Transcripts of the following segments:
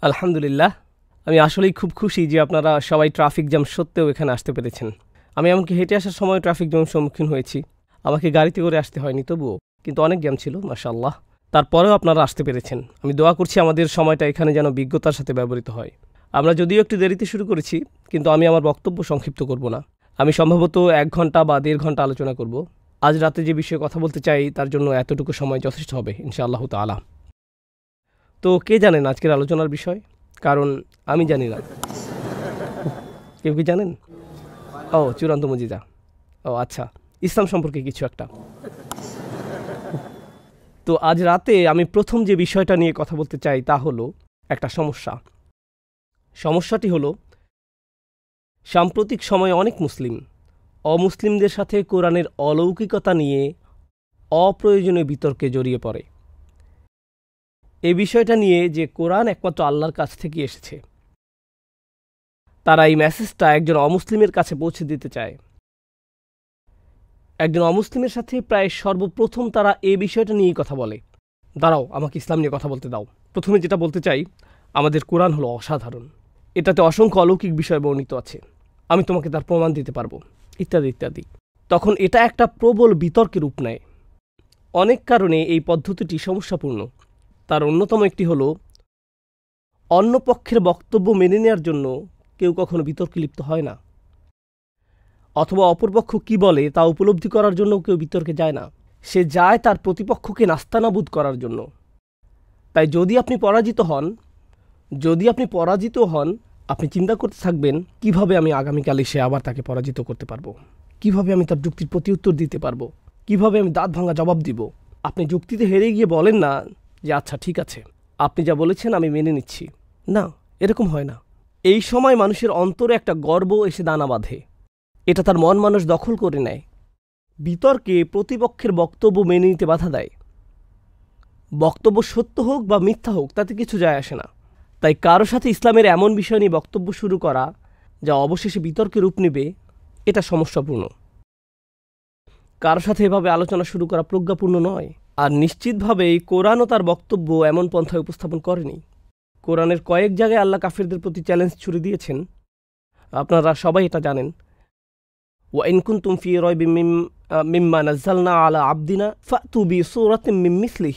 আলহামদুলিল্লাহ, আমি আসলেই খুব খুশি যে আপনারা সবাই ট্রাফিক জ্যাম সত্ত্বেও এখানে আসতে পেরেছেন। আমি এমনকি হেঁটে আসার সময় ট্রাফিক জ্যামের সম্মুখীন হয়েছি। আমাকে গাড়িতে করে আসতে হয়নি তবুও, কিন্তু অনেক জ্যাম ছিল মাশাআল্লাহ। তারপরেও আপনারা আসতে পেরেছেন। আমি দোয়া করছি আমাদের সময়টা এখানে যেন বিজ্ঞতার সাথে ব্যবহৃত হয়। আমরা যদিও একটু দেরিতে শুরু করেছি, কিন্তু আমি আমার বক্তব্য সংক্ষিপ্ত করব না। আমি সম্ভবত 1 ঘন্টা বা 1.5 ঘন্টা আলোচনা করব। আজ রাতে যে বিষয়ে কথা বলতে চাই তার জন্য এতটুকু সময় যথেষ্ট হবে ইনশাআল্লাহ তাআলা। তো কে জানেন আজকের আলোচনার বিষয়? কারণ আমি জানি না। কেউ কি জানেন? ও, চূড়ান্ত মুজিজা। ও আচ্ছা, ইসলাম সম্পর্কে কিছু একটা। তো আজ রাতে আমি প্রথম যে বিষয়টা নিয়ে কথা বলতে চাই তা হলো একটা সমস্যা। সমস্যাটি হলো সাম্প্রতিক সময়ে অনেক মুসলিম অমুসলিমদের সাথে কোরআনের অলৌকিকতা নিয়ে অপ্রয়োজনীয় বিতর্কে জড়িয়ে পড়ে। এই বিষয়টা নিয়ে যে কোরআন একমাত্র আল্লাহর কাছ থেকে এসেছে, তারা এই মেসেজটা একজন অমুসলিমের কাছে পৌঁছে দিতে চায়। একজন অমুসলিমের সাথে প্রায় সর্বপ্রথম তারা এই বিষয়টা নিয়েই কথা বলে। দাঁড়াও, আমাকে ইসলাম নিয়ে কথা বলতে দাও। প্রথমে যেটা বলতে চাই, আমাদের কোরআন হলো অসাধারণ। এটাতে অসংখ্য অলৌকিক বিষয় বর্ণিত আছে, আমি তোমাকে তার প্রমাণ দিতে পারবো, ইত্যাদি ইত্যাদি। তখন এটা একটা প্রবল বিতর্কের রূপ নেয়। অনেক কারণে এই পদ্ধতিটি সমস্যাপূর্ণ। তার অন্যতম একটি হলো অন্য পক্ষের বক্তব্য মেনে নেওয়ার জন্য কেউ কখনো বিতর্কে লিপ্ত হয় না, অথবা অপরপক্ষ কি বলে তা উপলব্ধি করার জন্য কেউ বিতর্কে যায় না। সে যায় তার প্রতিপক্ষকে নাস্তানাবুদ করার জন্য। তাই যদি আপনি পরাজিত হন, আপনি চিন্তা করতে থাকবেন কিভাবে আমি আগামীকাল এসে আবার তাকে পরাজিত করতে পারবো, কিভাবে আমি তার যুক্তির প্রতি উত্তর দিতে পারবো, কিভাবে আমি দাঁত ভাঙা জবাব দিব। আপনি যুক্তিতে হেরে গিয়ে বলেন না যে আচ্ছা ঠিক আছে, আপনি যা বলেছেন আমি মেনে নিচ্ছি। না, এরকম হয় না। এই সময় মানুষের অন্তরে একটা গর্ব এসে দানা বাঁধে। এটা তার মন মানুষ দখল করে নেয়। বিতর্কে প্রতিপক্ষের বক্তব্য মেনে নিতে বাধা দেয়। বক্তব্য সত্য হোক বা মিথ্যা হোক তাতে কিছু যায় আসে না। তাই কারো সাথে ইসলামের এমন বিষয় নিয়ে বক্তব্য শুরু করা যা অবশেষে বিতর্কে রূপ নেবে, এটা সমস্যাপূর্ণ। কারো সাথে এভাবে আলোচনা শুরু করা প্রজ্ঞাপূর্ণ নয়। আর নিশ্চিতভাবেই কোরআনও তার বক্তব্য এমন পন্থায় উপস্থাপন করেনি। কোরআনের কয়েক জায়গায় আল্লাহ কাফিরদের প্রতি চ্যালেঞ্জ ছুড়ে দিয়েছেন, আপনারা সবাই এটা জানেন। وإن كنتم في ريب مما نزلنا على عبدنا فأتوا بسورة من مثله।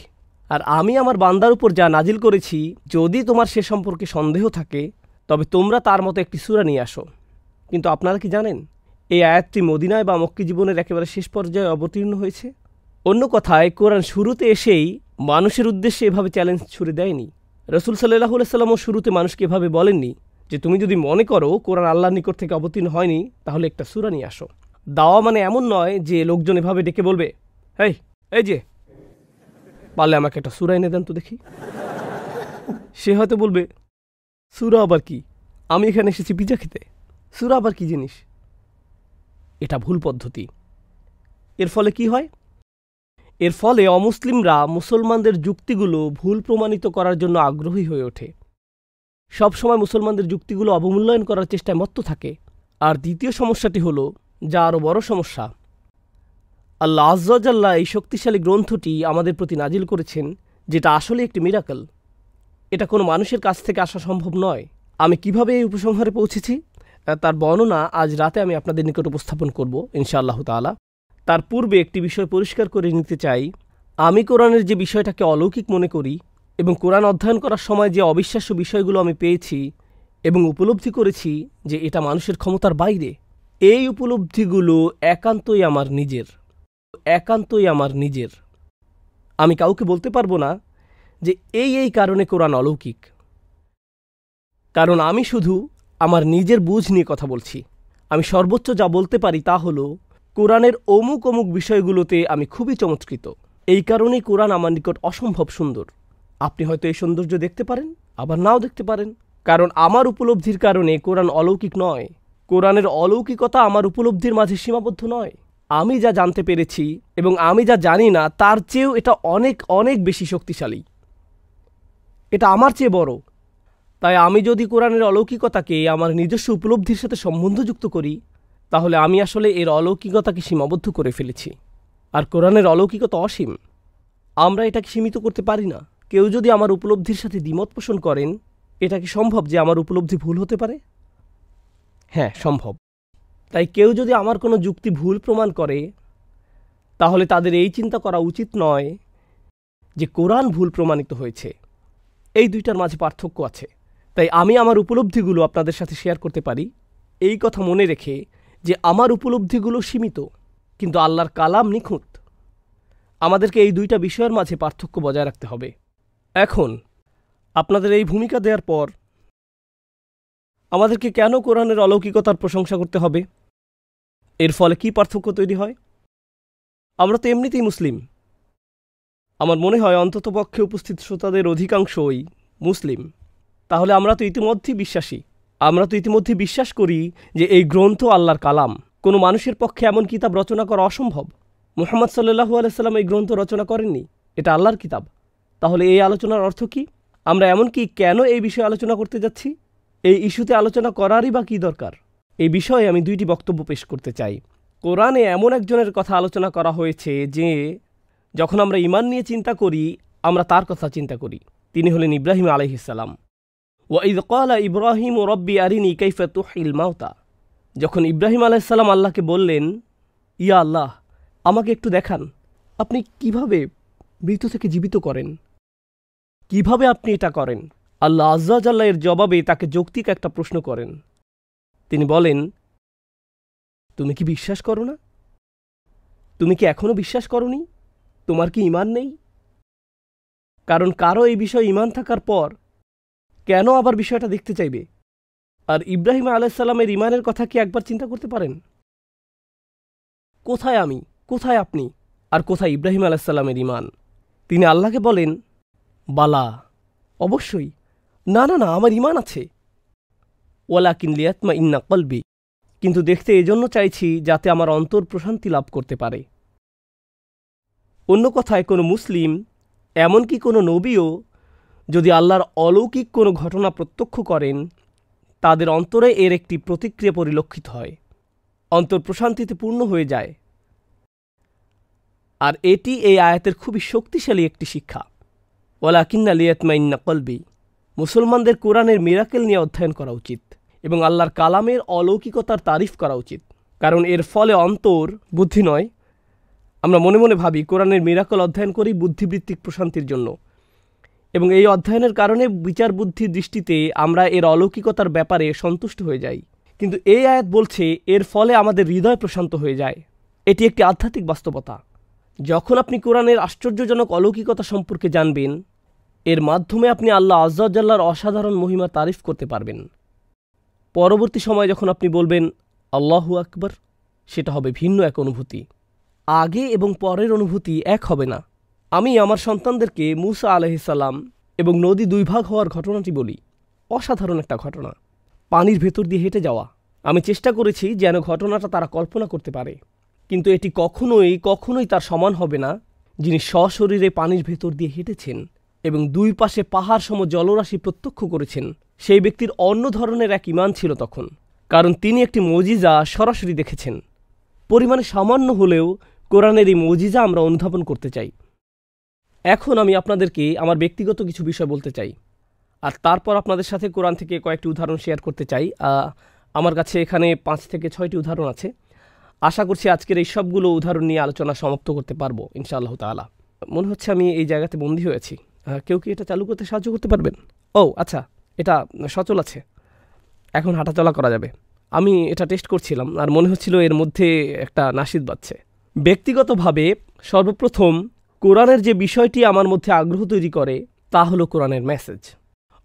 আর আমি আমার বান্দার উপর যা নাজিল করেছি, যদি তোমার সে সম্পর্কে সন্দেহ থাকে তবে তোমরা তার মতো একটি সূরা নিয়ে আসো। কিন্তু আপনারা কি জানেন এই আয়াতটি মদিনায় বা মক্কি জীবনের একেবারে শেষ পর্যায়ে অবতীর্ণ হয়েছে? অন্য কথায়, কোরআন শুরুতে এসেই মানুষের উদ্দেশ্যে এভাবে চ্যালেঞ্জ ছুড়ে দেয়নি। রাসূল সাল্লাল্লাহু আলাইহি ওয়াসাল্লামও শুরুতে মানুষকে এভাবে বলেননি যে তুমি যদি মনে করো কোরআন আল্লাহর নিকট থেকে অবতীর্ণ হয়নি তাহলে একটা সূরা নিয়ে আসো। দাওয়া মানে এমন নয় যে লোকজন এভাবে ডেকে বলবে, এই যে পারলে আমাকে একটা সূরা এনে দেন তো দেখি। সে হয়তো বলবে, সূরা আবার কি? আমি এখানে এসেছি পিজা খেতে, সূরা আবার কি জিনিস? এটা ভুল পদ্ধতি। এর ফলে কি হয়? এর ফলে অমুসলিমরা মুসলমানদের যুক্তিগুলো ভুল প্রমাণিত করার জন্য আগ্রহী হয়ে ওঠে। সবসময় মুসলমানদের যুক্তিগুলো অবমূল্যায়ন করার চেষ্টায় মত্ত থাকে। আর দ্বিতীয় সমস্যাটি হলো, যা আরও বড় সমস্যা, আল্লাহ আযজা ওয়া জাল্লা এই শক্তিশালী গ্রন্থটি আমাদের প্রতি নাজিল করেছেন, যেটা আসলে একটি মিরাকল। এটা কোনো মানুষের কাছ থেকে আসা সম্ভব নয়। আমি কিভাবে এই উপসংহারে পৌঁছেছি তার বর্ণনা আজ রাতে আমি আপনাদের নিকট উপস্থাপন করব ইনশাআল্লাহ তাআলা। তার পূর্বে একটি বিষয় পরিষ্কার করে নিতে চাই। আমি কোরআনের যে বিষয়টাকে অলৌকিক মনে করি এবং কোরআন অধ্যয়ন করার সময় যে অবিশ্বাস্য বিষয়গুলো আমি পেয়েছি এবং উপলব্ধি করেছি যে এটা মানুষের ক্ষমতার বাইরে, এই উপলব্ধিগুলো একান্তই আমার নিজের। আমি কাউকে বলতে পারবো না যে এই কারণে কোরআন অলৌকিক, কারণ আমি শুধু আমার নিজের বুঝ নিয়ে কথা বলছি। আমি সর্বোচ্চ যা বলতে পারি তা হলো কোরআনের অমুক অমুক বিষয়গুলোতে আমি খুবই চমৎকৃত। এই কারণেই কোরআন আমার নিকট অসম্ভব সুন্দর। আপনি হয়তো এই সৌন্দর্য দেখতে পারেন, আবার নাও দেখতে পারেন। কারণ আমার উপলব্ধির কারণে কোরআন অলৌকিক নয়। কোরআনের অলৌকিকতা আমার উপলব্ধির মাঝে সীমাবদ্ধ নয়। আমি যা জানতে পেরেছি এবং আমি যা জানি না তার চেয়েও এটা অনেক অনেক বেশি শক্তিশালী। এটা আমার চেয়ে বড়। তাই আমি যদি কোরআনের অলৌকিকতাকে আমার নিজস্ব উপলব্ধির সাথে সম্বন্ধযুক্ত করি, তাহলে আমি আসলে এর অলৌকিকতাকে সীমাবদ্ধ করে ফেলেছি। আর কোরআনের অলৌকিকতা অসীম। আমরা এটাকে সীমিত করতে পারি না। কেউ যদি আমার উপলব্ধির সাথে দ্বিমত পোষণ করেন, এটা কি সম্ভব যে আমার উপলব্ধি ভুল হতে পারে? হ্যাঁ, সম্ভব। তাই কেউ যদি আমার কোনো যুক্তি ভুল প্রমাণ করে, তাহলে তাদের এই চিন্তা করা উচিত নয় যে কোরআন ভুল প্রমাণিত হয়েছে। এই দুইটার মাঝে পার্থক্য আছে। তাই আমি আমার উপলব্ধিগুলো আপনাদের সাথে শেয়ার করতে পারি, এই কথা মনে রেখে যে আমার উপলব্ধিগুলো সীমিত, কিন্তু আল্লাহর কালাম নিখুঁত। আমাদেরকে এই দুইটা বিষয়ের মাঝে পার্থক্য বজায় রাখতে হবে। এখন আপনাদের এই ভূমিকা দেওয়ার পর আমাদেরকে কেন কোরআনের অলৌকিকতার প্রশংসা করতে হবে? এর ফলে কি পার্থক্য তৈরি হয়? আমরা তো এমনিতেই মুসলিম। আমার মনে হয় অন্ততপক্ষে উপস্থিত শ্রোতাদের অধিকাংশই মুসলিম। তাহলে আমরা তো ইতিমধ্যে বিশ্বাস করি যে এই গ্রন্থ আল্লাহর কালাম। কোনো মানুষের পক্ষে এমন কিতাব রচনা করা অসম্ভব। মুহাম্মদ সাল্লাল্লাহু আলাইহি সাল্লাম এই গ্রন্থ রচনা করেননি, এটা আল্লাহর কিতাব। তাহলে এই আলোচনার অর্থ কি? আমরা এমনকি কেন এই বিষয়ে আলোচনা করতে যাচ্ছি? এই ইস্যুতে আলোচনা করারই বা কী দরকার? এই বিষয়ে আমি দুইটি বক্তব্য পেশ করতে চাই। কোরআনে এমন একজনের কথা আলোচনা করা হয়েছে যে যখন আমরা ঈমান নিয়ে চিন্তা করি, আমরা তার কথা চিন্তা করি। তিনি হলেন ইব্রাহিম আলাইহিস সালাম। ওয়াইদ ক্বালা ইব্রাহিম রব্বি আরিনি কাইফা তুহিল মাউতা। যখন ইব্রাহিম আলাইহিস সালাম আল্লাহকে বললেন, ইয়া আল্লাহ, আমাকে একটু দেখান, আপনি কিভাবে মৃত্যু থেকে জীবিত করেন, কিভাবে আপনি এটা করেন? আল্লাহ আজ্জা জাল্লা এর জবাবে তাকে যৌক্তিক একটা প্রশ্ন করেন। তিনি বলেন, তুমি কি বিশ্বাস করো না? তুমি কি এখনো বিশ্বাস করনি? তোমার কি ঈমান নেই? কারণ কারো এই বিষয়ে ঈমান থাকার পর কেন আবার বিষয়টা দেখতে চাইবে? আর ইব্রাহিম আলাইহিস সালামের ঈমানের কথা কি একবার চিন্তা করতে পারেন? কোথায় আমি, কোথায় আপনি, আর কোথায় ইব্রাহিম আলাইহিস সালামের ঈমান? তিনি আল্লাহকে বলেন, বালা, অবশ্যই, না না না, আমার ঈমান আছে। ওয়ালাকিন লিয়াতমাইন্না কলবি, কিন্তু দেখতে এজন্য চাইছি যাতে আমার অন্তর প্রশান্তি লাভ করতে পারে। অন্য কথায় কোনো মুসলিম, এমনকি কোনো নবীও যদি আল্লাহর অলৌকিক কোনো ঘটনা প্রত্যক্ষ করেন, তাদের অন্তরে এর একটি প্রতিক্রিয়া পরিলক্ষিত হয়, অন্তর প্রশান্তিতে পূর্ণ হয়ে যায়। আর এটি এই আয়াতের খুবই শক্তিশালী একটি শিক্ষা। ওয়ালাকিন্না লিয়াতমাইন্না কলবি। মুসলমানদের কোরআনের মিরাকেল নিয়ে অধ্যয়ন করা উচিত এবং আল্লাহর কালামের অলৌকিকতার তারিফ করা উচিত, কারণ এর ফলে অন্তর, বুদ্ধি নয়। আমরা মনে মনে ভাবি কোরআনের মিরাকেল অধ্যয়ন করি বুদ্ধিবৃত্তিক প্রশান্তির জন্য, এবং এই অধ্যয়নের কারণে বিচার বুদ্ধির দৃষ্টিতে আমরা এর অলৌকিকতার ব্যাপারে সন্তুষ্ট হয়ে যাই। কিন্তু এই আয়াত বলছে এর ফলে আমাদের হৃদয় প্রশান্ত হয়ে যায়। এটি একটি আধ্যাত্মিক বাস্তবতা। যখন আপনি কোরআনের আশ্চর্যজনক অলৌকিকতা সম্পর্কে জানবেন, এর মাধ্যমে আপনি আল্লাহ আজ্জা ওয়া জাল্লার অসাধারণ মহিমা তারিফ করতে পারবেন। পরবর্তী সময় যখন আপনি বলবেন আল্লাহু আকবার, সেটা হবে ভিন্ন এক অনুভূতি। আগে এবং পরের অনুভূতি এক হবে না। আমি আমার সন্তানদেরকে মূসা আলাইহিস সালাম এবং নদী দুই ভাগ হওয়ার ঘটনাটি বলি। অসাধারণ একটা ঘটনা, পানির ভেতর দিয়ে হেঁটে যাওয়া। আমি চেষ্টা করেছি যেন ঘটনাটা তারা কল্পনা করতে পারে, কিন্তু এটি কখনোই তার সমান হবে না যিনি সশরীরে পানির ভেতর দিয়ে হেঁটেছেন এবং দুই পাশে পাহাড় সম জলরাশি প্রত্যক্ষ করেছেন। সেই ব্যক্তির অন্য ধরনের এক ঈমান ছিল তখন, কারণ তিনি একটি মুজিজা সরাসরি দেখেছেন। পরিমাণে সামান্য হলেও কোরআনের এই মুজিজা আমরা অনুধাবন করতে চাই। এখন আমি আপনাদেরকে আমার ব্যক্তিগত কিছু বিষয় বলতে চাই, আর তারপর আপনাদের সাথে কোরআন থেকে কয়েকটি উদাহরণ শেয়ার করতে চাই। আমার কাছে এখানে 5 থেকে 6টি উদাহরণ আছে। আশা করছি আজকের এই সবগুলো উদাহরণ নিয়ে আলোচনা সমাপ্ত করতে পারবো ইনশাআল্লাহ তাআলা। মনে হচ্ছে আমি এই জায়গাতে বন্দী হয়েছি। কেউ কি এটা চালু করতে সাহায্য করতে পারবেন? ও আচ্ছা, এটা সচল আছে, এখন হাঁটাচলা করা যাবে। আমি এটা টেস্ট করছিলাম আর মনে হচ্ছিল এর মধ্যে একটা নাশিদ বাজছে। ব্যক্তিগতভাবে সর্বপ্রথম কোরআনের যে বিষয়টি আমার মধ্যে আগ্রহ তৈরি করে তা হলো কোরআনের মেসেজ,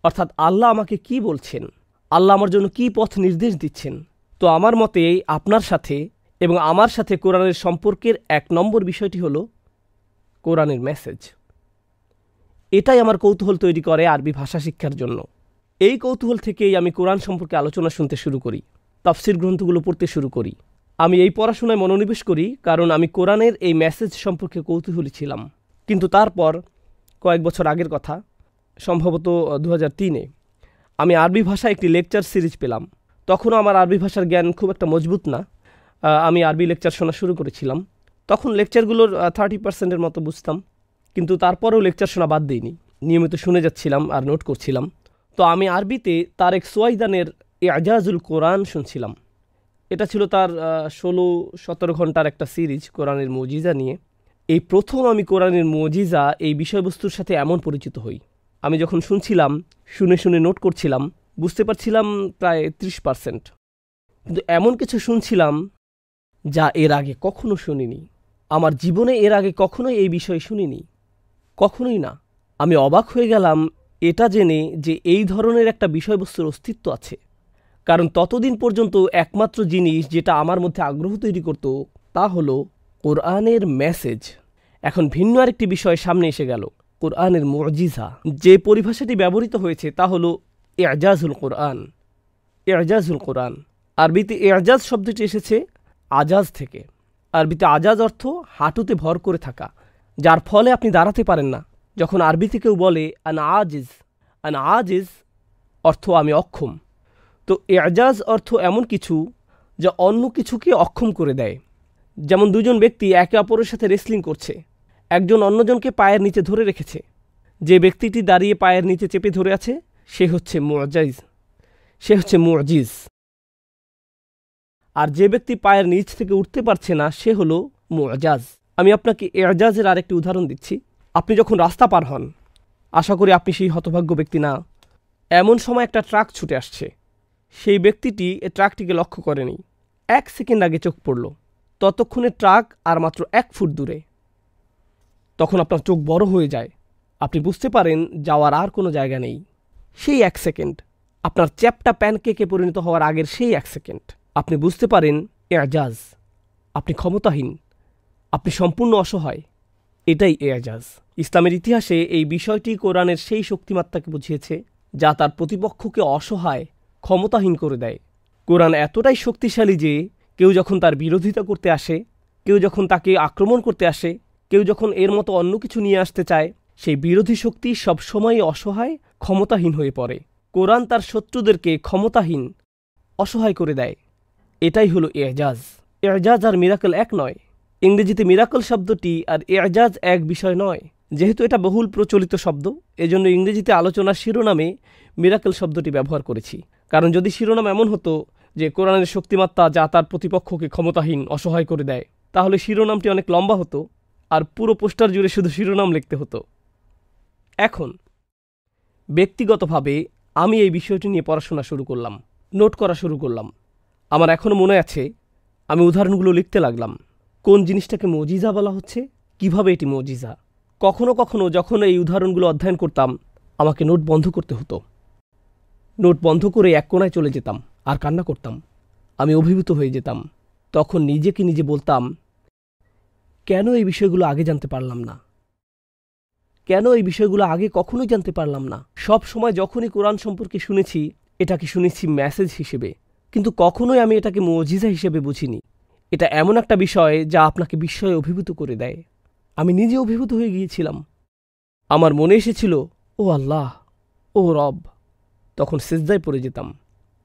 অর্থাৎ আল্লাহ আমাকে কি বলছেন, আল্লাহ আমার জন্য কি পথ নির্দেশ দিচ্ছেন। তো আমার মতে আপনার সাথে এবং আমার সাথে কোরআনের সম্পর্কের 1 নম্বর বিষয়টি হলো কোরআনের মেসেজ। এটাই আমার কৌতূহল তৈরি করে আরবি ভাষা শিক্ষার জন্য। এই কৌতূহল থেকেই আমি কোরআন সম্পর্কে আলোচনা শুনতে শুরু করি, তাফসির গ্রন্থগুলো পড়তে শুরু করি। আমি এই পড়াশোনায় মনোনিবেশ করি কারণ আমি কোরআনের এই মেসেজ সম্পর্কে কৌতূহলী ছিলাম। কিন্তু তারপর কয়েক বছর আগের কথা, সম্ভবত 2003-এ আমি আরবি ভাষায় একটি লেকচার সিরিজ পেলাম। তখনও আমার আরবি ভাষার জ্ঞান খুব একটা মজবুত না। আমি আরবি লেকচার শোনা শুরু করেছিলাম। তখন লেকচারগুলোর 30% মতো বুঝতাম, কিন্তু তারপরেও লেকচার শোনা বাদ দিইনি। নিয়মিত শুনে যাচ্ছিলাম আর নোট করছিলাম। তো আমি আরবিতে তারেক সোয়াইদানের ইজাজুল কোরআন শুনছিলাম। এটা ছিল তার 16-17 ঘন্টার একটা সিরিজ কোরআনের মুজিজা নিয়ে। এই প্রথম আমি কোরআনের মুজিজা এই বিষয়বস্তুর সাথে এমন পরিচিত হই। আমি যখন শুনছিলাম, শুনে শুনে নোট করছিলাম, বুঝতে পারছিলাম প্রায় 30%। কিন্তু এমন কিছু শুনছিলাম যা এর আগে কখনো শুনিনি। আমার জীবনে এর আগে কখনোই এই বিষয়ে শুনিনি, কখনোই না। আমি অবাক হয়ে গেলাম এটা জেনে যে এই ধরনের একটা বিষয়বস্তুর অস্তিত্ব আছে। কারণ ততদিন পর্যন্ত একমাত্র জিনিস যেটা আমার মধ্যে আগ্রহ তৈরি করত তা হলো কোরআনের মেসেজ। এখন ভিন্ন আরেকটি বিষয় সামনে এসে গেল, কোরআনের মুজিজা। যে পরিভাষাটি ব্যবহৃত হয়েছে তা হলো ইজাজুল কোরআন। ইজাজুল কোরআন, আরবিতে ইজাজ শব্দটি এসেছে আজাজ থেকে। আরবিতে আজাজ অর্থ হাঁটুতে ভর করে থাকা, যার ফলে আপনি দাঁড়াতে পারেন না। যখন আরবিতে কেউ বলে আন আজিজ অর্থ আমি অক্ষম। তো ইজাজ অর্থ এমন কিছু যা অন্য কিছুকে অক্ষম করে দেয়। যেমন দুজন ব্যক্তি একে অপরের সাথে রেসলিং করছে, একজন অন্যজনকে পায়ের নিচে ধরে রেখেছে। যে ব্যক্তিটি দাঁড়িয়ে পায়ের নিচে চেপে ধরে আছে সে হচ্ছে মুজিজ। আর যে ব্যক্তি পায়ের নিচ থেকে উঠতে পারছে না সে হলো মুজাজ। আমি আপনাকে ইজাজের আরেকটি উদাহরণ দিচ্ছি। আপনি যখন রাস্তা পার হন, আশা করি আপনি সেই হতভাগ্য ব্যক্তি না, এমন সময় একটা ট্রাক ছুটে আসছে। সেই ব্যক্তিটি ট্রাকটিকে লক্ষ্য করেনি। 1 সেকেন্ড আগে চোখ পড়ল, ততক্ষণে ট্রাক আর মাত্র 1 ফুট দূরে। তখন আপনার চোখ বড় হয়ে যায়, আপনি বুঝতে পারেন যাওয়ার আর কোনো জায়গা নেই। সেই 1 সেকেন্ড, আপনার চ্যাপটা প্যানকেকে পরিণত হওয়ার আগের সেই 1 সেকেন্ড আপনি বুঝতে পারেন ইজাজ। আপনি ক্ষমতাহীন, আপনি সম্পূর্ণ অসহায়। এটাই ইজাজ। ইসলামের ইতিহাসে এই বিষয়টি কোরআনের সেই শক্তিমাত্রাকে বুঝিয়েছে যা তার প্রতিপক্ষকে অসহায়, ক্ষমতাহীন করে দেয়। কোরআন এতটাই শক্তিশালী যে কেউ যখন তার বিরোধিতা করতে আসে, কেউ যখন তাকে আক্রমণ করতে আসে, কেউ যখন এর মতো অন্য কিছু নিয়ে আসতে চায়, সেই বিরোধী শক্তি সবসময়ই অসহায়, ক্ষমতাহীন হয়ে পড়ে। কোরআন তার শত্রুদেরকে ক্ষমতাহীন, অসহায় করে দেয়। এটাই হলো ইজাজ। ইজাজ আর মিরাকল এক নয়। ইংরেজিতে মিরাকল শব্দটি আর ইজাজ এক বিষয় নয়। যেহেতু এটা বহুল প্রচলিত শব্দ, এজন্য ইংরেজিতে আলোচনার শিরোনামে মিরাকল শব্দটি ব্যবহার করেছি। কারণ যদি শিরোনাম এমন হতো যে কোরআনের শক্তিমাত্রা যা তার প্রতিপক্ষকে ক্ষমতাহীন, অসহায় করে দেয়, তাহলে শিরোনামটি অনেক লম্বা হতো আর পুরো পোস্টার জুড়ে শুধু শিরোনাম লিখতে হতো। এখন ব্যক্তিগতভাবে আমি এই বিষয়টি নিয়ে পড়াশোনা শুরু করলাম, নোট করা শুরু করলাম। আমার এখনও মনে আছে, আমি উদাহরণগুলো লিখতে লাগলাম। কোন জিনিসটাকে মুজিজা বলা হচ্ছে, কিভাবে এটি মুজিজা। কখনো কখনো যখন এই উদাহরণগুলো অধ্যয়ন করতাম, আমাকে নোট বন্ধ করতে হতো। নোট বন্ধ করে এক কোণায় চলে যেতাম আর কান্না করতাম। আমি অভিভূত হয়ে যেতাম। তখন নিজেকে নিজে বলতাম, কেন এই বিষয়গুলো আগে জানতে পারলাম না, কেন এই বিষয়গুলো আগে কখনোই জানতে পারলাম না। সব সময় যখনই কোরআন সম্পর্কে শুনেছি, এটাকে শুনেছি মেসেজ হিসেবে, কিন্তু কখনোই আমি এটাকে মুজিজা হিসেবে বুঝিনি। এটা এমন একটা বিষয় যা আপনাকে বিস্ময়ে অভিভূত করে দেয়। আমি নিজে অভিভূত হয়ে গিয়েছিলাম। আমার মনে এসেছিল, ও আল্লাহ, ও রব। তখন সিজদায় পড়ে যেতাম,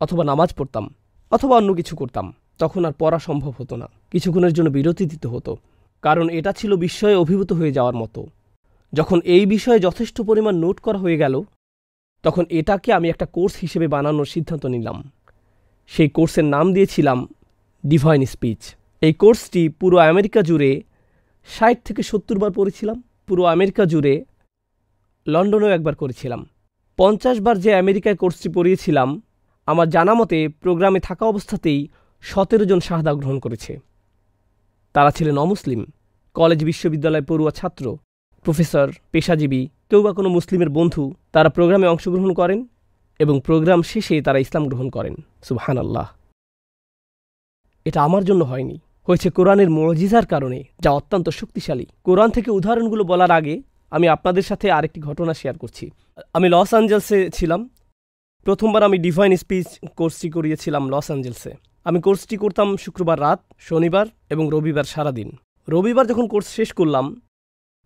অথবা নামাজ পড়তাম, অথবা অন্য কিছু করতাম। তখন আর পড়া সম্ভব হতো না, কিছুক্ষণের জন্য বিরতি দিতে হতো, কারণ এটা ছিল বিস্ময়ে অভিভূত হয়ে যাওয়ার মতো। যখন এই বিষয়ে যথেষ্ট পরিমাণ নোট করা হয়ে গেল, তখন এটাকে আমি একটা কোর্স হিসেবে বানানোর সিদ্ধান্ত নিলাম। সেই কোর্সের নাম দিয়েছিলাম ডিভাইন স্পিচ। এই কোর্সটি পুরো আমেরিকা জুড়ে 60 থেকে 70 বার পড়েছিলাম। পুরো আমেরিকা জুড়ে, লন্ডনেও একবার করেছিলাম। 50 বার যে আমেরিকায় কোর্সটি পড়িয়েছিলাম, আমার জানা মতে প্রোগ্রামে থাকা অবস্থাতেই 17 জন শাহাদা গ্রহণ করেছে। তারা ছিলেন অমুসলিম, কলেজ বিশ্ববিদ্যালয় পড়ুয়া ছাত্র, প্রফেসর, পেশাজীবী, কেউ বা কোনো মুসলিমের বন্ধু। তারা প্রোগ্রামে অংশগ্রহণ করেন এবং প্রোগ্রাম শেষে তারা ইসলাম গ্রহণ করেন। সুবহানাল্লাহ। এটা আমার জন্য হয়নি, হয়েছে কোরআনের মুজিজার কারণে, যা অত্যন্ত শক্তিশালী। কোরআন থেকে উদাহরণগুলো বলার আগে আমি আপনাদের সাথে আরেকটি ঘটনা শেয়ার করছি। আমি লস অ্যাঞ্জেলসে ছিলাম। প্রথমবার আমি ডিভাইন স্পিচ কোর্সটি করিয়েছিলাম লস অ্যাঞ্জেলসে। আমি কোর্সটি করতাম শুক্রবার রাত, শনিবার এবং রবিবার সারাদিন। রবিবার যখন কোর্স শেষ করলাম,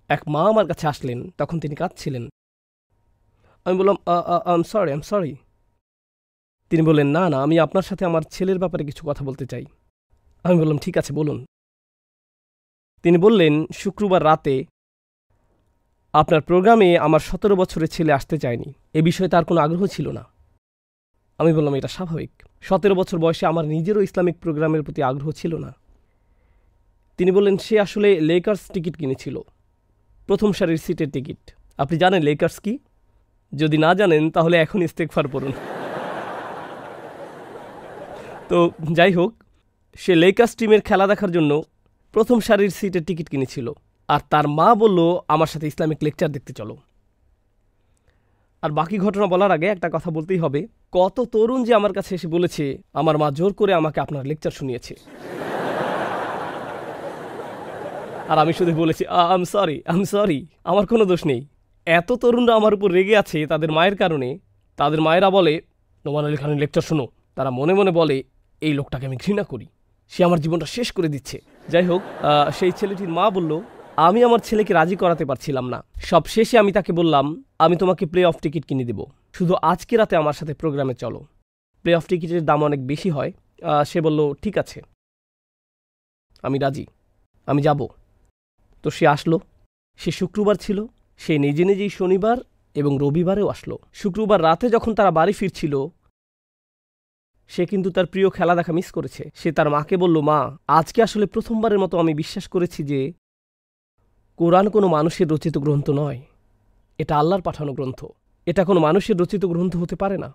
এক মা আমার কাছে আসলেন। তখন তিনি কাঁদছিলেন। আমি বললাম, আম সরি। তিনি বললেন, না, আমি আপনার সাথে আমার ছেলের ব্যাপারে কিছু কথা বলতে চাই। আমি বললাম, ঠিক আছে, বলুন। তিনি বললেন, শুক্রবার রাতে আপনার প্রোগ্রামে আমার 17 বছরের ছেলে আসতে চায়নি, এ বিষয়ে তার কোনো আগ্রহ ছিল না। আমি বললাম, এটা স্বাভাবিক। 17 বছর বয়সে আমার নিজেরও ইসলামিক প্রোগ্রামের প্রতি আগ্রহ ছিল না। তিনি বললেন, সে আসলে লেকার্স টিকিট কিনেছিল, প্রথম সারির সিটের টিকিট। আপনি জানেন লেকার্স কি? যদি না জানেন তাহলে এখন ইস্তেগফার পড়ুন। তো যাই হোক, সে লেকার্স টিমের খেলা দেখার জন্য প্রথম সারির সিটের টিকিট কিনেছিল, আর তার মা বলল, আমার সাথে ইসলামিক লেকচার দেখতে চলো। আর বাকি ঘটনা বলার আগে একটা কথা বলতেই হবে, কত তরুণ যে আমার কাছে এসে বলেছে, আমার মা জোর করে আমাকে আপনার লেকচার শুনিয়েছে। আর আমি শুধু বলেছি, আম সরি, আমার কোনো দোষ নেই। এত তরুণরা আমার উপর রেগে আছে তাদের মায়ের কারণে। তাদের মায়েরা বলে, নোমান আলী খানের লেকচার শোনো। তারা মনে মনে বলে, এই লোকটাকে আমি ঘৃণা করি, সে আমার জীবনটা শেষ করে দিচ্ছে। যাই হোক, সেই ছেলেটির মা বলল, আমি আমার ছেলেকে রাজি করাতে পারছিলাম না। সব শেষে আমি তাকে বললাম, আমি তোমাকে প্লে অফ টিকিট কিনে দেব, শুধু আজকে রাতে আমার সাথে প্রোগ্রামে চলো। প্লে অফ টিকিটের দাম অনেক বেশি হয়। সে বলল, ঠিক আছে, আমি রাজি, আমি যাব। তো সে আসলো। সে শুক্রবার ছিল, সে নিজে নিজেই শনিবার এবং রবিবারেও আসলো। শুক্রবার রাতে যখন তারা বাড়ি ফিরছিল, সে কিন্তু তার প্রিয় খেলা দেখা মিস করেছে। সে তার মাকে বলল, মা, আজকে আসলে প্রথমবারের মতো আমি বিশ্বাস করেছি যে কোরআন কোনো মানুষের রচিত গ্রন্থ নয়, এটা আল্লাহর পাঠানো গ্রন্থ। এটা কোনো মানুষের রচিত গ্রন্থ হতে পারে না।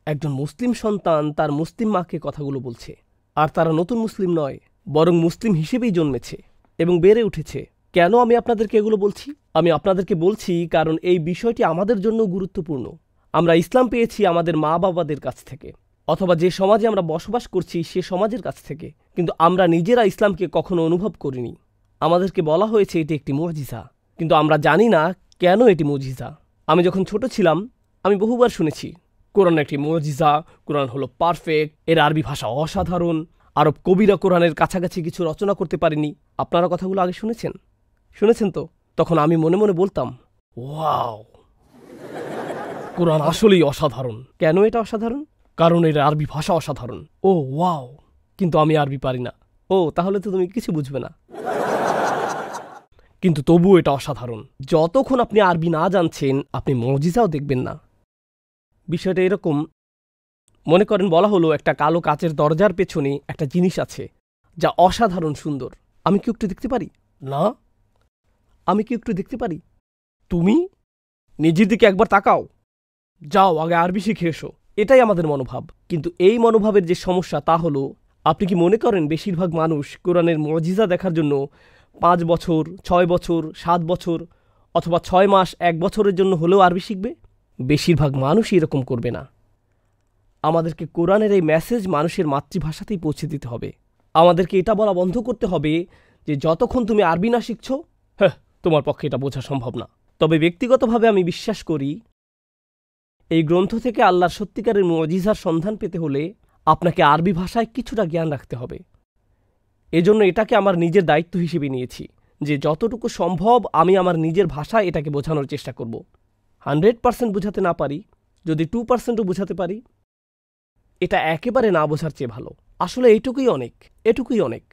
একজন মুসলিম সন্তান তার মুসলিম মাকে কথাগুলো বলছে, আর তারা নতুন মুসলিম নয়, বরং মুসলিম হিসেবেই জন্মেছে এবং বেড়ে উঠেছে। কেন আমি আপনাদেরকে এগুলো বলছি? আমি আপনাদেরকে বলছি কারণ এই বিষয়টি আমাদের জন্য গুরুত্বপূর্ণ। আমরা ইসলাম পেয়েছি আমাদের মা বাবাদের কাছ থেকে, অথবা যে সমাজে আমরা বসবাস করছি সে সমাজের কাছ থেকে, কিন্তু আমরা নিজেরা ইসলামকে কখনো অনুভব করিনি। আমাদেরকে বলা হয়েছে এটি একটি মুজিজা, কিন্তু আমরা জানি না কেন এটি মুজিজা। আমি যখন ছোট ছিলাম আমি বহুবার শুনেছি, কোরআন একটি মুজিজা, কোরআন হলো পারফেক্ট, এর আরবি ভাষা অসাধারণ, আরব কবিরা কোরআনের কাছাকাছি কিছু রচনা করতে পারেনি। আপনারা কথাগুলো আগে শুনেছেন তো? তখন আমি মনে মনে বলতাম, ওয়াও, কোরআন আসলেই অসাধারণ। কেন এটা অসাধারণ? কারণ এর আরবি ভাষা অসাধারণ। ও ওয়াও, কিন্তু আমি আরবি পারি না। ও, তাহলে তো তুমি কিছু বুঝবে না, কিন্তু তবুও এটা অসাধারণ। যতক্ষণ আপনি আরবি না জানছেন আপনি মুজিজাও দেখবেন না। বিষয়টা এরকম, মনে করেন বলা হলো একটা কালো কাচের দরজার পেছনে একটা জিনিস আছে যা অসাধারণ সুন্দর। আমি কি একটু দেখতে পারি? না, আমি কি একটু দেখতে পারি? তুমি নিজের দিকে একবার তাকাও, যাও আগে আরবি শিখে এসো। এটাই আমাদের মনোভাব। কিন্তু এই মনোভাবের যে সমস্যা তা হলো, আপনি কি মনে করেন বেশিরভাগ মানুষ কোরআনের মুজিজা দেখার জন্য 5 বছর, 6 বছর, 7 বছর অথবা 6 মাস, 1 বছরের জন্য হলেও আরবি শিখবে? বেশিরভাগ মানুষই এরকম করবে না। আমাদেরকে কোরআনের এই মেসেজ মানুষের মাতৃভাষাতেই পৌঁছে দিতে হবে। আমাদেরকে এটা বলা বন্ধ করতে হবে যে যতক্ষণ তুমি আরবি না শিখছো, হ্যাঁ, তোমার পক্ষে এটা বোঝা সম্ভব না। তবে ব্যক্তিগতভাবে আমি বিশ্বাস করি, এই গ্রন্থ থেকে আল্লাহর সত্যিকারের মুজিজার সন্ধান পেতে হলে আপনাকে আরবি ভাষায় কিছুটা জ্ঞান রাখতে হবে। এজন্য এটাকে আমার নিজের দায়িত্ব হিসেবে নিয়েছি যে যতটুকু সম্ভব আমি আমার নিজের ভাষায় এটাকে বোঝানোর চেষ্টা করব। 100% বোঝাতে না পারি, যদি 2%ও বোঝাতে পারি, এটা একেবারে না বোঝার চেয়ে ভালো। আসলে এটুকুই অনেক।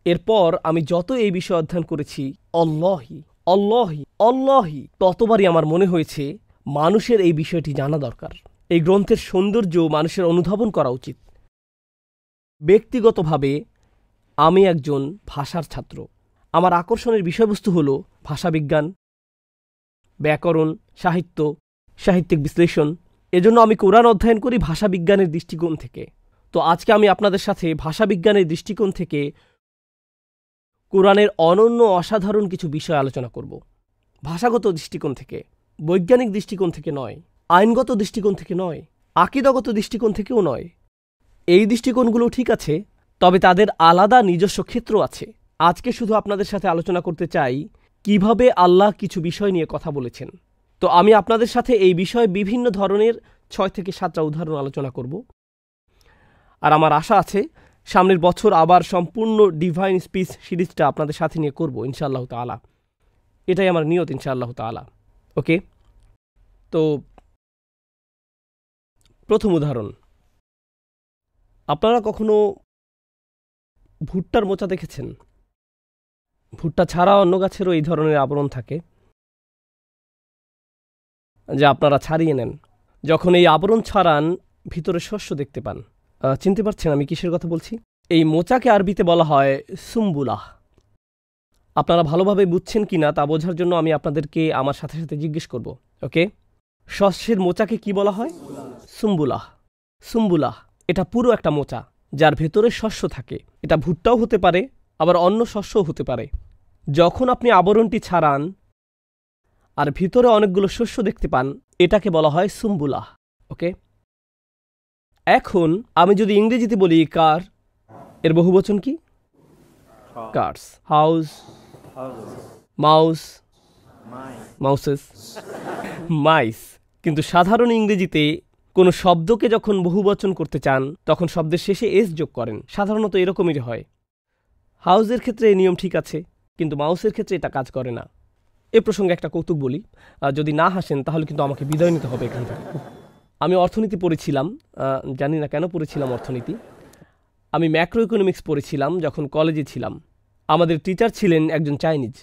এরপর আমি যত এই বিষয়ে অধ্যয়ন করেছি, অল্লাহি ততবারই আমার মনে হয়েছে মানুষের এই বিষয়টি জানা দরকার। এই গ্রন্থের সৌন্দর্য মানুষের অনুধাবন করা উচিত। ব্যক্তিগতভাবে আমি একজন ভাষার ছাত্র। আমার আকর্ষণের বিষয়বস্তু হল ভাষাবিজ্ঞান, ব্যাকরণ, সাহিত্য, সাহিত্যিক বিশ্লেষণ। এজন্য আমি কোরআন অধ্যয়ন করি ভাষাবিজ্ঞানের দৃষ্টিকোণ থেকে। তো আজকে আমি আপনাদের সাথে ভাষাবিজ্ঞানের দৃষ্টিকোণ থেকে কোরআনের অনন্য অসাধারণ কিছু বিষয় আলোচনা করব। ভাষাগত দৃষ্টিকোণ থেকে, বৈজ্ঞানিক দৃষ্টিকোণ থেকে নয়, আইনগত দৃষ্টিকোণ থেকে নয়, আকীদাগত দৃষ্টিকোণ থেকেও নয়। এই দৃষ্টিকোণগুলো ঠিক আছে, তবে তাদের আলাদা নিজস্ব ক্ষেত্র আছে। আজকে শুধু আপনাদের সাথে আলোচনা করতে চাই কিভাবে আল্লাহ কিছু বিষয় নিয়ে কথা বলেছেন। তো আমি আপনাদের সাথে এই বিষয়ে বিভিন্ন ধরনের 6 থেকে 7টা উদাহরণ আলোচনা করব। আর আমার আশা আছে সামনের বছর আবার সম্পূর্ণ ডিভাইন স্পিচ সিরিজটা আপনাদের সাথে নিয়ে করব ইনশাআল্লাহ তাআলা। এটাই আমার নিয়ত ইনশাআল্লাহ তাআলা। ওকে, তো প্রথম উদাহরণ, আপনারা কখনো ভুট্টার মোচা দেখেছেন? ভুট্টা ছাড়া অন্য গাছেরও এই ধরনের আবরণ থাকে। যা আপনারা ছাড়িয়ে নেন। যখন এই আবরণ ছাড়ান ভিতরে শস্য দেখতে পান। চিনতে পারছেন আমি কিসের কথা বলছি? এই মোচাকে আরবিতে বলা হয় সুম্বুলাহ। আপনারা ভালোভাবে বুঝছেন কিনা তা বোঝার জন্য আমি আপনাদেরকে আমার সাথে সাথে জিজ্ঞেস করব। ওকে, শস্যের মোচাকে কি বলা হয়? সুম্বুলাহ। সুম্বুলাহ এটা পুরো একটা মোচা যার ভেতরে শস্য থাকে। এটা ভুট্টাও হতে পারে, আবার অন্য শস্যও হতে পারে। যখন আপনি আবরণটি ছাড়ান আর ভিতরে অনেকগুলো শস্য দেখতে পান, এটাকে বলা হয় সুম্বুলাহ। ওকে, এখন আমি যদি ইংরেজিতে বলি কার, এর বহুবচন কি? Cars. House, mouse, mouses, mice. কিন্তু সাধারণ ইংরেজিতে কোনো শব্দকে যখন বহুবচন করতে চান তখন শব্দের শেষে এস যোগ করেন। সাধারণত এরকমই হয়। হাউসের ক্ষেত্রে এই নিয়ম ঠিক আছে, কিন্তু মাউসের ক্ষেত্রে এটা কাজ করে না। এ প্রসঙ্গে একটা কৌতুক বলি, যদি না হাসেন তাহলে কিন্তু আমাকে বিদায় নিতে হবে এখান থেকে। আমি অর্থনীতি পড়েছিলাম, জানি না কেন পড়েছিলাম অর্থনীতি। আমি ম্যাক্রো ইকোনমিক্স পড়েছিলাম যখন কলেজে ছিলাম। আমাদের টিচার ছিলেন একজন চাইনিজ,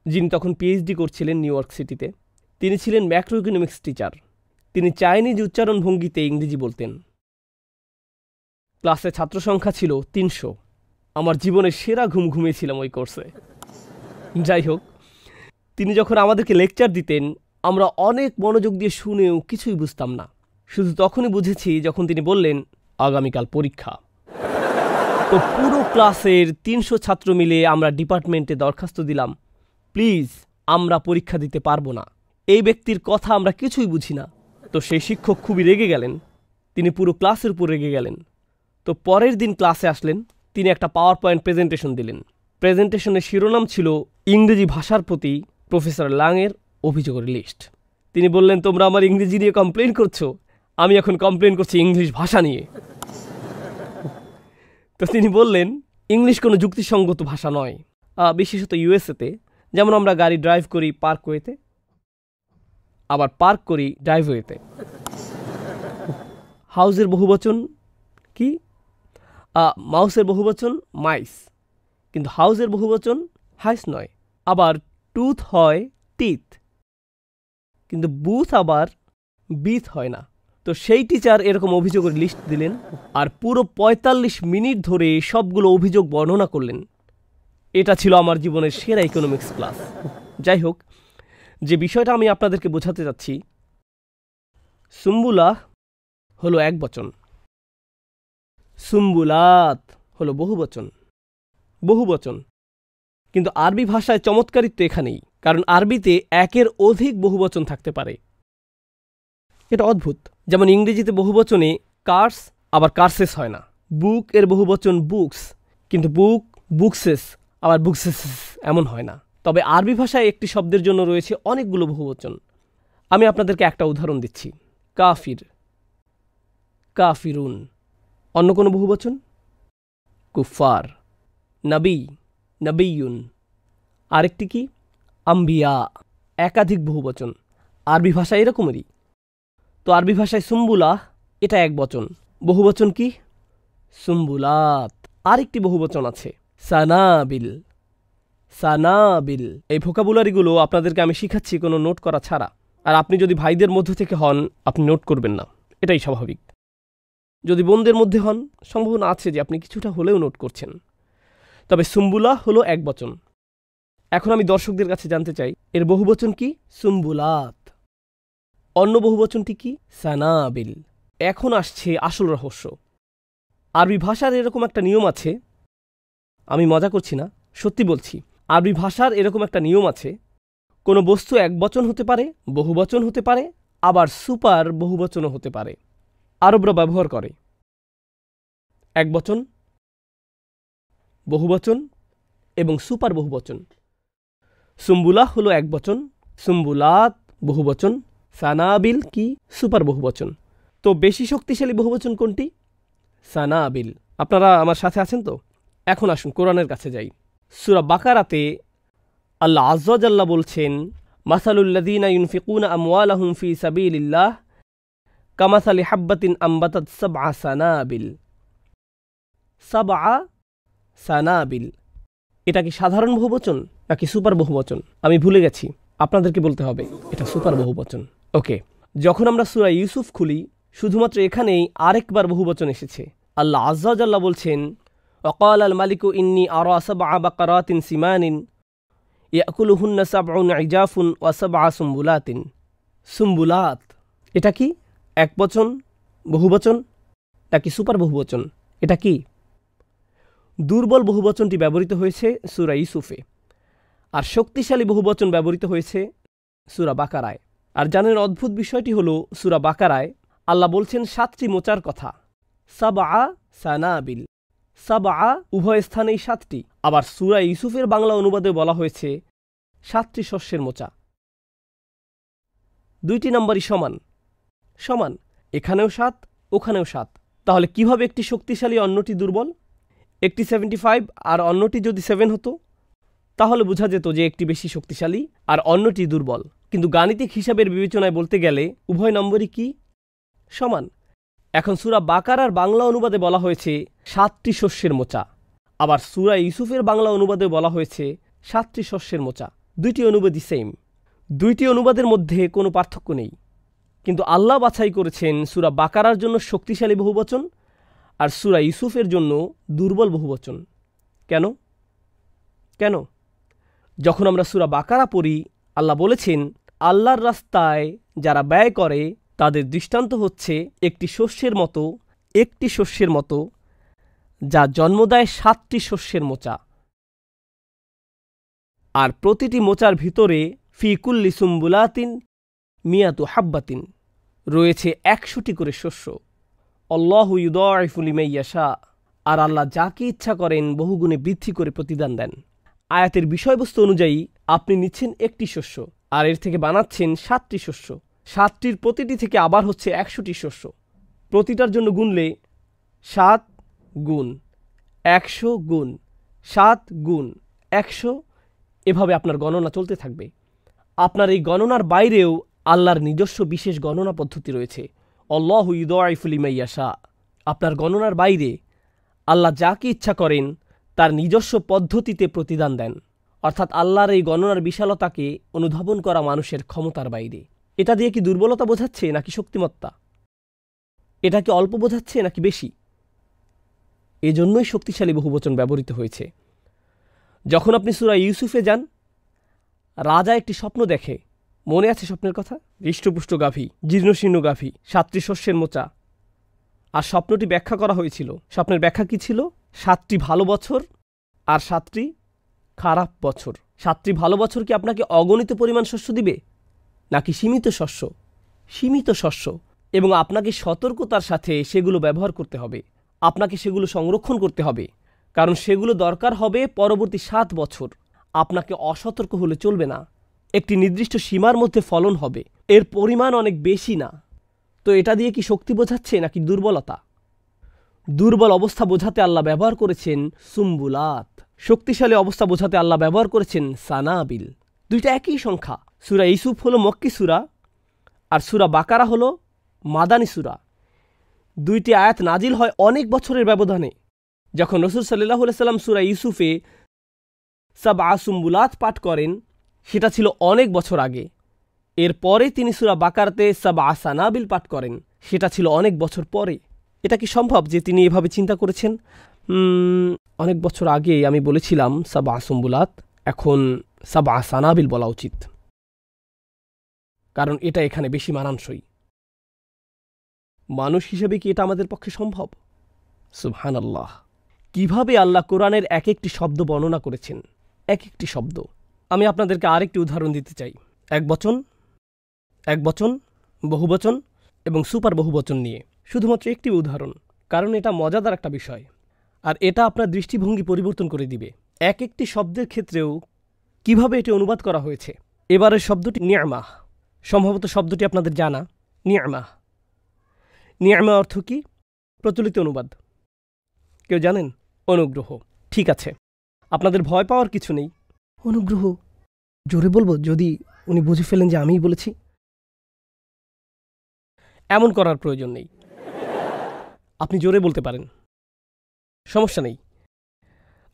যিনি তখন পিএইচডি করছিলেন নিউ ইয়র্ক সিটিতে। তিনি ছিলেন ম্যাক্রো ইকোনমিক্স টিচার। তিনি চাইনিজ উচ্চারণ ভঙ্গিতে ইংরেজি বলতেন। ক্লাসে ছাত্র সংখ্যা ছিল 300। আমার জীবনের সেরা ঘুম ঘুমিয়েছিলাম ওই কোর্সে। যাই হোক, তিনি যখন আমাদেরকে লেকচার দিতেন আমরা অনেক মনোযোগ দিয়ে শুনেও কিছুই বুঝতাম না। শুধু তখনই বুঝেছি যখন তিনি বললেন আগামীকাল পরীক্ষা। তো পুরো ক্লাসের 300 ছাত্র মিলে আমরা ডিপার্টমেন্টে দরখাস্ত দিলাম, প্লিজ আমরা পরীক্ষা দিতে পারবো না, এই ব্যক্তির কথা আমরা কিছুই বুঝি না। তো সেই শিক্ষক খুবই রেগে গেলেন, তিনি পুরো ক্লাসের উপর রেগে গেলেন। তো পরের দিন ক্লাসে আসলেন, তিনি একটা পাওয়ার পয়েন্ট প্রেজেন্টেশন দিলেন। প্রেজেন্টেশনের শিরোনাম ছিল ইংরেজি ভাষার প্রতি প্রফেসর লাংয়ের অভিযোগের লিস্ট। তিনি বললেন, তোমরা আমার ইংরেজি নিয়ে কমপ্লেন করছো, আমি এখন কমপ্লেন করছি ইংলিশ ভাষা নিয়ে। তো তিনি বললেন ইংলিশ কোনো যুক্তিসঙ্গত ভাষা নয়, বিশেষত ইউএসএতে। যেমন আমরা গাড়ি ড্রাইভ করি পার্কওয়েতে, আবার পার্ক করি ড্রাইভওয়েতে। হাউসের বহুবচন কি? মাউসের বহুবচন মাইস, কিন্তু হাউসের বহুবচন হাইস নয়। আবার টুথ হয় টিথ, কিন্তু বুথ আবার বিথ হয় না। তো সেই টিচার এরকম অভিযোগের লিস্ট দিলেন আর পুরো 45 মিনিট ধরে সবগুলো অভিযোগ বর্ণনা করলেন। এটা ছিল আমার জীবনের সেরা ইকোনমিক্স ক্লাস। যাই হোক, যে বিষয়টা আমি আপনাদেরকে বোঝাতে চাচ্ছি, সুম্বুলাহ হলো একবচন, সুম্বুলাত হলো বহুবচন। বহুবচন, কিন্তু আরবি ভাষায় চমৎকারিত্ব এখানেই, কারণ আরবিতে একের অধিক বহুবচন থাকতে পারে। এটা অদ্ভুত। যেমন ইংরেজিতে বহুবচনে কার্স আবার কার্সেস হয় না। বুক এর বহুবচন বুকস, কিন্তু বুক বুকসেস আবার বুকসেস এমন হয় না। তবে আরবি ভাষায় একটি শব্দের জন্য রয়েছে অনেকগুলো বহুবচন। আমি আপনাদেরকে একটা উদাহরণ দিচ্ছি, কাফির, কাফিরুন। অন্য কোনো বহুবচন? কুফার, নবী, নবিয়ুন। আরেকটি কি? আম্বিয়া। একাধিক বহুবচন। আরবি ভাষায় এরকমেরই। তো আরবি ভাষায় সুম্বুলাহ এটা এক বচন, বহুবচন কি? সুম্বুলাত। আরেকটি বহুবচন আছে সানাবিল, সানাবিল। এই ভোকাবুলারিগুলো আপনাদেরকে আমি শিখাচ্ছি কোনো নোট করা ছাড়া। আর আপনি যদি ভাইদের মধ্য থেকে হন আপনি নোট করবেন না, এটাই স্বাভাবিক। যদি বোনদের মধ্যে হন সম্ভাবনা আছে যে আপনি কিছুটা হলেও নোট করছেন। তবে সুম্বুলাহ হলো এক বচন। এখন আমি দর্শকদের কাছে জানতে চাই এর বহুবচন কি? সুম্বুলাত। অন্য বহুবচনটি কি? সানাবিল। এখন আসছে আসল রহস্য। আরবি ভাষার এরকম একটা নিয়ম আছে, আমি মজা করছি না, সত্যি বলছি। আরবি ভাষার এরকম একটা নিয়ম আছে, কোনো বস্তু এক বচন হতে পারে, বহুবচন হতে পারে, আবার সুপার বহুবচনও হতে পারে। আরবরা ব্যবহার করে এক বচন, বহুবচন এবং সুপার বহুবচন। সুম্বুলাহ হলো এক বচন, সুম্বুলাত বহুবচন, সানাবিল কি? সুপার বহুবচন। তো বেশি শক্তিশালী বহুবচন কোনটি? সানাবিল। আপনারা আমার সাথে আছেন তো? এখন আসুন কোরআনের কাছে যাই। সূরা বাকারাতে আল্লাহ আযজা ওয়া জাল্লা বলছেন, মাসালুল্লাযীনা ইউনফিকুনা আমওয়ালাহুম ফী সাবিলিল্লাহ কামাসালি হাব্বাতিন আম্বাতাত সাবআ সানাবিল। সাবআ সানাবিল, এটা কি সাধারণ বহুবচন নাকি সুপার বহুবচন? আমি ভুলে গেছি, আপনাদেরকে বলতে হবে। এটা সুপার বহুবচন। ওকে, যখন আমরা সূরা ইউসুফ খুলি শুধুমাত্র এখানেই আরেকবার বহুবচন এসেছে। আল্লাহ আজ্জা ওয়া জাল্লা বলছেন, ওয়াকাল আল মালিকু ইন্নী আরা সাবআ বাকারাতিন সিমানিন ইয়াকুলুহুন্না সাবউন ইজাফুন ওয়া সাবআ সুম্বুলাতিন। সুম্বুলাত এটা কি একবচন, বহুবচন নাকি সুপার বহুবচন? এটা কি? দুর্বল বহুবচনটি ব্যবহৃত হয়েছে সূরা ইউসুফে, আর শক্তিশালী বহুবচন ব্যবহৃত হয়েছে সূরা বাকারায়। আর জানেন অদ্ভুত বিষয়টি হলো, সূরা বাকারায় আল্লাহ বলছেন 7টি মোচার কথা, সাবআ সানাবিল। সাবআ উভয় স্থানেই 7টি। আবার সূরা ইউসুফের বাংলা অনুবাদে বলা হয়েছে 7টি শস্যের মোচা। 2টি নম্বরই সমান সমান, এখানেও 7 ওখানেও 7। তাহলে কিভাবে একটি শক্তিশালী অন্যটি দুর্বল? একটি 75 আর অন্যটি যদি 7 হতো তাহলে বোঝা যেত যে একটি বেশি শক্তিশালী আর অন্যটি দুর্বল। কিন্তু গাণিতিক হিসাবের বিবেচনায় বলতে গেলে উভয় নম্বরই কি? সমান। এখন সূরা বাকারার বাংলা অনুবাদে বলা হয়েছে 7টি শস্যের মোচা, আবার সূরা ইউসুফের বাংলা অনুবাদে বলা হয়েছে 7টি শস্যের মোচা। 2টি অনুবাদই সেম, 2টি অনুবাদের মধ্যে কোনো পার্থক্য নেই। কিন্তু আল্লাহ বাছাই করেছেন সূরা বাকারার জন্য শক্তিশালী বহুবচন আর সূরা ইউসুফের জন্য দুর্বল বহুবচন। কেন? কেন? যখন আমরা সূরা বাকারা পড়ি আল্লাহ বলেছেন, আল্লাহর রাস্তায় যারা ব্যয় করে তাদের দৃষ্টান্ত হচ্ছে একটি শস্যের মতো যা জন্ম দেয় 7টি শস্যের মোচা, আর প্রতিটি মোচার ভিতরে ফি কুল্লি সুম্বুলাতিন মিয়াতু হাব্বাতিন রয়েছে 100টি করে শস্য। আল্লাহু ইউদাইফু লিমান ইয়াশা, আর আল্লাহ যাকে ইচ্ছা করেন বহুগুণে বৃদ্ধি করে প্রতিদান দেন। আয়াতের বিষয়বস্তু অনুযায়ী আপনি নিচ্ছেন একটি শস্য আর এর থেকে বানাচ্ছেন 7টি শস্য। 7টির প্রতিটি থেকে আবার হচ্ছে 100টি শস্য। প্রতিটার জন্য গুনলে 7 গুণ 100 গুণ 7 গুণ 100, এভাবে আপনার গণনা চলতে থাকবে। আপনার এই গণনার বাইরেও আল্লাহর নিজস্ব বিশেষ গণনা পদ্ধতি রয়েছে। আল্লাহু ইউদাইফু লিমান ইয়াশা, আপনার গণনার বাইরে আল্লাহ যাকে ইচ্ছা করেন তার নিজস্ব পদ্ধতিতে প্রতিদান দেন। অর্থাৎ আল্লাহর এই গণনার বিশালতাকে অনুধাবন করা মানুষের ক্ষমতার বাইরে। এটা দিয়ে কি দুর্বলতা বোঝাচ্ছে নাকি শক্তিমত্তা? এটা কি অল্প বোঝাচ্ছে নাকি বেশি? এজন্যই শক্তিশালী বহুবচন ব্যবহৃত হয়েছে। যখন আপনি সূরা ইউসুফে যান, রাজা একটি স্বপ্ন দেখে। মনে আছে স্বপ্নের কথা? হৃষ্টপুষ্ট গাভী, জীর্ণশীর্ণ গাভী, 7টি শস্যের মোচা। আর স্বপ্নটি ব্যাখ্যা করা হয়েছিল। স্বপ্নের ব্যাখ্যা কি ছিল? 7টি ভালো বছর আর 7টি খারাপ বছর। 7টি ভালো বছর কি আপনাকে অগণিত পরিমাণ শস্য দিবে, নাকি সীমিত শস্য? সীমিত শস্য, এবং আপনাকে সতর্কতার সাথে সেগুলো ব্যবহার করতে হবে। আপনাকে সেগুলো সংরক্ষণ করতে হবে, কারণ সেগুলো দরকার হবে পরবর্তী 7 বছর। আপনাকে অসতর্ক হলে চলবে না। একটি নির্দিষ্ট সীমার মধ্যে ফলন হবে, এর পরিমাণ অনেক বেশি না। তো এটা দিয়ে কি শক্তি বোঝাচ্ছে নাকি দুর্বলতা? দুর্বল অবস্থা বোঝাতে আল্লাহ ব্যবহার করেছেন সুম্বুলাত, শক্তিশালী অবস্থা বোঝাতে আল্লাহ ব্যবহার করেছেন সানাবিল। দুইটা একই সংখ্যা। সূরা ইউসুফ হলো মক্কি সূরা আর সূরা বাকারা হলো মাদানী সূরা। 2টি আয়াত নাজিল হয় অনেক বছরের ব্যবধানে। যখন রাসূল সাল্লাল্লাহু আলাইহি সাল্লাম সূরা ইউসুফে সাবআ সুম্বুলাত পাঠ করেন সেটা ছিল অনেক বছর আগে। এরপরে তিনি সূরা বাকারাতে সাবআ সানাবিল পাঠ করেন, সেটা ছিল অনেক বছর পরে। এটা কি সম্ভব যে তিনি এভাবে চিন্তা করেছেন, অনেক বছর আগে আমি বলেছিলাম সাবআ সুম্বুলাত, এখন সাবআ সানাবিল বলা উচিত, কারণ এটা এখানে বেশি মানানসই। মানুষ হিসেবে কি এটা আমাদের পক্ষে সম্ভব? সুবহানাল্লাহ। কিভাবে আল্লাহ কোরআনের এক একটি শব্দ বর্ণনা করেছেন, এক একটি শব্দ। আমি আপনাদেরকে আরেকটি উদাহরণ দিতে চাই, একবচন, বহুবচন এবং সুপার বহুবচন নিয়ে। শুধুমাত্র একটি উদাহরণ, কারণ এটা মজাদার একটা বিষয় আর এটা আপনার দৃষ্টিভঙ্গি পরিবর্তন করে দিবে। এক একটি শব্দের ক্ষেত্রেও কিভাবে এটি অনুবাদ করা হয়েছে। এবারের শব্দটি নি'মাহ, সম্ভবত শব্দটি আপনাদের জানা। নি'মাহ অর্থ কি? প্রচলিত অনুবাদ কেউ জানেন? অনুগ্রহ। ঠিক আছে, আপনাদের ভয় পাওয়ার কিছু নেই। অনুগ্রহ জোরে বলবো যদি উনি বুঝে ফেলেন যে আমিই বলেছি? এমন করার প্রয়োজন নেই, আপনি জোরে বলতে পারেন, সমস্যা নেই।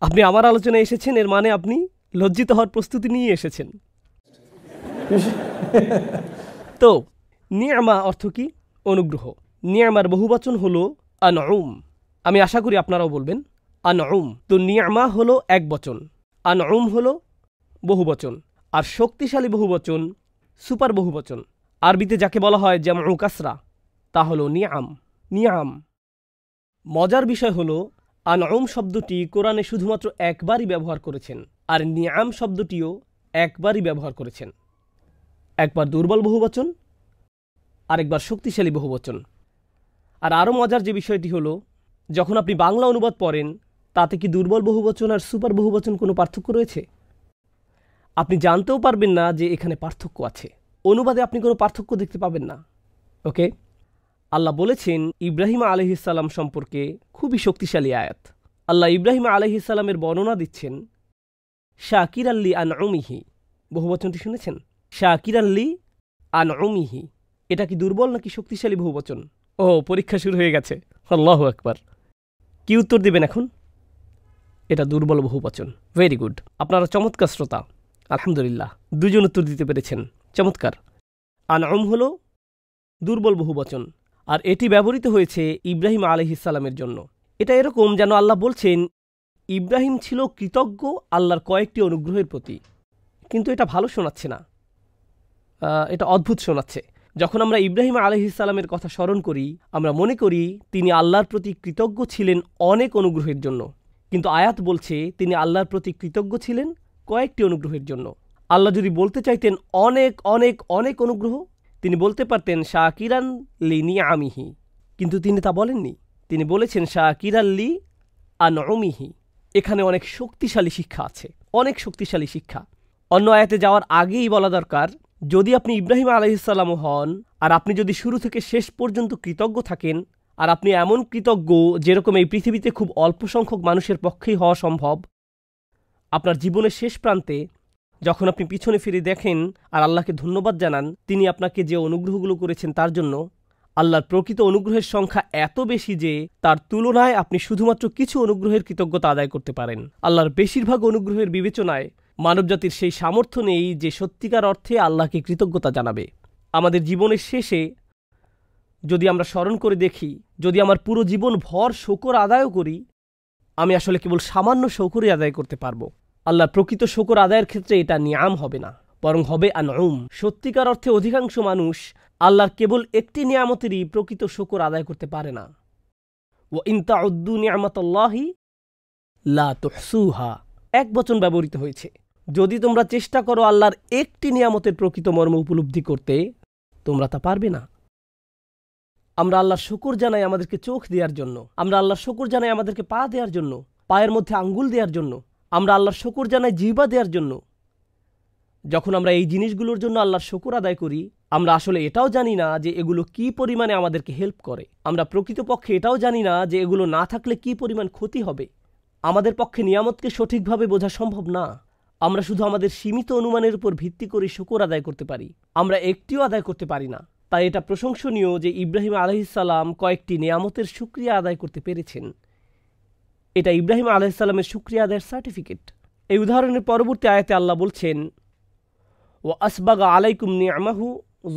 আপনি আমার আলোচনায় এসেছেন, এর মানে আপনি লজ্জিত হওয়ার প্রস্তুতি নিয়ে এসেছেন। তো নিয়ামা অর্থ কি? অনুগ্রহ। নিয়ামার বহুবচন হলো আনউম। আমি আশা করি আপনারাও বলবেন আনউম। তো নিয়ামা হলো এক বচন, আনউম হলো বহুবচন। আর শক্তিশালী বহুবচন সুপার বহুবচন, আরবিতে যাকে বলা হয় জামউ কাসরা, তা হলো নিয়াম। নিয়াম। মজার বিষয় হলো আনউম শব্দটি কোরআনে শুধুমাত্র একবারই ব্যবহার করেছেন, আর নিয়াম শব্দটিও একবারই ব্যবহার করেছেন। একবার দুর্বল বহুবচন, আরেকবার শক্তিশালী বহুবচন। আর আরও মজার যে বিষয়টি হলো, যখন আপনি বাংলা অনুবাদ পড়েন, তাতে কি দুর্বল বহুবচন আর সুপার বহুবচন কোনো পার্থক্য রয়েছে? আপনি জানতেও পারবেন না যে এখানে পার্থক্য আছে। অনুবাদে আপনি কোনো পার্থক্য দেখতে পাবেন না। ওকে, আল্লাহ বলেছেন ইব্রাহিম আলাইহিসসালাম সম্পর্কে খুবই শক্তিশালী আয়াত। আল্লাহ ইব্রাহিম আলাইহিসসালামের বর্ণনা দিচ্ছেন শাকির আল্লি আনউমিহি। বহুবচনটি শুনেছেন? শাকির আল্লি আনউমিহি। এটা কি দুর্বল নাকি শক্তিশালী বহুবচন? ও, পরীক্ষা শুরু হয়ে গেছে। আল্লাহু আকবার। কি উত্তর দেবেন এখন? এটা দুর্বল বহুবচন। ভেরি গুড, আপনারা চমৎকার শ্রোতা। আলহামদুলিল্লাহ, দুজন উত্তর দিতে পেরেছেন, চমৎকার। আনউম হলো দুর্বল বহুবচন, আর এটি ব্যবহৃত হয়েছে ইব্রাহিম আলাইহিসসালামের জন্য। এটা এরকম যেন আল্লাহ বলছেন ইব্রাহিম ছিল কৃতজ্ঞ আল্লাহর কয়েকটি অনুগ্রহের প্রতি। কিন্তু এটা ভালো শোনাচ্ছে না, এটা অদ্ভুত শোনাচ্ছে। যখন আমরা ইব্রাহিম আলাইহিসসালামের কথা স্মরণ করি, আমরা মনে করি তিনি আল্লাহর প্রতি কৃতজ্ঞ ছিলেন অনেক অনুগ্রহের জন্য। কিন্তু আয়াত বলছে তিনি আল্লাহর প্রতি কৃতজ্ঞ ছিলেন কয়েকটি অনুগ্রহের জন্য। আল্লাহ যদি বলতে চাইতেন অনেক অনেক অনেক অনুগ্রহ, তিনি বলতে পারতেন শাকিরান লি নিআমিহি, কিন্তু তিনি তা বলেননি। তিনি বলেছেন শাকিরান লি আনউমিহি। এখানে অনেক শক্তিশালী শিক্ষা আছে, অনেক শক্তিশালী শিক্ষা। অন্য আয়াতে যাওয়ার আগেই বলা দরকার, যদি আপনি ইব্রাহিম আলাইহিসসালামও হন, আর আপনি যদি শুরু থেকে শেষ পর্যন্ত কৃতজ্ঞ থাকেন, আর আপনি এমন কৃতজ্ঞ যেরকম এই পৃথিবীতে খুব অল্প সংখ্যক মানুষের পক্ষেই হওয়া সম্ভব, আপনার জীবনের শেষ প্রান্তে যখন আপনি পিছনে ফিরে দেখেন আর আল্লাহকে ধন্যবাদ জানান তিনি আপনাকে যে অনুগ্রহগুলো করেছেন তার জন্য, আল্লাহর প্রকৃত অনুগ্রহের সংখ্যা এত বেশি যে তার তুলনায় আপনি শুধুমাত্র কিছু অনুগ্রহের কৃতজ্ঞতা আদায় করতে পারেন। আল্লাহর বেশিরভাগ অনুগ্রহের বিবেচনায় মানবজাতির সেই সামর্থ্য নেই যে সত্যিকার অর্থে আল্লাহকে কৃতজ্ঞতা জানাবে। আমাদের জীবনের শেষে যদি আমরা স্মরণ করে দেখি, যদি আমার পুরো জীবন ভর শকর আদায়ও করি, আমি আসলে কেবল সামান্য শকরই আদায় করতে পারবো। আল্লাহর প্রকৃত শকর আদায়ের ক্ষেত্রে এটা নিয়াম হবে না, বরং হবে আনউম। সত্যিকার অর্থে অধিকাংশ মানুষ আল্লাহর কেবল একটি নিয়ামতেরই প্রকৃত শকর আদায় করতে পারে না। ওয়া ইন তাউদ্দু নি'মাতাল্লাহি লা তুহসুহা, এক বচন ব্যবহৃত হয়েছে। যদি তোমরা চেষ্টা করো আল্লাহর একটি নিয়ামতের প্রকৃত মর্ম উপলব্ধি করতে, তোমরা তা পারবে না। আমরা আল্লাহর শকর জানাই আমাদেরকে চোখ দেওয়ার জন্য, আমরা আল্লাহর শকর জানাই আমাদেরকে পা দেওয়ার জন্য, পায়ের মধ্যে আঙ্গুল দেওয়ার জন্য, আমরা আল্লাহর শকর জানাই জিহ্বা দেওয়ার জন্য। যখন আমরা এই জিনিসগুলোর জন্য আল্লাহর শকর আদায় করি, আমরা আসলে এটাও জানি না যে এগুলো কি পরিমাণে আমাদেরকে হেল্প করে। আমরা প্রকৃতপক্ষে এটাও জানি না যে এগুলো না থাকলে কি পরিমাণ ক্ষতি হবে। আমাদের পক্ষে নিয়ামতকে সঠিকভাবে বোঝা সম্ভব না। আমরা শুধু আমাদের সীমিত অনুমানের উপর ভিত্তি করে শকর আদায় করতে পারি, আমরা একটিও আদায় করতে পারি না। তাই এটা প্রশংসনীয় যে ইব্রাহিম আলাইহিসসালাম কয়েকটি নিয়ামতের শুকরিয়া আদায় করতে পেরেছেন। এটা ইব্রাহিম আলাইহিসসালামের শুকরিয়া আদায়ের সার্টিফিকেট। এই উদাহরণের পরবর্তী আয়াতে আল্লাহ বলছেন ওয়া আসবাগা আলাইকুম নি'মাহু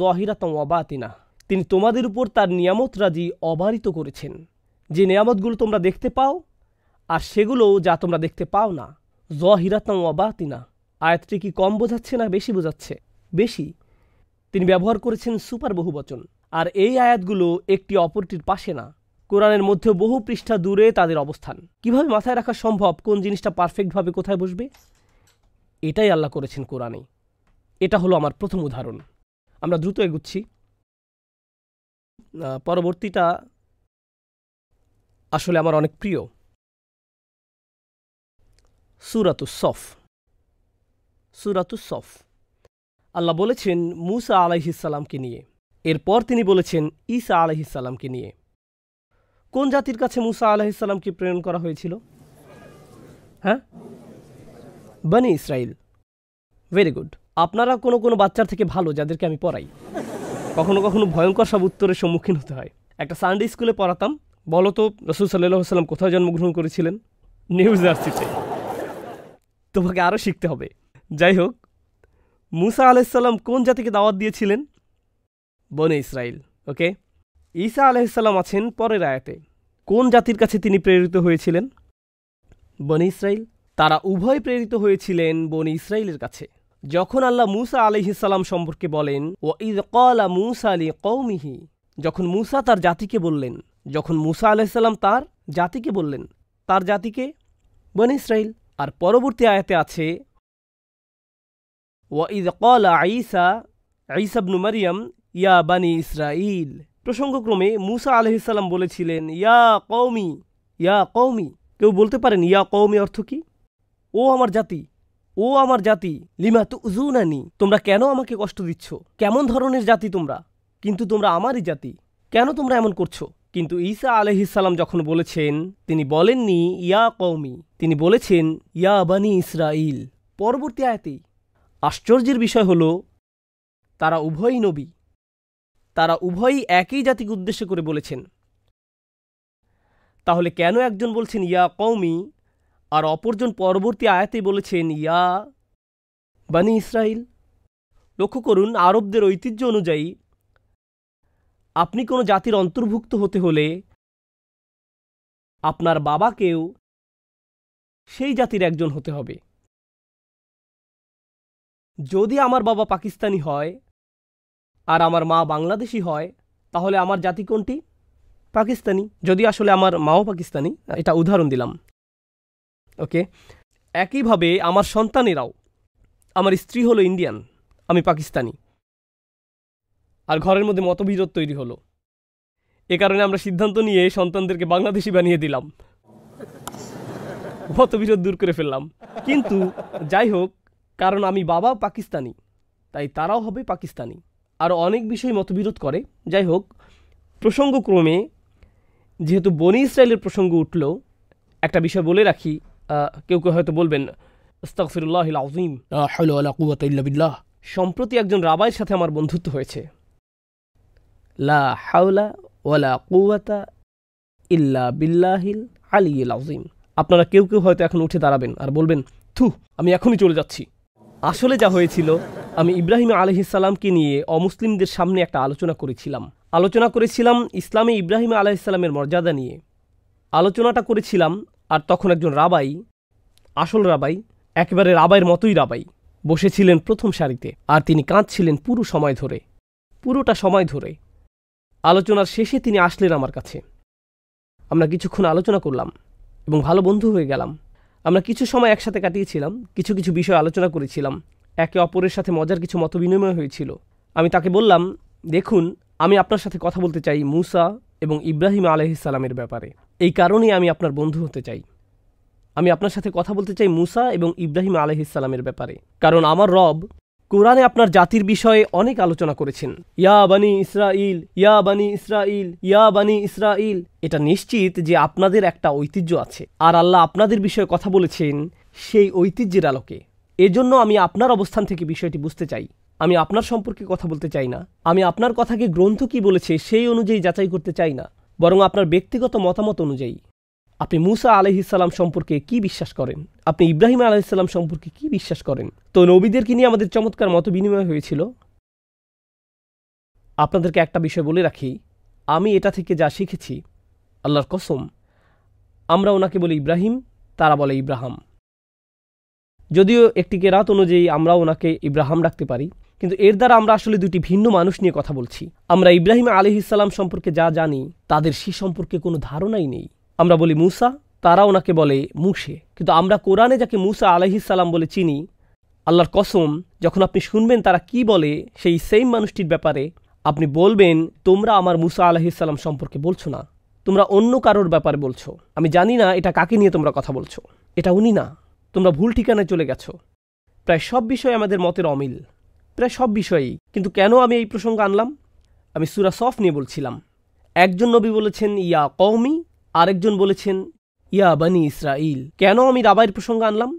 যাহিরাতান ওয়া বাতিনা, তিনি তোমাদের উপর তার নিয়ামত রাজি অবারিত করেছেন। যে নিয়ামতগুলো তোমরা দেখতে পাও আর সেগুলো যা তোমরা দেখতে পাও না। যাহিরাতান ওয়া বাতিনা, আয়াতটি কি কম বোঝাচ্ছে না বেশি বোঝাচ্ছে? বেশি। তিনি ব্যবহার করেছেন সুপার বহুবচন। আর এই আয়াতগুলো একটি অপরটির পাশে না, কোরআনের মধ্যে বহু পৃষ্ঠা দূরে তাদের অবস্থান। কিভাবে মাথায় রাখা সম্ভব কোন জিনিসটা পারফেক্টভাবে কোথায় বসবে? এটাই আল্লাহ করেছেন কোরআনে। এটা হলো আমার প্রথম উদাহরণ। আমরা দ্রুত এগুচ্ছি। পরবর্তীটা আসলে আমার অনেক প্রিয়। সূরাতুস সফ। সূরাতুস সফ আল্লাহ বলেছেন মূসা আলাইহিসসালামকে নিয়ে, এরপর তিনি বলেছেন ঈসা আলাইহিসসালামকে নিয়ে। কোন জাতির কাছে মূসা আলাইহিসসালামকে প্রেরণ করা হয়েছিল? হ্যাঁ, বনি ইসরাইল। Very good. আপনারা কোনো কোনো বাচ্চার থেকে ভালো যাদেরকে আমি পড়াই। কখনো কখনো ভয়ঙ্কর সব উত্তরের সম্মুখীন হতে হয়। একটা সানডে স্কুলে পড়াতাম। বলো তো রাসূল সাল্লাল্লাহু আলাইহি ওয়াসাল্লাম কোথায় জন্মগ্রহণ করেছিলেন? নিউ জার্সিতে। তোমাকে আরও শিখতে হবে। যাই হোক, মূসা আলাইহিস সালাম কোন জাতিকে দাওয়াত দিয়েছিলেন? বনে ইসরাইল। ওকে, ঈসা আলাইহিসসালাম আছেন পরের আয়াতে। কোন জাতির কাছে তিনি প্রেরিত হয়েছিলেন? বনে ইসরাইল। তারা উভয় প্রেরিত হয়েছিলেন বনে ইসরাইলের কাছে। যখন আল্লাহ মূসা আলাইহিসসালাম সম্পর্কে বলেন, ওয়াইয ক্বালা মূসা লিকওমিহি, যখন মূসা তার জাতিকে বললেন, যখন মূসা আলাইহিসসালাম তার জাতিকে বললেন, তার জাতিকে বনে ইসরাইল। আর পরবর্তী আয়াতে আছে ওয়াইয ক্বালা ঈসা ইবনু মারইয়াম ইয়া বানি ইসরাইল। প্রসঙ্গক্রমে মূসা আলাইহিসসালাম বলেছিলেন ইয়া কওমি, ইয়া কওমি। কেউ বলতে পারেন ইয়া কওমি অর্থ কি? ও আমার জাতি, ও আমার জাতি, লিমা তুযুনানি, তোমরা কেন আমাকে কষ্ট দিচ্ছ? কেমন ধরনের জাতি তোমরা? কিন্তু তোমরা আমারই জাতি, কেন তোমরা এমন করছো? কিন্তু ঈসা আলাইহিসসালাম যখন বলেছেন, তিনি বলেননি ইয়া কওমি, তিনি বলেছেন ইয়া বানি ইসরাইল। পরবর্তী আয়াতেই আশ্চর্যের বিষয় হলো তারা উভয়ই নবী, তারা উভয়ই একই জাতিকে উদ্দেশ্য করে বলেছেন। তাহলে কেন একজন বলছেন ইয়া কওমি আর অপরজন পরবর্তী আয়াতে বলেছেন ইয়া বানি ইসরাইল? লক্ষ্য করুন, আরবদের ঐতিহ্য অনুযায়ী আপনি কোনো জাতির অন্তর্ভুক্ত হতে হলে আপনার বাবাকেও সেই জাতির একজন হতে হবে। যদি আমার বাবা পাকিস্তানি হয় আর আমার মা বাংলাদেশি হয়, তাহলে আমার জাতি কোনটি? পাকিস্তানি। যদি আসলে আমার মাও পাকিস্তানি, এটা উদাহরণ দিলাম। ওকে, একইভাবে আমার সন্তানেরাও, আমার স্ত্রী হলো ইন্ডিয়ান, আমি পাকিস্তানি, আর ঘরের মধ্যে মতবিরোধ তৈরি হলো। এ কারণে আমরা সিদ্ধান্ত নিয়ে সন্তানদেরকে বাংলাদেশি বানিয়ে দিলাম, মতবিরোধ দূর করে ফেললাম। কিন্তু যাই হোক, কারণ আমি বাবা পাকিস্তানি, তাই তারাও হবে পাকিস্তানি। আর অনেক বিষয় মতবিরোধ করে। যাই হোক, প্রসঙ্গক্রমে যেহেতু বনি ইসরায়েলের প্রসঙ্গ উঠল, একটা বিষয় বলে রাখি। কেউ কেউ হয়তো বলবেন আস্তাগফিরুল্লাহিল আযীম, লা হাওলা ওয়ালা কুওয়াতা ইল্লা বিল্লাহ। সম্প্রতি একজন রাবাইয়ের সাথে আমার বন্ধুত্ব হয়েছে। লা হাওলা ওয়ালা কুওয়াতা ইল্লা বিল্লাহিল আলিয়্যিল আযীম। আপনারা কেউ কেউ হয়তো এখন উঠে দাঁড়াবেন আর বলবেন, থু, আমি এখনই চলে যাচ্ছি। আসলে যা হয়েছিল, আমি ইব্রাহিম আলাইহিসসালামকে নিয়ে অমুসলিমদের সামনে একটা আলোচনা করেছিলাম ইসলামে ইব্রাহিম আলাইহিসসালামের মর্যাদা নিয়ে আলোচনাটা করেছিলাম। আর তখন একজন রাবাই, আসল রাবাই, একেবারে রাবাইয়ের মতোই রাবাই, বসেছিলেন প্রথম সারিতে। আর তিনি কাঁদছিলেন পুরোটা সময় ধরে। আলোচনার শেষে তিনি আসলেন আমার কাছে। আমরা কিছুক্ষণ আলোচনা করলাম এবং ভালো বন্ধু হয়ে গেলাম। আমরা কিছু সময় একসাথে কাটিয়েছিলাম, কিছু কিছু বিষয় আলোচনা করেছিলাম, একে অপরের সাথে মজার কিছু মতবিনিময় হয়েছিল। আমি তাকে বললাম, দেখুন, আমি আপনার সাথে কথা বলতে চাই মূসা এবং ইব্রাহিম আলাইহিসসালামের ব্যাপারে। এই কারণেই আমি আপনার বন্ধু হতে চাই। আমি আপনার সাথে কথা বলতে চাই মূসা এবং ইব্রাহিম আলাইহিসসালামের ব্যাপারে, কারণ আমার রব কোরআনে আপনার জাতির বিষয়ে অনেক আলোচনা করেছেন। ইয়া বানি ইসরাইল, ইয়া বানি ইসরাইল, ইয়া বানি ইসরাইল। এটা নিশ্চিত যে আপনাদের একটা ঐতিহ্য আছে, আর আল্লাহ আপনাদের বিষয়ে কথা বলেছেন সেই ঐতিহ্যের আলোকে। এজন্য আমি আপনার অবস্থান থেকে বিষয়টি বুঝতে চাই। আমি আপনার সম্পর্কে কথা বলতে চাই না। আমি আপনার কথাকে গ্রন্থ কি বলেছে সেই অনুযায়ী যাচাই করতে চাই না, বরং আপনার ব্যক্তিগত মতামত অনুযায়ী। আপনি মূসা আলাইহিসসালাম সম্পর্কে কি বিশ্বাস করেন? আপনি ইব্রাহিম আলাইহিসসালাম সম্পর্কে কি বিশ্বাস করেন? তো নবীদেরকে নিয়ে আমাদের চমৎকার মত বিনিময় হয়েছিল। আপনাদেরকে একটা বিষয় বলে রাখি, আমি এটা থেকে যা শিখেছি, আল্লাহর কসম, আমরা ওনাকে বলি ইব্রাহিম, তারা বলে ইব্রাহাম। যদিও একটি কেরাত অনুযায়ী আমরা ওনাকে ইব্রাহাম ডাকতে পারি, কিন্তু এর দ্বারা আমরা আসলে দুটি ভিন্ন মানুষ নিয়ে কথা বলছি। আমরা ইব্রাহিম আলাইহিসসালাম সম্পর্কে যা জানি, তাদের সে সম্পর্কে কোনো ধারণাই নেই। আমরা বলি মূসা, তারা ওনাকে বলে মূসে। কিন্তু আমরা কোরআনে যাকে মূসা আলাইহিসসালাম বলে চিনি, আল্লাহর কসম, যখন আপনি শুনবেন তারা কি বলে সেই সেম মানুষটির ব্যাপারে, আপনি বলবেন, তোমরা আমার মূসা আলাইহিসসালাম সম্পর্কে বলছো না, তোমরা অন্য কারোর ব্যাপারে বলছো। আমি জানি না এটা কাকে নিয়ে তোমরা কথা বলছো, এটা উনি না, তোমরা ভুল ঠিকানায় চলে গেছো। প্রায় সব বিষয়ে আমাদের মতের অমিল, প্রায় সব বিষয়েই। কিন্তু কেন আমি এই প্রসঙ্গ আনলাম? আমি সূরা সফ নিয়ে বলছিলাম। একজন নবী বলেছেন ইয়া কওমি, আরেকজন বলেছেন ইয়া বানি ইসরাইল। কেন আমি রাবাইয়ের প্রসঙ্গ আনলাম?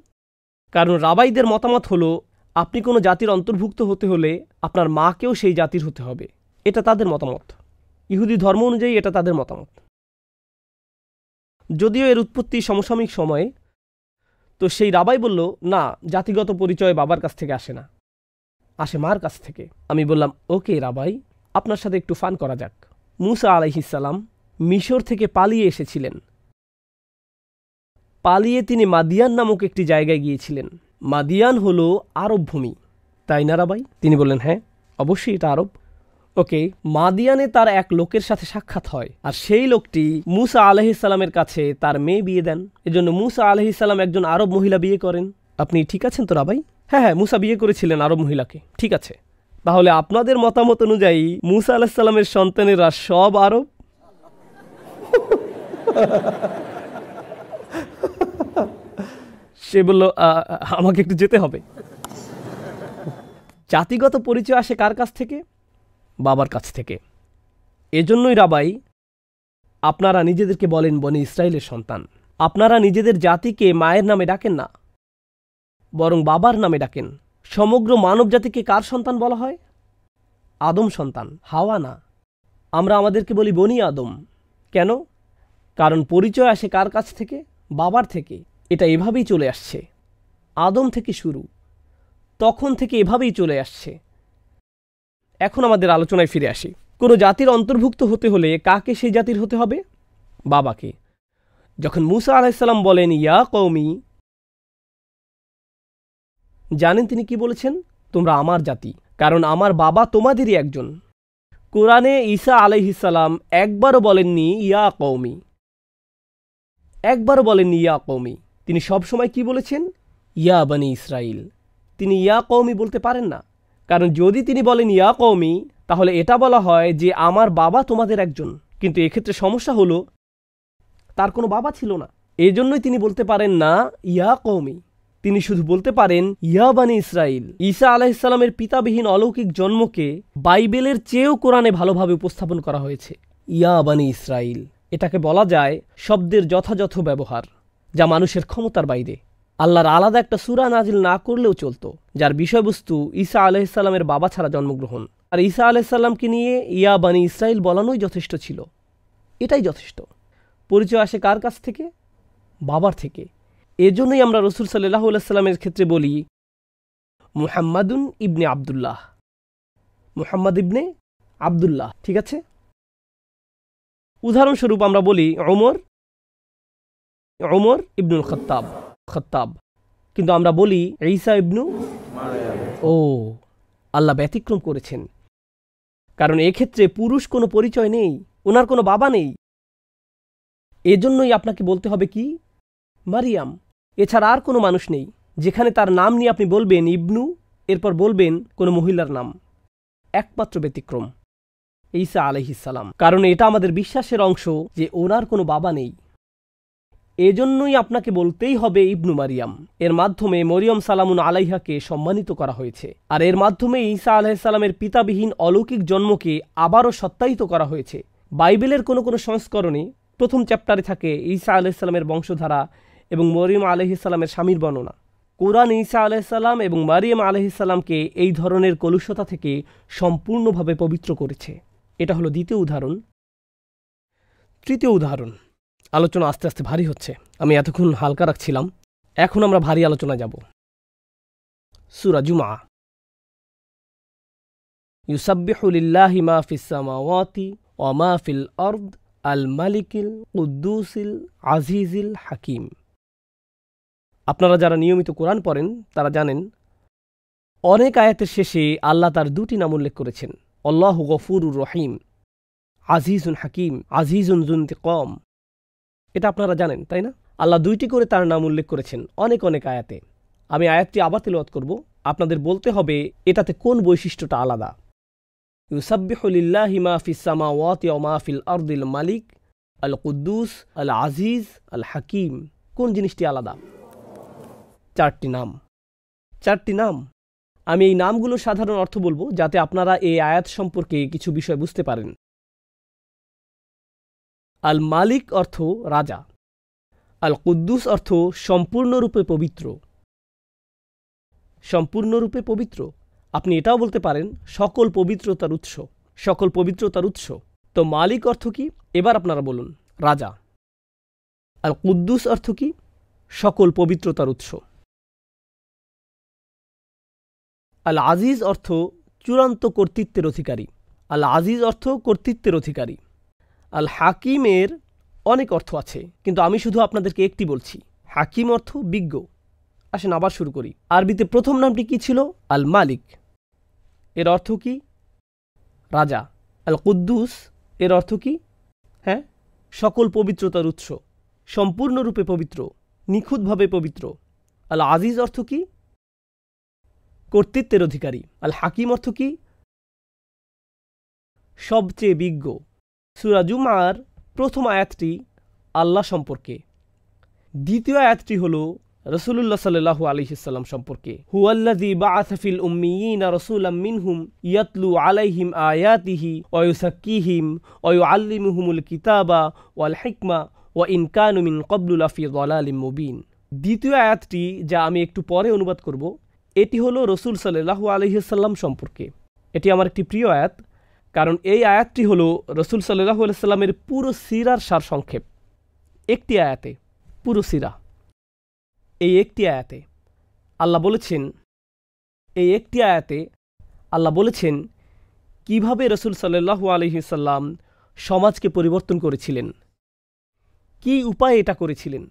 কারণ রাবাইদের মতামত হলো, আপনি কোনো জাতির অন্তর্ভুক্ত হতে হলে আপনার মাকেও সেই জাতির হতে হবে। এটা তাদের মতামত। ইহুদি ধর্ম অনুযায়ী এটা তাদের মতামত। যদিও এর উৎপত্তি সমসাময়িক সময়ে, তো সেই রাবাই বলল, না, জাতিগত পরিচয় বাবার কাছ থেকে আসে না, আসে মার কাছ থেকে। আমি বললাম, ওকে রাবাই, আপনার সাথে একটু ফান করা যাক। মুসা আলাইহিস সালাম মিশর থেকে পালিয়ে এসেছিলেন। পালিয়ে তিনি মাদিয়ান নামক একটি জায়গায় গিয়েছিলেন। মাদিয়ান হলো আরব ভূমি, তাই না রাবাই? তিনি বললেন, হ্যাঁ অবশ্যই এটা আরব। ওকে, মাদিয়ানে তার এক লোকের সাথে সাক্ষাৎ হয়, আর সেই লোকটি মুসা আলাইহিস সালামের কাছে তার মেয়ে বিয়ে দেন। এজন্য মুসা আলাইহিস সালাম একজন আরব মহিলা বিয়ে করেন। আপনি ঠিক আছেন তো রাবাই? হ্যাঁ হ্যাঁ, মুসা বিয়ে করেছিলেন আরব মহিলাকে। ঠিক আছে, তাহলে আপনাদের মতামত অনুযায়ী মুসা আলাইহিস সালামের সন্তানেরা সব আরব? সে বলল, আমাকে একটু যেতে হবে। জাতিগত পরিচয় আসে কার কাছ থেকে? বাবার কাছ থেকে। এজন্যই রাবাই আপনারা নিজেদেরকে বলেন বনি ইসরায়েলের সন্তান। আপনারা নিজেদের জাতিকে মায়ের নামে ডাকেন না, বরং বাবার নামে ডাকেন। সমগ্র মানব জাতিকে কার সন্তান বলা হয়? আদম সন্তান, হাওয়া না। আমরা আমাদেরকে বলি বনি আদম। কেন? কারণ পরিচয় আসে কার কাছ থেকে? বাবার থেকে। এটা এভাবেই চলে আসছে, আদম থেকে শুরু, তখন থেকে এভাবেই চলে আসছে। এখন আমাদের আলোচনায় ফিরে আসি। কোনো জাতির অন্তর্ভুক্ত হতে হলে কাকে সেই জাতির হতে হবে? বাবাকে। যখন মুসা আলাইহিস সালাম বলেন ইয়া কওমি, জানেন তিনি কি বলেছেন? তোমরা আমার জাতি, কারণ আমার বাবা তোমাদেরই একজন। কোরআনে ঈসা আলাইহিস সালাম একবারও বলেননি ইয়া কওমি, একবারও বলেননি ইয়া কওমি। তিনি সবসময় কি বলেছেন? ইয়া বনি ইসরাইল। তিনি ইয়া কওমি বলতে পারেন না, কারণ যদি তিনি বলেন ইয়া কওমি, তাহলে এটা বলা হয় যে আমার বাবা তোমাদের একজন। কিন্তু এক্ষেত্রে সমস্যা হলো তার কোনো বাবা ছিল না, এজন্যই তিনি বলতে পারেন না ইয়া কওমি। তিনি শুধু বলতে পারেন ইয়া বনি ইসরাইল। ঈসা আলাইহিস সালামের পিতাবিহীন অলৌকিক জন্মকে বাইবেলের চেয়েও কোরআনে ভালোভাবে উপস্থাপন করা হয়েছে। ইয়া বনি ইসরাইল, এটাকে বলা যায় শব্দের যথাযথ ব্যবহার, যা মানুষের ক্ষমতার বাইরে। আল্লাহর আলাদা একটা সূরা নাজিল না করলেও চলতো, যার বিষয়বস্তু ঈসা আলাইহিস সালামের বাবা ছাড়া জন্মগ্রহণ। আর ঈসা আলাইহিস সালামকে নিয়ে ইয়া বনি ইসরাইল বলানোই যথেষ্ট ছিল। এটাই যথেষ্ট। পরিচয় আসে কার কাছ থেকে? বাবার থেকে। এজন্যই আমরা রাসূল সাল্লাল্লাহু আলাইহি সাল্লামের ক্ষেত্রে বলি মুহাম্মাদুন ইবনে আব্দুল্লাহ, মুহাম্মদ ইবনে আব্দুল্লাহ। ঠিক আছে? উদাহরণস্বরূপ আমরা বলি ওমর ইবনুল খাত্তাব, কিন্তু আমরা বলি ঈসা ইবনু ও আল্লাহ ব্যতিক্রম করেছেন, কারণ এক্ষেত্রে পুরুষ কোনো পরিচয় নেই, ওনার কোনো বাবা নেই। এজন্যই আপনাকে বলতে হবে কি? মারিয়াম। এছাড়া আর কোনো মানুষ নেই যেখানে তার নাম নিয়ে আপনি বলবেন ইবনু, এরপর বলবেন কোনো মহিলার নাম। একমাত্র ব্যতিক্রম ঈসা আলাইহিস সালাম, কারণ এটা আমাদের বিশ্বাসের অংশ যে ওনার কোনো বাবা নেই। এজন্যই আপনাকে বলতেই হবে ইবনু মারিয়াম। এর মাধ্যমে মরিয়ম সালামুন আলাইহাকে সম্মানিত করা হয়েছে, আর এর মাধ্যমে ঈসা আলাইহিস সালামের পিতাবিহীন অলৌকিক জন্মকে আবারও সত্যায়িত করা হয়েছে। বাইবেলের কোনো কোনো সংস্করণে প্রথম চ্যাপ্টারে থাকে ঈসা আলাইহিস সালামের বংশধারা এবং মরিয়ম আলাইহিস সালামের স্বামীর বর্ণনা। কোরআন ঈসা আলাইহিস সালাম এবং মারিয়াম আলাইহিস সালামকে এই ধরনের কলুষতা থেকে সম্পূর্ণভাবে পবিত্র করেছে। এটা হলো দ্বিতীয় উদাহরণ। তৃতীয় উদাহরণ। আলোচনা আস্তে আস্তে ভারী হচ্ছে, আমি এতক্ষণ হালকা রাখছিলাম, এখন আমরা ভারী আলোচনা যাব। সূরা জুমআ। ইউসাব্বিহু লিল্লাহি মা ফিস সামাওয়াতি ওয়া মা ফিল আরদ আল মালিকিল কুদ্দুসিল আজিজিল হাকিম। আপনারা যারা নিয়মিত কোরআন পড়েন তারা জানেন অনেক আয়াতের শেষে আল্লাহ তার দুটি নাম উল্লেখ করেছেন, আল্লাহু গফুরুর রহিম, আজিজুন হাকিম, আজিজুন যুনতিকম। এটা আপনারা জানেন, তাই না? আল্লাহ দুইটি করে তার নাম উল্লেখ করেছেন অনেক অনেক আয়াতে। আমি আয়াতটি আবার তিলাওয়াত করব, আপনাদের বলতে হবে এটাতে কোন বৈশিষ্ট্যটা আলাদা। ইউসাব্বিহু লিল্লাহি মা ফিস সামাওয়াতি ওয়া মা ফিল আরদিল মালিক আল কুদ্দুস আল আজিজ আল হাকিম। কোন জিনিসটি আলাদা? চারটি নাম। আমি এই নামগুলোর সাধারণ অর্থ বলবো যাতে আপনারা এই আয়াত সম্পর্কে কিছু বিষয় বুঝতে পারেন। আল মালিক অর্থ রাজা, আল কুদ্দুস অর্থ সম্পূর্ণরূপে পবিত্র। আপনি এটাও বলতে পারেন সকল পবিত্রতার উৎস। তো মালিক অর্থ কি? এবার আপনারা বলুন। রাজা। আল কুদ্দুস অর্থ কি? সকল পবিত্রতার উৎস। আল আজিজ অর্থ চূড়ান্ত কর্তৃত্বের অধিকারী। আল আজিজ অর্থ কর্তৃত্বের অধিকারী। আল হাকিমের অনেক অর্থ আছে, কিন্তু আমি শুধু আপনাদেরকে একটি বলছি। হাকিম অর্থ বিজ্ঞ। আসেন আবার শুরু করি। আরবিতে প্রথম নামটি কি ছিল? আল মালিক। এর অর্থ কি? রাজা। আল কুদ্দুস এর অর্থ কি? হ্যাঁ, সকল পবিত্রতার উৎস, সম্পূর্ণরূপে পবিত্র, নিখুঁতভাবে পবিত্র। আল আজিজ অর্থ কি? কর্তৃত্বের অধিকারী। আল হাকিম অর্থ কি? সবচেয়ে বিজ্ঞ। সূরা জুমার প্রথম আয়াতটি আল্লাহ সম্পর্কে, দ্বিতীয় আয়াতটি হল রাসূলুল্লাহ সাল্লাল্লাহু আলাইহি ওয়াসাল্লাম সম্পর্কে। হুয়াল্লাযী বাআসা ফিল উম্মিয়িনা রাসূলাম মিনহুম ইয়াতলু আলাইহিম আয়াতিহি ওয়া ইউযাক্কিহিম ওয়া ইউআল্লিমুহুমুল কিতাবা ওয়াল হিকমা ওয়া ইন কানু মিন ক্বাবলু লাফি যালালিম মুবিন। দ্বিতীয় আয়াতটি, যা আমি একটু পরে অনুবাদ করব, এটি হলো রাসূল সাল্লাল্লাহু আলাইহি ওয়াসাল্লাম সম্পর্কে। এটি আমার একটি প্রিয় আয়াত, কারণ এই আয়াতটি হলো রাসূল সাল্লাল্লাহু আলাইহি ওয়াসাল্লামের পুরো সিরার সারসংক্ষেপ। একটি আয়াতে পুরো সিরা। এই একটি আয়াতে আল্লাহ বলেছেন কিভাবে রাসূল সাল্লাল্লাহু আলাইহি ওয়াসাল্লাম সমাজকে পরিবর্তন করেছিলেন, কি উপায়ে এটা করেছিলেন,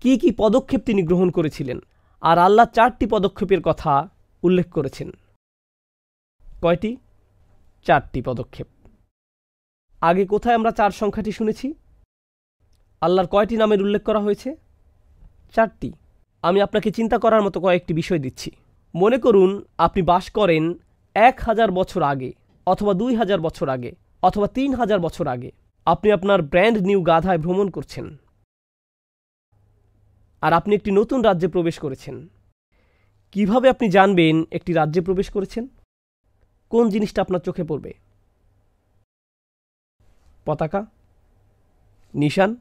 কি কি পদক্ষেপ তিনি গ্রহণ করেছিলেন। আর আল্লাহ 4টি পদক্ষেপের কথা উল্লেখ করেছেন। কয়টি? 4টি পদক্ষেপ। আগে কোথায় আমরা 4 সংখ্যাটি শুনেছি? আল্লাহর কয়টি নামের উল্লেখ করা হয়েছে? 4টি। আমি আপনাকে চিন্তা করার মতো কয়েকটি বিষয় দিচ্ছি। মনে করুন আপনি বাস করেন 1000 বছর আগে, অথবা 2000 বছর আগে, অথবা 3000 বছর আগে। আপনি আপনার ব্র্যান্ড নিউ গাধায় ভ্রমণ করছেন, আর আপনি একটি নতুন রাজ্যে প্রবেশ করেছেন। কিভাবে আপনি জানবেন একটি রাজ্যে প্রবেশ করেছেন? কোন জিনিসটা আপনার চোখে পড়বে? পতাকা, নিশান,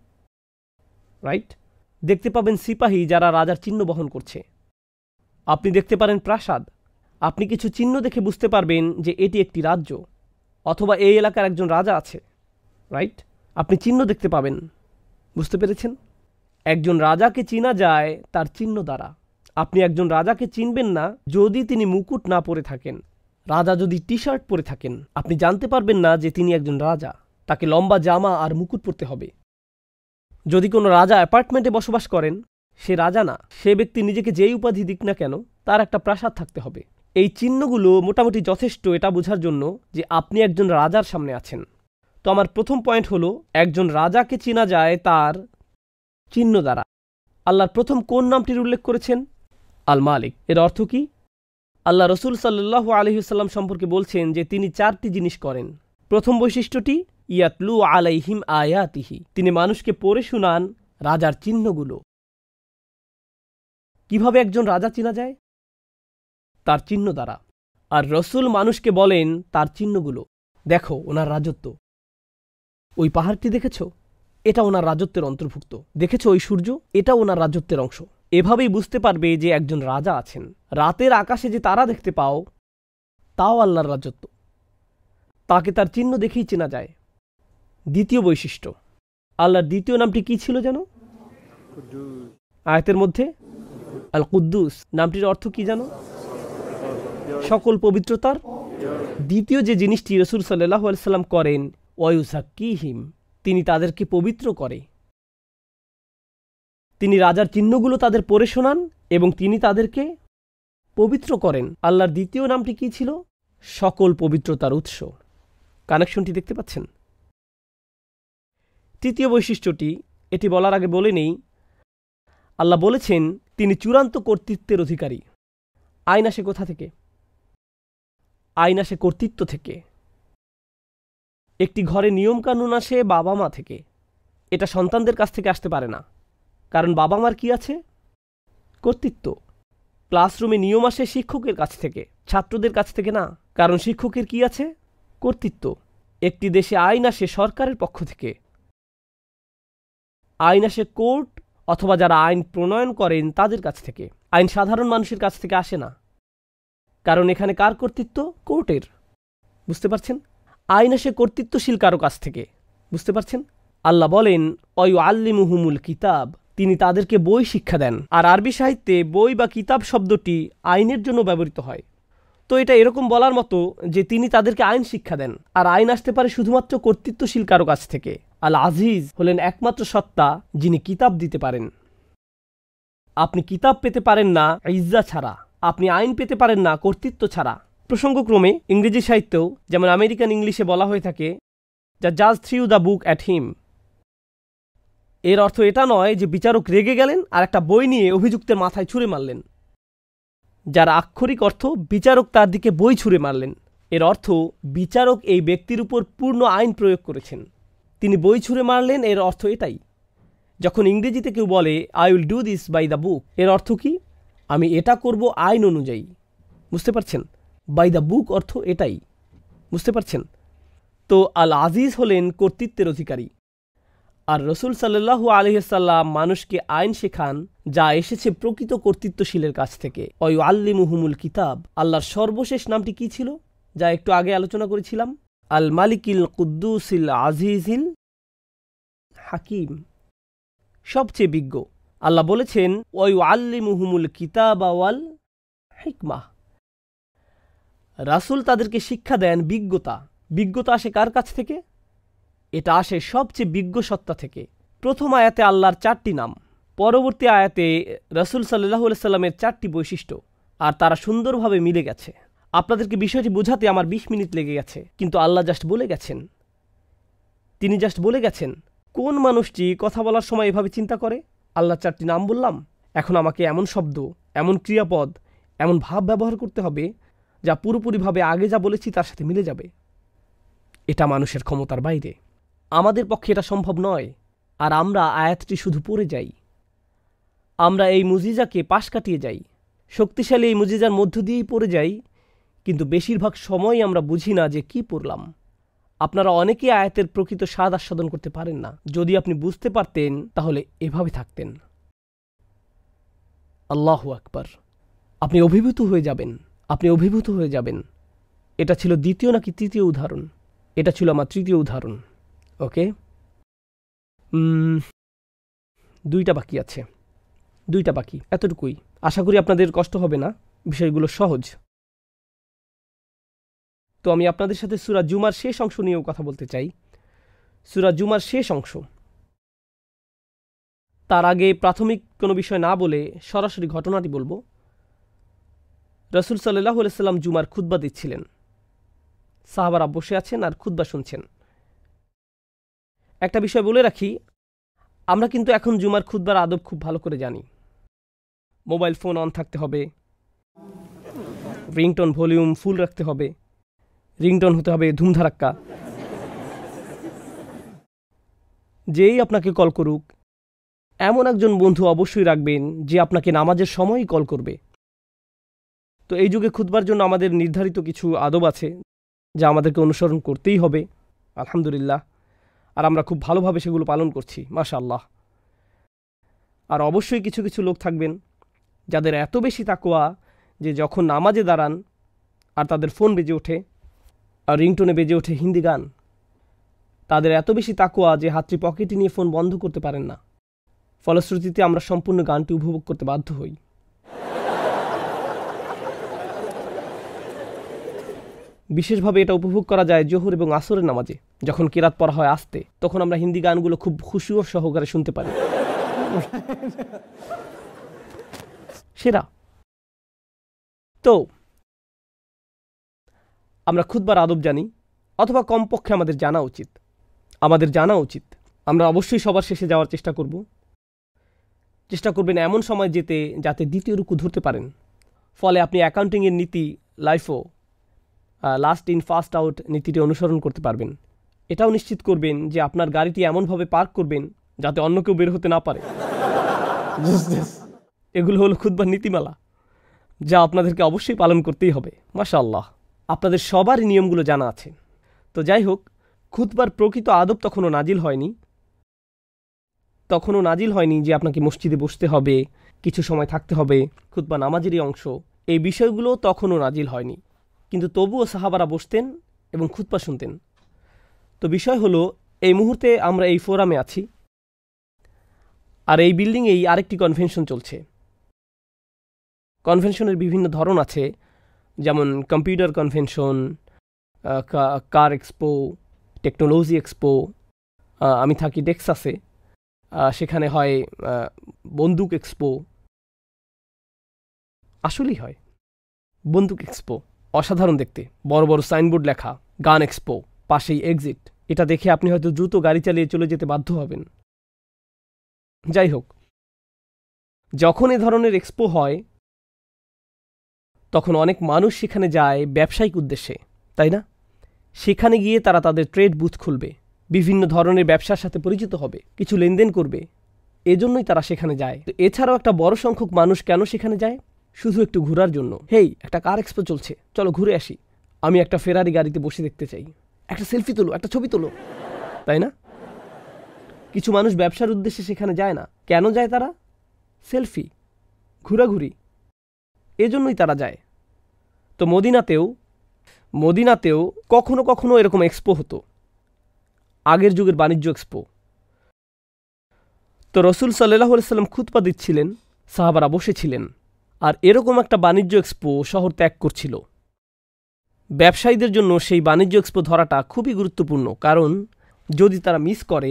রাইট? দেখতে পাবেন সিপাহী যারা রাজার চিহ্ন বহন করছে। আপনি দেখতে পারেন প্রাসাদ। আপনি কিছু চিহ্ন দেখে বুঝতে পারবেন যে এটি একটি রাজ্য, অথবা এই এলাকার একজন রাজা আছে, রাইট? আপনি চিহ্ন দেখতে পাবেন। বুঝতে পেরেছেন? একজন রাজাকে চিনা যায় তার চিহ্ন দ্বারা। আপনি একজন রাজাকে চিনবেন না যদি তিনি মুকুট না পরে থাকেন। রাজা যদি টি শার্ট পরে থাকেন, আপনি জানতে পারবেন না যে তিনি একজন রাজা। তাকে লম্বা জামা আর মুকুট পরতে হবে। যদি কোনো রাজা অ্যাপার্টমেন্টে বসবাস করেন, সে রাজা না। সে ব্যক্তি নিজেকে যেই উপাধি দিক না কেন, তার একটা প্রাসাদ থাকতে হবে। এই চিহ্নগুলো মোটামুটি যথেষ্ট এটা বোঝার জন্য যে আপনি একজন রাজার সামনে আছেন। তো আমার প্রথম পয়েন্ট হলো, একজন রাজাকে চেনা যায় তার চিহ্ন দ্বারা। আল্লাহর প্রথম কোন নামটির উল্লেখ করেছেন? আল মালিক। এর অর্থ কি? আল্লাহ রাসূল সাল্লাল্লাহু আলাইহি ওয়াসাল্লাম সম্পর্কে বলছেন যে তিনি 4টি জিনিস করেন। প্রথম বৈশিষ্ট্যটি ইয়াতলু আলাইহিম আয়াতিহি, তিনি মানুষকে পড়ে শোনান রাজার চিহ্নগুলো। কিভাবে একজন রাজা চেনা যায়? তার চিহ্ন দ্বারা। আর রাসূল মানুষকে বলেন তার চিহ্নগুলো। দেখো ওনার রাজত্ব, ওই পাহাড়টি দেখেছো? এটা ওনার রাজত্বের অন্তর্ভুক্ত। দেখেছো ওই সূর্য? এটা ওনার রাজত্বের অংশ। এভাবেই বুঝতে পারবে যে একজন রাজা আছেন। রাতের আকাশে যে তারা দেখতে পাও, তাও আল্লাহর রাজত্ব। তাকে তার চিহ্ন দেখেই চেনা যায়। দ্বিতীয় বৈশিষ্ট্য, আল্লাহর দ্বিতীয় নামটি কি ছিল যেন? আয়াতের মধ্যে আল কুদ্দুস নামটির অর্থ কি জানো? সকল পবিত্রতার। দ্বিতীয় যে জিনিসটি রাসূল সাল্লাল্লাহু আলাইহি ওয়াসাল্লাম করেন, ওয়া ইউযাক্কিহিম, তিনি তাদেরকে পবিত্র করে। তিনি রাজার চিহ্নগুলো তাদের পড়ে শোনান এবং তিনি তাদেরকে পবিত্র করেন। আল্লাহর দ্বিতীয় নামটি কি ছিল? সকল পবিত্রতার উৎস। কানেকশনটি দেখতে পাচ্ছেন? তৃতীয় বৈশিষ্ট্যটি, এটি বলার আগে বলে নেই, আল্লাহ বলেছেন তিনি চূড়ান্ত কর্তৃত্বের অধিকারী। আইন আসে কোথা থেকে? আইন আসে কর্তৃত্ব থেকে। একটি ঘরে নিয়মকানুন আসে বাবা মা থেকে। এটা সন্তানদের কাছ থেকে আসতে পারে না, কারণ বাবা মার কি আছে? কর্তৃত্ব। ক্লাসরুমে নিয়ম আসে শিক্ষকের কাছ থেকে, ছাত্রদের কাছ থেকে না, কারণ শিক্ষকের কি আছে? কর্তৃত্ব। একটি দেশে আইন আসে সরকারের পক্ষ থেকে। আইন আসে কোর্ট অথবা যারা আইন প্রণয়ন করেন তাদের কাছ থেকে। আইন সাধারণ মানুষের কাছ থেকে আসে না, কারণ এখানে কার কর্তৃত্ব? কোর্টের। বুঝতে পারছেন? আইন আসে কর্তৃত্বশীল কারো কাছ থেকে। বুঝতে পারছেন? আল্লাহ বলেন ওয়ায়ুআল্লিমুহুমুল কিতাব, তিনি তাদেরকে বই শিক্ষা দেন। আর আরবি সাহিত্যে বই বা কিতাব শব্দটি আইনের জন্য ব্যবহৃত হয়। তো এটা এরকম বলার মতো যে তিনি তাদেরকে আইন শিক্ষা দেন, আর আইন আসতে পারে শুধুমাত্র কর্তৃত্বশীল কারো কাছ থেকে। আল আজিজ হলেন একমাত্র সত্তা যিনি কিতাব দিতে পারেন। আপনি কিতাব পেতে পারেন না ইজ্জা ছাড়া, আপনি আইন পেতে পারেন না কর্তৃত্ব ছাড়া। প্রসঙ্গক্রমে ইংরেজি সাহিত্যেও যেমন আমেরিকান ইংলিশে বলা হয়ে থাকে দ্য জাজ threw the book at him. এর অর্থ এটা নয় যে বিচারক রেগে গেলেন আর একটা বই নিয়ে অভিযুক্তের মাথায় ছুঁড়ে মারলেন, যার আক্ষরিক অর্থ বিচারক তার দিকে বই ছুঁড়ে মারলেন। এর অর্থ বিচারক এই ব্যক্তির উপর পূর্ণ আইন প্রয়োগ করেছেন, তিনি বই ছুঁড়ে মারলেন। এর অর্থ এটাই। যখন ইংরেজিতে কেউ বলে I will do this by the book, এর অর্থ কি? আমি এটা করব আইন অনুযায়ী। বুঝতে পারছেন? বাই দ্য বুক অর্থ এটাই। বুঝতে পারছেন? তো আল আজিজ হলেন কর্তৃত্বের অধিকারী, আর রসুল সাল্লাল্লাহু আলাইহি ওয়াসাল্লাম মানুষকে আইন শেখান যা এসেছে প্রকৃত কর্তৃত্বশীলের কাছ থেকে। ওয়ায়ুআল্লিমুহুমুল কিতাব। আল্লাহর সর্বশেষ নামটি কি ছিল, যা একটু আগে আলোচনা করেছিলাম? আল মালিকিল কুদ্দুসিল আজিজিল হাকিম, সবচেয়ে বিজ্ঞ। আল্লাহ বলেছেন ওয়ায়ুআল্লিমুহুমুল কিতাব ওয়াল হিকমাহ। রাসূল তাদেরকে শিক্ষা দেন বিজ্ঞতা। বিজ্ঞতা আসে কার কাছ থেকে? এটা আসে সবচেয়ে বিজ্ঞ সত্তা থেকে। প্রথম আয়াতে আল্লাহর 4টি নাম, পরবর্তী আয়াতে রাসূল সাল্লাল্লাহু আলাইহি সাল্লামের 4টি বৈশিষ্ট্য, আর তারা সুন্দরভাবে মিলে গেছে। আপনাদেরকে বিষয়টি বোঝাতে আমার 20 মিনিট লেগে গেছে, কিন্তু আল্লাহ জাস্ট বলে গেছেন। তিনি জাস্ট বলে গেছেন। কোন মানুষটি কথা বলার সময় এভাবে চিন্তা করে? আল্লাহর 4টি নাম বললাম, এখন আমাকে এমন শব্দ, এমন ক্রিয়াপদ, এমন ভাব ব্যবহার করতে হবে যা পুরোপুরিভাবে আগে যা বলেছি তার সাথে মিলে যাবে। এটা মানুষের ক্ষমতার বাইরে, আমাদের পক্ষে এটা সম্ভব নয়। আর আমরা আয়াতটি শুধু পড়ে যাই, আমরা এই মুজিজাকে পাশ কাটিয়ে যাই, শক্তিশালী এই মুজিজার মধ্য দিয়েই পড়ে যাই, কিন্তু বেশিরভাগ সময় আমরা বুঝি না যে কি পড়লাম। আপনারা অনেকেই আয়াতের প্রকৃত স্বাদ আস্বাদন করতে পারেন না। যদি আপনি বুঝতে পারতেন তাহলে এভাবে থাকতেন। আল্লাহু আকবার। আপনি অভিভূত হয়ে যাবেন, আপনি অভিভূত হয়ে যাবেন। এটা ছিল দ্বিতীয় নাকি তৃতীয় উদাহরণ? এটা ছিল আমার তৃতীয় উদাহরণ। ওকে, 2টা বাকি আছে, 2টা বাকি, এতটুকুই। আশা করি আপনাদের কষ্ট হবে না, বিষয়গুলো সহজ। তো আমি আপনাদের সাথে সূরা জুমার শেষ অংশ নিয়েও কথা বলতে চাই। সূরা জুমার শেষ অংশ। তার আগে প্রাথমিক কোনো বিষয় না বলে সরাসরি ঘটনাটি বলবো। রাসূল সাল্লাল্লাহু আলাইহি সাল্লাম জুমার খুতবা দিচ্ছিলেন, সাহাবারা বসে আছেন আর খুতবা শুনছেন। একটা বিষয় বলে রাখি, আমরা কিন্তু এখন জুমার খুতবার আদব খুব ভালো করে জানি। মোবাইল ফোন অন থাকতে হবে, রিংটোন ভলিউম ফুল রাখতে হবে, রিংটোন হতে হবে ধুমধারাক্কা। যেই আপনাকে কল করুক এমন একজন বন্ধু অবশ্যই রাখবেন যে আপনাকে নামাজের সময়ই কল করবে। তো এই যুগে খুতবার জন্য আমাদের নির্ধারিত কিছু আদব আছে যা আমাদেরকে অনুসরণ করতেই হবে, আলহামদুলিল্লাহ। আর আমরা খুব ভালোভাবে সেগুলো পালন করছি, মাশাআল্লাহ। আর অবশ্যই কিছু কিছু লোক থাকবেন যাদের এত বেশি তাকওয়া যে যখন নামাজে দাঁড়ান আর তাদের ফোন বেজে ওঠে আর রিংটোনে বেজে ওঠে হিন্দি গান, তাদের এত বেশি তাকওয়া যে হাতটি পকেটে নিয়ে ফোন বন্ধ করতে পারেন না। ফলশ্রুতিতে আমরা সম্পূর্ণ গানটি উপভোগ করতে বাধ্য হই। বিশেষভাবে এটা উপভোগ করা যায় জোহর এবং আসরের নামাজে, যখন কিরাত পড়া হয় আস্তে, তখন আমরা হিন্দি গানগুলো খুব খুশু সহকারে শুনতে পারি। সেরা। তো আমরা খুতবার আদব জানি, অথবা কমপক্ষে আমাদের জানা উচিত। আমরা অবশ্যই সবার শেষে যাওয়ার চেষ্টা করবেন এমন সময় যেতে যাতে দ্বিতীয় রুকু ধরতে পারেন। ফলে আপনি অ্যাকাউন্টিংয়ের নীতি লাইফও লাস্ট ইন ফার্স্ট আউট নীতিটি অনুসরণ করতে পারবেন। এটাও নিশ্চিত করবেন যে আপনার গাড়িটি এমনভাবে পার্ক করবেন যাতে অন্য কেউ বের হতে না পারে। এগুলো হলো খুতবার নীতিমালা, যা আপনাদেরকে অবশ্যই পালন করতেই হবে। মাশাআল্লাহ, আপনাদের সবারই নিয়মগুলো জানা আছে। তো যাই হোক, খুতবার প্রকৃত আদব তখনও নাজিল হয়নি যে আপনাকে মসজিদে বসতে হবে, কিছু সময় থাকতে হবে, খুতবা নামাজেরই অংশ। এই বিষয়গুলো তখনও নাজিল হয়নি, কিন্তু তবুও সাহাবারা বসতেন এবং খুতবা শুনতেন। তো বিষয় হলো, এই মুহূর্তে আমরা এই ফোরামে আছি, আর এই বিল্ডিংয়েই আরেকটি কনভেনশন চলছে। কনভেনশনের বিভিন্ন ধরন আছে, যেমন কম্পিউটার কনভেনশন, কার এক্সপো, টেকনোলজি এক্সপো। আমি থাকি টেক্সাসে, সেখানে হয় বন্দুক এক্সপো। আসলেই হয় বন্দুক এক্সপো, অসাধারণ দেখতে, বড় বড় সাইনবোর্ড লেখা, গান এক্সপো, পাশেই এক্সিট। এটা দেখে আপনি হয়তো দ্রুত গাড়ি চালিয়ে চলে যেতে বাধ্য হবেন। যাই হোক, যখন এ ধরনের এক্সপো হয় তখন অনেক মানুষ সেখানে যায় ব্যবসায়িক উদ্দেশ্যে, তাই না? সেখানে গিয়ে তারা তাদের ট্রেড বুথ খুলবে, বিভিন্ন ধরনের ব্যবসার সাথে পরিচিত হবে, কিছু লেনদেন করবে। এজন্যই তারা সেখানে যায়। তো এছাড়াও একটা বড় সংখ্যক মানুষ কেন সেখানে যায়? শুধু একটু ঘোরার জন্য। হেই, একটা কার এক্সপো চলছে, চলো ঘুরে আসি। আমি একটা ফেরারি গাড়িতে বসে দেখতে চাই, একটা সেলফি তোলো, একটা ছবি তোলো, তাই না? কিছু মানুষ ব্যবসার উদ্দেশ্যে সেখানে যায় না। কেন যায় তারা? সেলফি, ঘোরাঘুরি, এজন্যই তারা যায়। তো মদিনাতেও কখনো কখনো এরকম এক্সপো হতো, আগের যুগের বাণিজ্য এক্সপো। তো রসুল সাল্লাল্লাহু আলাইহি ওয়াসাল্লাম খুতবা দিচ্ছিলেন, সাহাবারা বসেছিলেন, আর এরকম একটা বাণিজ্য এক্সপো শহর ত্যাগ করছিল। ব্যবসায়ীদের জন্য সেই বাণিজ্য এক্সপো ধরাটা খুবই গুরুত্বপূর্ণ, কারণ যদি তারা মিস করে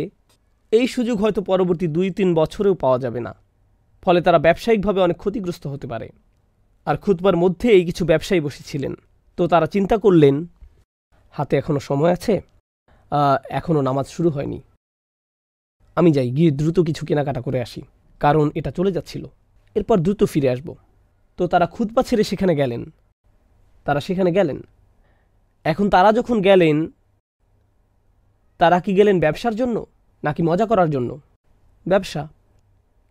এই সুযোগ হয়তো পরবর্তী 2-3 বছরেও পাওয়া যাবে না। ফলে তারা ব্যবসায়িকভাবে অনেক ক্ষতিগ্রস্ত হতে পারে। আর খুতবার মধ্যে এই কিছু ব্যবসায়ী বসেছিলেন। তো তারা চিন্তা করলেন, হাতে এখনও সময় আছে, এখনও নামাজ শুরু হয়নি, আমি যাই, গিয়ে দ্রুত কিছু কেনাকাটা করে আসি, কারণ এটা চলে যাচ্ছিল, এরপর দ্রুত ফিরে আসব। তো তারা খুতবা ছেড়ে সেখানে গেলেন। এখন তারা যখন গেলেন, তারা কি গেলেন ব্যবসার জন্য নাকি মজা করার জন্য? ব্যবসা।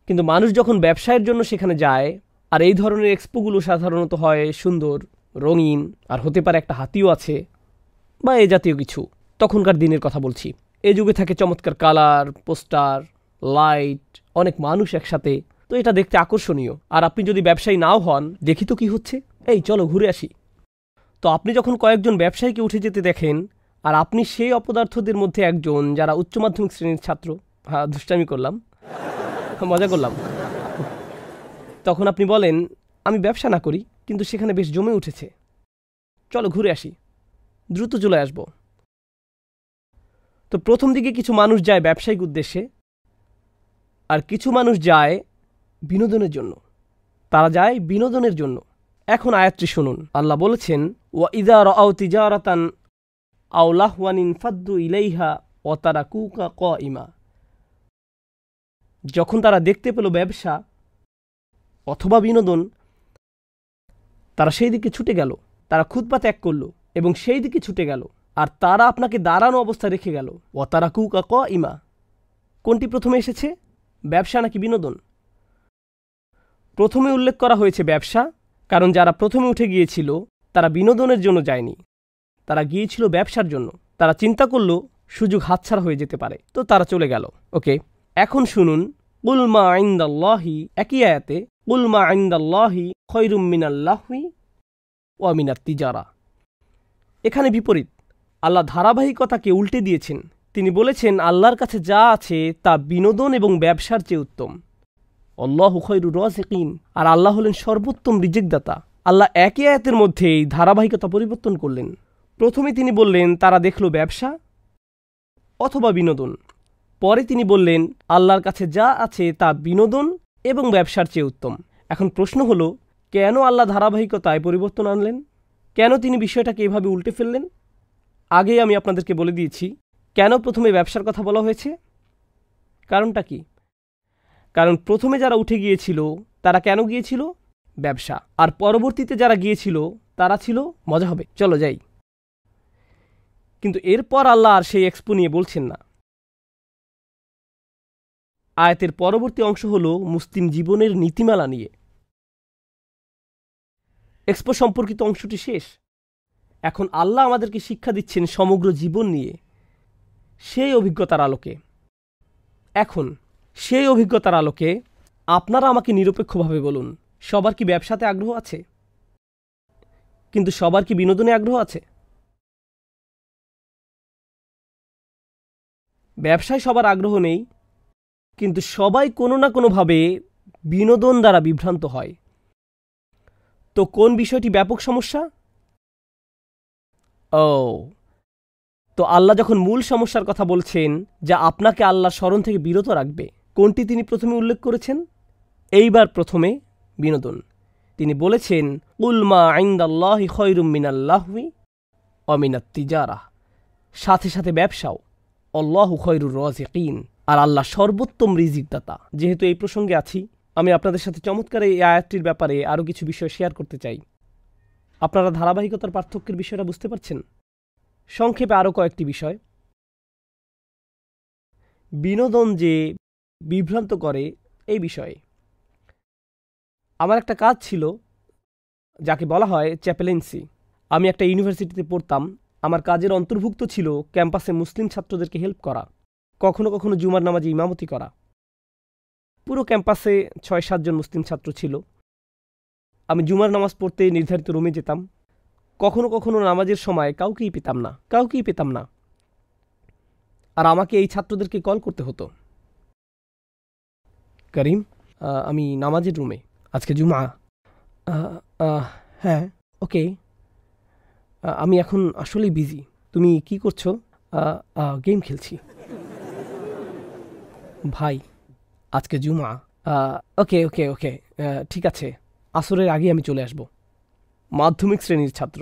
কিন্তু মানুষ যখন ব্যবসায়ের জন্য সেখানে যায়, আর এই ধরনের এক্সপোগুলো সাধারণত হয় সুন্দর, রঙিন, আর হতে পারে একটা হাতিও আছে বা এ জাতীয় কিছু। তখনকার দিনের কথা বলছি। এই যুগে থাকে চমৎকার কালার, পোস্টার, লাইট, অনেক মানুষ একসাথে। তো এটা দেখতে আকর্ষণীয়। আর আপনি যদি ব্যবসায়ী নাও হন, দেখি তো কি হচ্ছে, এই চলো ঘুরে আসি। তো আপনি যখন কয়েকজন ব্যবসায়ীকে উঠে যেতে দেখেন, আর আপনি সেই অপদার্থদের মধ্যে একজন যারা উচ্চ মাধ্যমিক শ্রেণীর ছাত্র, হ্যাঁ দুষ্টামি করলাম, মজা করলাম, তখন আপনি বলেন, আমি ব্যবসা না করি, কিন্তু সেখানে বেশ জমে উঠেছে, চলো ঘুরে আসি, দ্রুত চলে আসব। তো প্রথম দিকে কিছু মানুষ যায় ব্যবসায়িক উদ্দেশ্যে, আর কিছু মানুষ যায় বিনোদনের জন্য। তারা যায় বিনোদনের জন্য। এখন আয়াতটি শুনুন। আল্লাহ বলেছেন, ওয়া ইযা রাআউ তিজারাতান আও লাহওয়ান ইনফাদ্দু ইলাইহা ওয়া তারাকুকা কাইমা। যখন তারা দেখতে পেল ব্যবসা অথবা বিনোদন, তারা সেই দিকে ছুটে গেল। তারা খুতবা ত্যাগ করল এবং সেই দিকে ছুটে গেল, আর তারা আপনাকে দাঁড়ানো অবস্থায় রেখে গেল। ওয়া তারাকুকা কাইমা। কোনটি প্রথমে এসেছে, ব্যবসা নাকি বিনোদন? প্রথমে উল্লেখ করা হয়েছে ব্যবসা, কারণ যারা প্রথমে উঠে গিয়েছিল তারা বিনোদনের জন্য যায়নি, তারা গিয়েছিল ব্যবসার জন্য। তারা চিন্তা করল সুযোগ হাতছাড়া হয়ে যেতে পারে, তো তারা চলে গেল। ওকে, এখন শুনুন, কুল মা ইনদাল্লাহি, একই আয়াতে, কুল মা ইনদাল্লাহি খায়রুম মিনাল লাহওয়ি ওয়া মিনাত তিজারা। এখানে বিপরীত। আল্লাহ ধারাবাহিকতাকে উল্টে দিয়েছেন। তিনি বলেছেন আল্লাহর কাছে যা আছে তা বিনোদন এবং ব্যবসার চেয়ে উত্তম। আল্লাহু খায়রুর রাযিকিন, আর আল্লাহ হলেন সর্বোত্তম রিজিকদাতা। আল্লাহ একই আয়াতের মধ্যেই ধারাবাহিকতা পরিবর্তন করলেন। প্রথমে তিনি বললেন তারা দেখল ব্যবসা অথবা বিনোদন, পরে তিনি বললেন আল্লাহর কাছে যা আছে তা বিনোদন এবং ব্যবসার চেয়ে উত্তম। এখন প্রশ্ন হলো, কেন আল্লাহ ধারাবাহিকতায় পরিবর্তন আনলেন? কেন তিনি বিষয়টাকে এভাবে উল্টে ফেললেন? আগেই আমি আপনাদেরকে বলে দিয়েছি কেন প্রথমে ব্যবসার কথা বলা হয়েছে। কারণটা কি? কারণ প্রথমে যারা উঠে গিয়েছিল তারা কেন গিয়েছিল? ব্যবসা। আর পরবর্তীতে যারা গিয়েছিল তারা ছিল মজা হবে, চলো যাই। কিন্তু এরপর আল্লাহ আর সেই এক্সপো নিয়ে বলছেন না। আয়াতের পরবর্তী অংশ হল মুসলিম জীবনের নীতিমালা নিয়ে। এক্সপো সম্পর্কিত অংশটি শেষ। এখন আল্লাহ আমাদেরকে শিক্ষা দিচ্ছেন সমগ্র জীবন নিয়ে, সেই অভিজ্ঞতার আলোকে। এখন সেই অভিজ্ঞতার আলোকে আপনারা আমাকে নিরপেক্ষভাবে বলুন, সবার কি ব্যবসাতে আগ্রহ আছে? কিন্তু সবার কি বিনোদনে আগ্রহ আছে? ব্যবসায় সবার আগ্রহ নেই, কিন্তু সবাই কোনো না কোনোভাবে বিনোদন দ্বারা বিভ্রান্ত হয়। তো কোন বিষয়টি ব্যাপক সমস্যা? ও, তো আল্লাহ যখন মূল সমস্যার কথা বলছেন যা আপনাকে আল্লাহর স্মরণ থেকে বিরত রাখবে, কোনটি তিনি প্রথমে উল্লেখ করেছেন? এইবার প্রথমে বিনোদন। তিনি বলেছেন, কুল মা ইনদাল্লাহি খায়রুম মিনাল লাহওয়ি ওয়া মিনাত তিজারা, সাথে সাথে ব্যবসাও। আল্লাহু খায়রুর রাযিকিন, আর আল্লাহ সর্বোত্তম রিজিকদাতা। যেহেতু এই প্রসঙ্গে আছি, আমি আপনাদের সাথে চমৎকার এই আয়াতটির ব্যাপারে আরও কিছু বিষয় শেয়ার করতে চাই। আপনারা ধারাবাহিকতার পার্থক্যের বিষয়টা বুঝতে পারছেন? সংক্ষেপে আরও কয়েকটি বিষয়। বিনোদন যে বিভ্রান্ত করে এই বিষয়ে আমার একটা কাজ ছিল যাকে বলা হয় চ্যাপেলেন্সি। আমি একটা ইউনিভার্সিটিতে পড়তাম। আমার কাজের অন্তর্ভুক্ত ছিল ক্যাম্পাসে মুসলিম ছাত্রদেরকে হেল্প করা, কখনো কখনো জুমার নামাজে ইমামতি করা। পুরো ক্যাম্পাসে ৬-৭ জন মুসলিম ছাত্র ছিল। আমি জুমার নামাজ পড়তে নির্ধারিত রুমে যেতাম। কখনো কখনো নামাজের সময় কাউকেই পেতাম না। আর আমাকে এই ছাত্রদেরকে কল করতে হতো, করিম, আমি নামাজের রুমে, আজকে জুমা। হ্যাঁ, ওকে, আমি এখন আসলেই বিজি। তুমি কি করছো? গেম খেলছি। ভাই, আজকে জুমা। ওকে ওকে ওকে, ঠিক আছে, আসরের আগে আমি চলে আসব। মাধ্যমিক শ্রেণীর ছাত্র,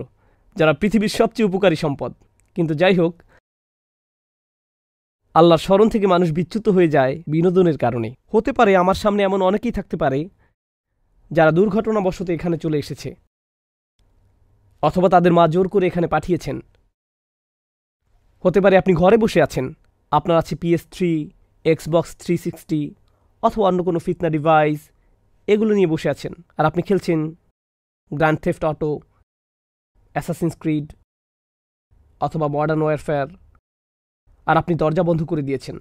যারা পৃথিবীর সবচেয়ে উপকারী সম্পদ। কিন্তু যাই হোক, আল্লাহর স্মরণ থেকে মানুষ বিচ্যুত হয়ে যায় বিনোদনের কারণে। হতে পারে আমার সামনে এমন অনেকেই থাকতে পারে যারা দুর্ঘটনাবশত এখানে চলে এসেছে, অথবা তাদের মা জোর করে এখানে পাঠিয়েছেন। হতে পারে আপনি ঘরে বসে আছেন, আপনার আছে PS3, Xbox 360 অথবা অন্য কোনো ফিতনা ডিভাইস, এগুলো নিয়ে বসে আছেন আর আপনি খেলছেন grand theft auto, Assassin's Creed অথবা মডার্ন ওয়ারফেয়ার। আর আপনি দরজা বন্ধ করে দিয়েছেন,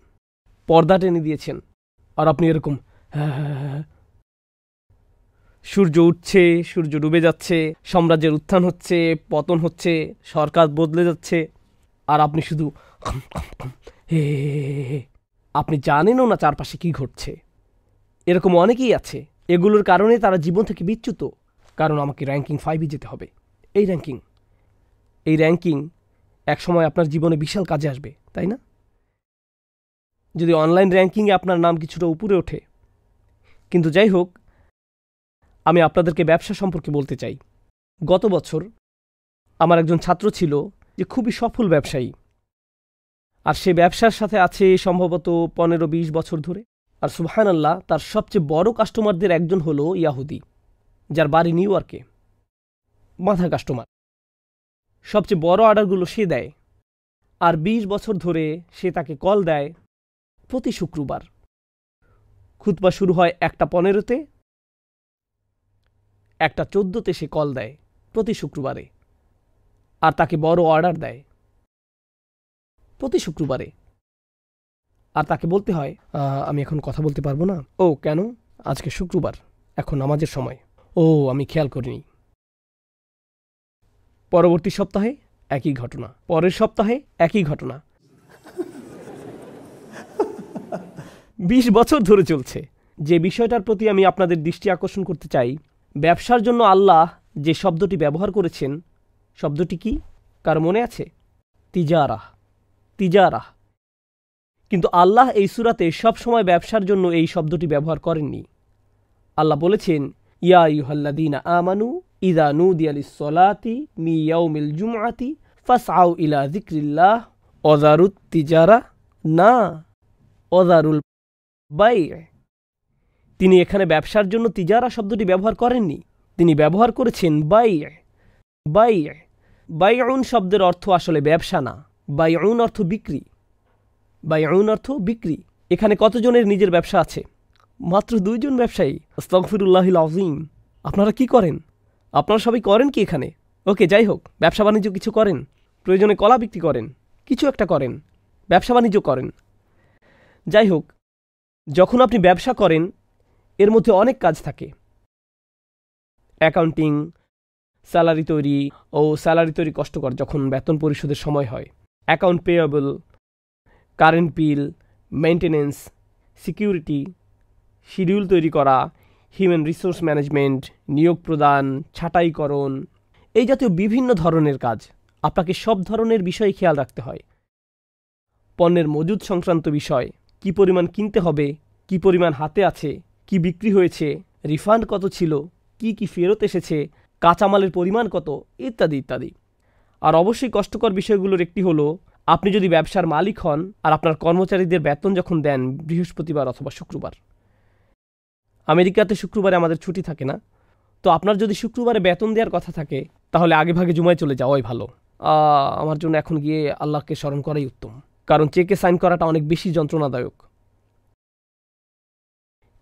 পর্দা টেনে দিয়েছেন, আর আপনি এরকম সূর্য উঠছে, সূর্য ডুবে যাচ্ছে, সাম্রাজ্যের উত্থান হচ্ছে, পতন হচ্ছে, সরকার বদলে যাচ্ছে, আর আপনি শুধু হে, আপনি জানেনও না চারপাশে কি ঘটছে। এরকম অনেকেই আছে। এগুলোর কারণে তারা জীবন থেকে বিচ্যুত। কারণ আমাকে র্যাঙ্কিং 5-এ যেতে হবে। এই র্যাঙ্কিং এক সময় আপনার জীবনে বিশাল কাজে আসবে, তাই না? যদি অনলাইন র্যাঙ্কিংয়ে আপনার নাম কিছুটা উপরে ওঠে। কিন্তু যাই হোক, আমি আপনাদেরকে ব্যবসা সম্পর্কে বলতে চাই। গত বছর আমার একজন ছাত্র ছিল যে খুবই সফল ব্যবসায়ী, আর সে ব্যবসার সাথে আছে সম্ভবত 15-20 বছর ধরে। আর সুবহানাল্লাহ, তার সবচেয়ে বড় কাস্টমারদের একজন হলো ইয়াহুদি, যার বাড়ি নিউ ইয়র্কে। মাথা কাস্টমার, সবচেয়ে বড় অর্ডারগুলো সে দেয়। আর 20 বছর ধরে সে তাকে কল দেয় প্রতি শুক্রবার। খুতবা শুরু হয় 1:15-তে, 1:14-তে সে কল দেয় প্রতি শুক্রবারে, আর তাকে বড় অর্ডার দেয় প্রতি শুক্রবারে। আর তাকে বলতে হয়, আমি এখন কথা বলতে পারবো না। ও কেন? আজকে শুক্রবার, এখন নামাজের সময়। ও, আমি খেয়াল করিনি। পরবর্তী সপ্তাহে একই ঘটনা, পরের সপ্তাহে একই ঘটনা। 20 বছর ধরে চলছে। যে বিষয়টার প্রতি আমি আপনাদের দৃষ্টি আকর্ষণ করতে চাই, ব্যবসার জন্য আল্লাহ যে শব্দটি ব্যবহার করেছেন, শব্দটি কি কার মনে আছে? তিজারাহ। কিন্তু আল্লাহ এই সূরাতে সবসময় ব্যবসার জন্য এই শব্দটি ব্যবহার করেননি। আল্লাহ বলেছেন, ইয়া আইয়ুহাল্লাযীনা আমানু ইযা নুদিয়া লিস-সালাতি মিন ইয়াউমিল জুমআতি ফাসআউ ইলা যিকরিল্লাহ ওয়াযারুত তিজারা, না ওয়াযারুল বাই'। তিনি এখানে ব্যবসার জন্য তিজারা শব্দটি ব্যবহার করেননি, তিনি ব্যবহার করেছেন বাই'। বাইউন শব্দের অর্থ আসলে ব্যবসা না, বাইউন অর্থ বিক্রি। এখানে কতজনের নিজের ব্যবসা আছে? মাত্র 2 জন ব্যবসায়ী। আস্তাগফিরুল্লাহিল আযীম। আপনারা কি করেন? আপনারা সবাই করেন কি এখানে? ওকে, যাই হোক, ব্যবসা বাণিজ্য কিছু করেন, প্রয়োজনে কলা বিক্রি করেন, কিছু একটা করেন, ব্যবসা বাণিজ্য করেন। যাই হোক, যখন আপনি ব্যবসা করেন, এর মধ্যে অনেক কাজ থাকে। অ্যাকাউন্টিং, স্যালারি তৈরি কষ্টকর যখন বেতন পরিশোধের সময় হয়। Account payable, current bill, maintenance, security, schedule তৈরি করা, হিউম্যান রিসোর্স ম্যানেজমেন্ট, নিয়োগ প্রদান, ছাঁটাইকরণ, এই জাতীয় বিভিন্ন ধরনের কাজ। আপনাকে সব ধরনের বিষয় খেয়াল রাখতে হয়। পণ্যের মজুদ সংক্রান্ত বিষয়, কি পরিমাণ কিনতে হবে, কি পরিমাণ হাতে আছে, কি বিক্রি হয়েছে, রিফান্ড কত ছিল, কি কি ফেরত এসেছে, কাঁচামালের পরিমাণ কত, ইত্যাদি ইত্যাদি। আর অবশ্যই কষ্টকর বিষয়গুলোর একটি হলো, আপনি যদি ব্যবসার মালিক হন আর আপনার কর্মচারীদের বেতন যখন দেন বৃহস্পতিবার অথবা শুক্রবার, আমেরিকাতে শুক্রবারে আমাদের ছুটি থাকে না, তো আপনার যদি শুক্রবারে বেতন দেওয়ার কথা থাকে তাহলে আগে ভাগে জুমায় চলে যাওয়াই ভালো। আমার জন্য এখন গিয়ে আল্লাহকে স্মরণ করাই উত্তম, কারণ চেকে সাইন করাটা অনেক বেশি যন্ত্রণাদায়ক।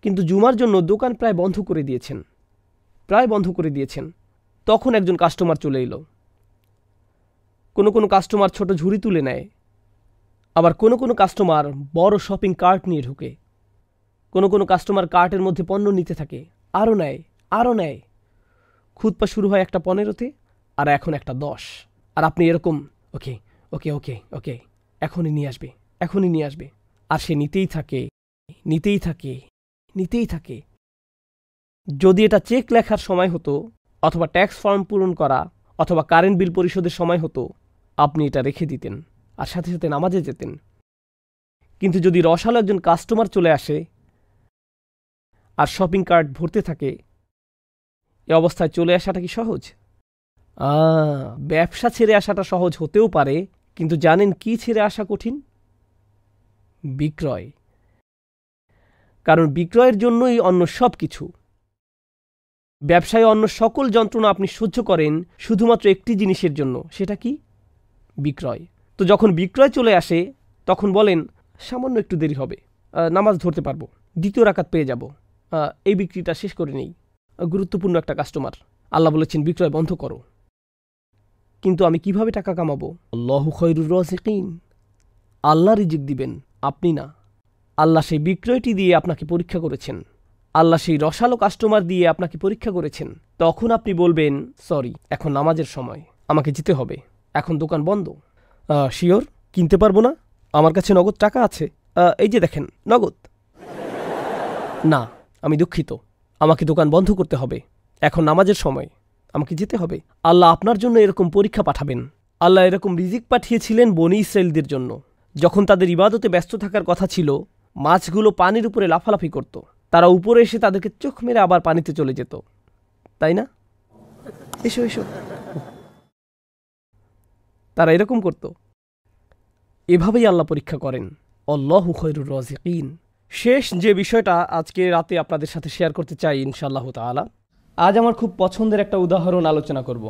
কিন্তু জুমার জন্য দোকান প্রায় বন্ধ করে দিয়েছেন। তখন একজন কাস্টমার চলে এলো। কোনো কাস্টমার ছোট ঝুড়ি তুলে নেয়, আবার কোনো কাস্টমার বড় শপিং কার্ট নিয়ে ঢুকে। কোনো কাস্টমার কার্টের মধ্যে পণ্য নিতে থাকে, আরও নেয়। খুতপা শুরু হয় একটা 15-তে, আর এখন একটা 10, আর আপনি এরকম ওকে ওকে ওকে ওকে এখনই নিয়ে আসবে, আর সে নিতেই থাকে। যদি এটা চেক লেখার সময় হতো, অথবা ট্যাক্স ফর্ম পূরণ করা, অথবা কারেন্ট বিল পরিশোধের সময় হতো, আপনি এটা রেখে দিতেন আর সাথে সাথে নামাজে যেতেন। কিন্তু যদি রসালো একজন কাস্টমার চলে আসে আর শপিং কার্ট ভরতে থাকে, এ অবস্থায় চলে আসাটা কি সহজ? ব্যবসা ছেড়ে আসাটা সহজ হতেও পারে, কিন্তু জানেন কি ছেড়ে আসা কঠিন? বিক্রয়। কারণ বিক্রয়ের জন্যই অন্য সব কিছু। ব্যবসায় অন্য সকল যন্ত্রণা আপনি সহ্য করেন শুধুমাত্র একটি জিনিসের জন্য, সেটা কি? বিক্রয়। তো যখন বিক্রয় চলে আসে তখন বলেন সামান্য একটু দেরি হবে, নামাজ ধরতে পারবো, দ্বিতীয় রাকাত পেয়ে যাব, এই বিক্রিটা শেষ করে নেই। গুরুত্বপূর্ণ একটা কাস্টমার, আল্লাহ বলেছেন বিক্রয় বন্ধ করো। কিন্তু আমি কিভাবে টাকা কামাবো? আল্লাহু খায়রুর রাযিকিন, আল্লাহ রিজিক দিবেন, আপনি না। আল্লাহ সেই বিক্রয়টি দিয়ে আপনাকে পরীক্ষা করেছেন, আল্লাহ সেই রসালো কাস্টমার দিয়ে আপনাকে পরীক্ষা করেছেন। তখন আপনি বলবেন সরি, এখন নামাজের সময়, আমাকে যেতে হবে, এখন দোকান বন্ধ। শিওর কিনতে পারবো না, আমার কাছে নগদ টাকা আছে, এই যে দেখেন নগদ। না, আমি দুঃখিত, আমাকে দোকান বন্ধ করতে হবে, এখন নামাজের সময়, আমাকে যেতে হবে। আল্লাহ আপনার জন্য এরকম পরীক্ষা পাঠাবেন। আল্লাহ এরকম রিজিক পাঠিয়েছিলেন বনী ইসরাইলদের জন্য। যখন তাদের ইবাদতে ব্যস্ত থাকার কথা ছিল, মাছগুলো পানির উপরে লাফালাফি করত, তারা উপরে এসে তাদেরকে চোখ মেরে আবার পানিতে চলে যেত, তাই না? এসো। তারা এরকম করত। এভাবেই আল্লাহ পরীক্ষা করেন। আল্লাহু খায়রুর রাযিকিন। শেষ যে বিষয়টা আজকে রাতে আপনাদের সাথে শেয়ার করতে চাই ইনশাআল্লাহ তাআলা, আজ আমার খুব পছন্দের একটা উদাহরণ আলোচনা করব।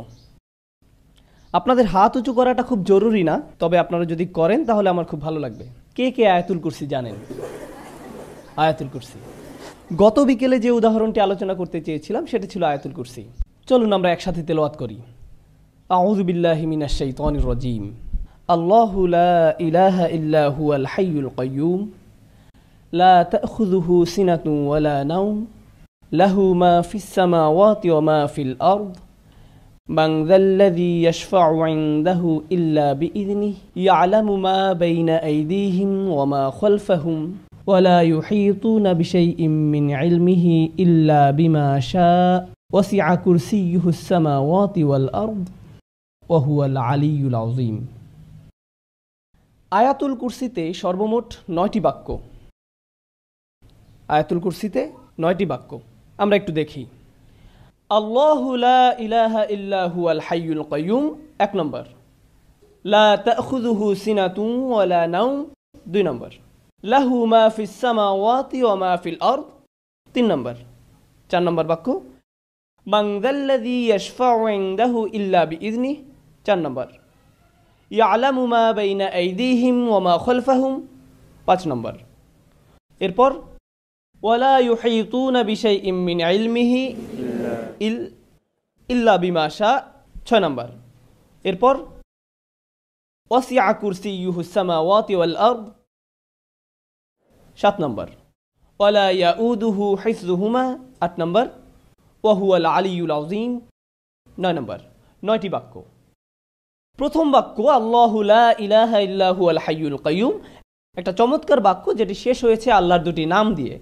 আপনাদের হাত উঁচু করাটা খুব জরুরি না, তবে আপনারা যদি করেন তাহলে আমার খুব ভালো লাগবে। কে আয়াতুল কুরসি জানেন? আয়াতুল কুরসি। গত বিকেলে যে উদাহরণটি আলোচনা করতে চেয়েছিলাম সেটা ছিল আয়াতুল কুরসি। চলুন আমরা একসাথে তেলাওয়াত করি। আউযু বিল্লাহি মিনাশ শাইতানির রাজীম। আল্লাহু লা ইলাহা ইল্লা হুয়াল হাইয়ুল কাইয়্যুম লা তাখুযুহু সিনাতুন ওয়ালা নাওম লাহু মা ফিস সামাওয়াতি ওয়া মা ফিল আরদ মান যাল্লাযী ইয়াশফা'ু 'ইনদাহু ইল্লা বিইযনিহি ইয়া'লামু মা বাইনা আইদিহিম ওয়া মা খালফাহুম ওয়ালা ইউহীতুনা বিশাইইন মিন ইলমিহি ইল্লা বিমা শা'a ওয়াসি'a কুরসিয়্যুহুস সামাওয়াতি ওয়াল আরদ ওয়া হুয়াল আলিয়্যুল আযীম। আয়াতুল কুরসিতে সর্বমোট 9টি বাক্য। আয়াতুল কুরসিতে 9টি বাক্য। আমরা একটু দেখি। আল্লাহু লা ইলাহা ইল্লা হুয়াল হাইয়ুল কাইয়্যুম 1 নম্বর। লা তাখুযুহু সিনাতুন ওয়ালা নাওম 2 নম্বর। লাহু মা ফিস সামাওয়াতি ওয়া মা ফিল আরদ 3 নম্বর। 4 নম্বর বাক্য। মান যাল্লাযী ইয়াশফা'ু 'ইনদাহু ইল্লা বিইযনিহি 4 নম্বর। ইয়া'লামু মা বাইনা আইদিহিম ওয়া মা খালফাহুম 5 নম্বর। এরপর ওয়ালা ইউহীতুনা বিশাইইন মিন ইলমিহি ইল্লা বিমা শা'a 6 নম্বর। এরপর ওয়াসি'a কুরসিয়্যুহুস সামাওয়াতি ওয়াল আরদ 7 নম্বর। ওয়ালা ইয়াউদুহু হিফযুহুমা 8 নম্বর। ওয়া হুয়াল আলিয়্যুল আযীম 9 নম্বর। 9টি বাক্য। প্রথম বাক্য আল্লাহু লা ইলাহা ইল্লা হুয়াল হাইয়ুল কাইয়্যুম, একটা চমৎকার বাক্য যেটি শেষ হয়েছে আল্লাহর দুটি নাম দিয়ে।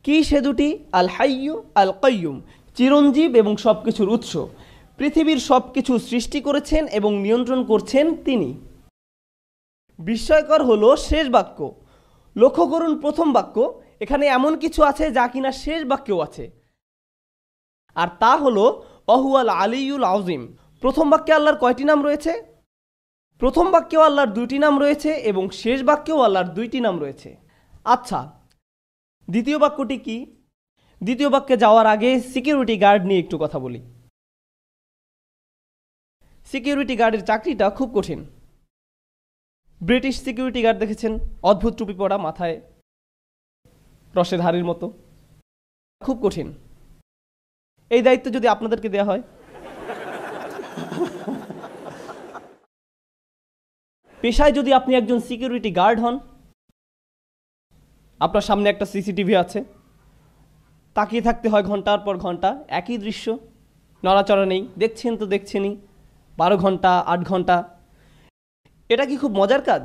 কি সে দুটি? আল হাইয়্যু, আল কাইয়্যুম, চিরঞ্জীব এবং সবকিছুর উৎস। পৃথিবীর সব কিছু সৃষ্টি করেছেন এবং নিয়ন্ত্রণ করছেন তিনি। বিস্ময়কর হলো শেষ বাক্য। লক্ষ্য করুন প্রথম বাক্য, এখানে এমন কিছু আছে যা কিনা শেষ বাক্যেও আছে, আর তা হলো অহুয়াল আলিয়ুল আযীম। প্রথম বাক্যে আল্লাহর কয়টি নাম রয়েছে? প্রথম বাক্যেও আল্লাহর দুইটি নাম রয়েছে এবং শেষ বাক্যেও আল্লাহর দুইটি নাম রয়েছে। আচ্ছা, দ্বিতীয় বাক্যটি কি? দ্বিতীয় বাক্যে যাওয়ার আগে সিকিউরিটি গার্ড নিয়ে একটু কথা বলি। সিকিউরিটি গার্ডের চাকরিটা খুব কঠিন। ব্রিটিশ সিকিউরিটি গার্ড দেখেছেন, অদ্ভুত টুপি পরা, মাথায় রসের হাড়ির মতো, খুব কঠিন। এই দায়িত্ব যদি আপনাদেরকে দেওয়া হয়, পেশায় যদি আপনি একজন সিকিউরিটি গার্ড হন, আপনার সামনে একটা সিসিটিভি আছে, তাকিয়ে থাকতে হয় ঘন্টার পর ঘন্টা, একই দৃশ্য, নড়াচড়া নেই, দেখছেন তো দেখছেনই, 12 ঘন্টা 8 ঘন্টা। এটা কি খুব মজার কাজ?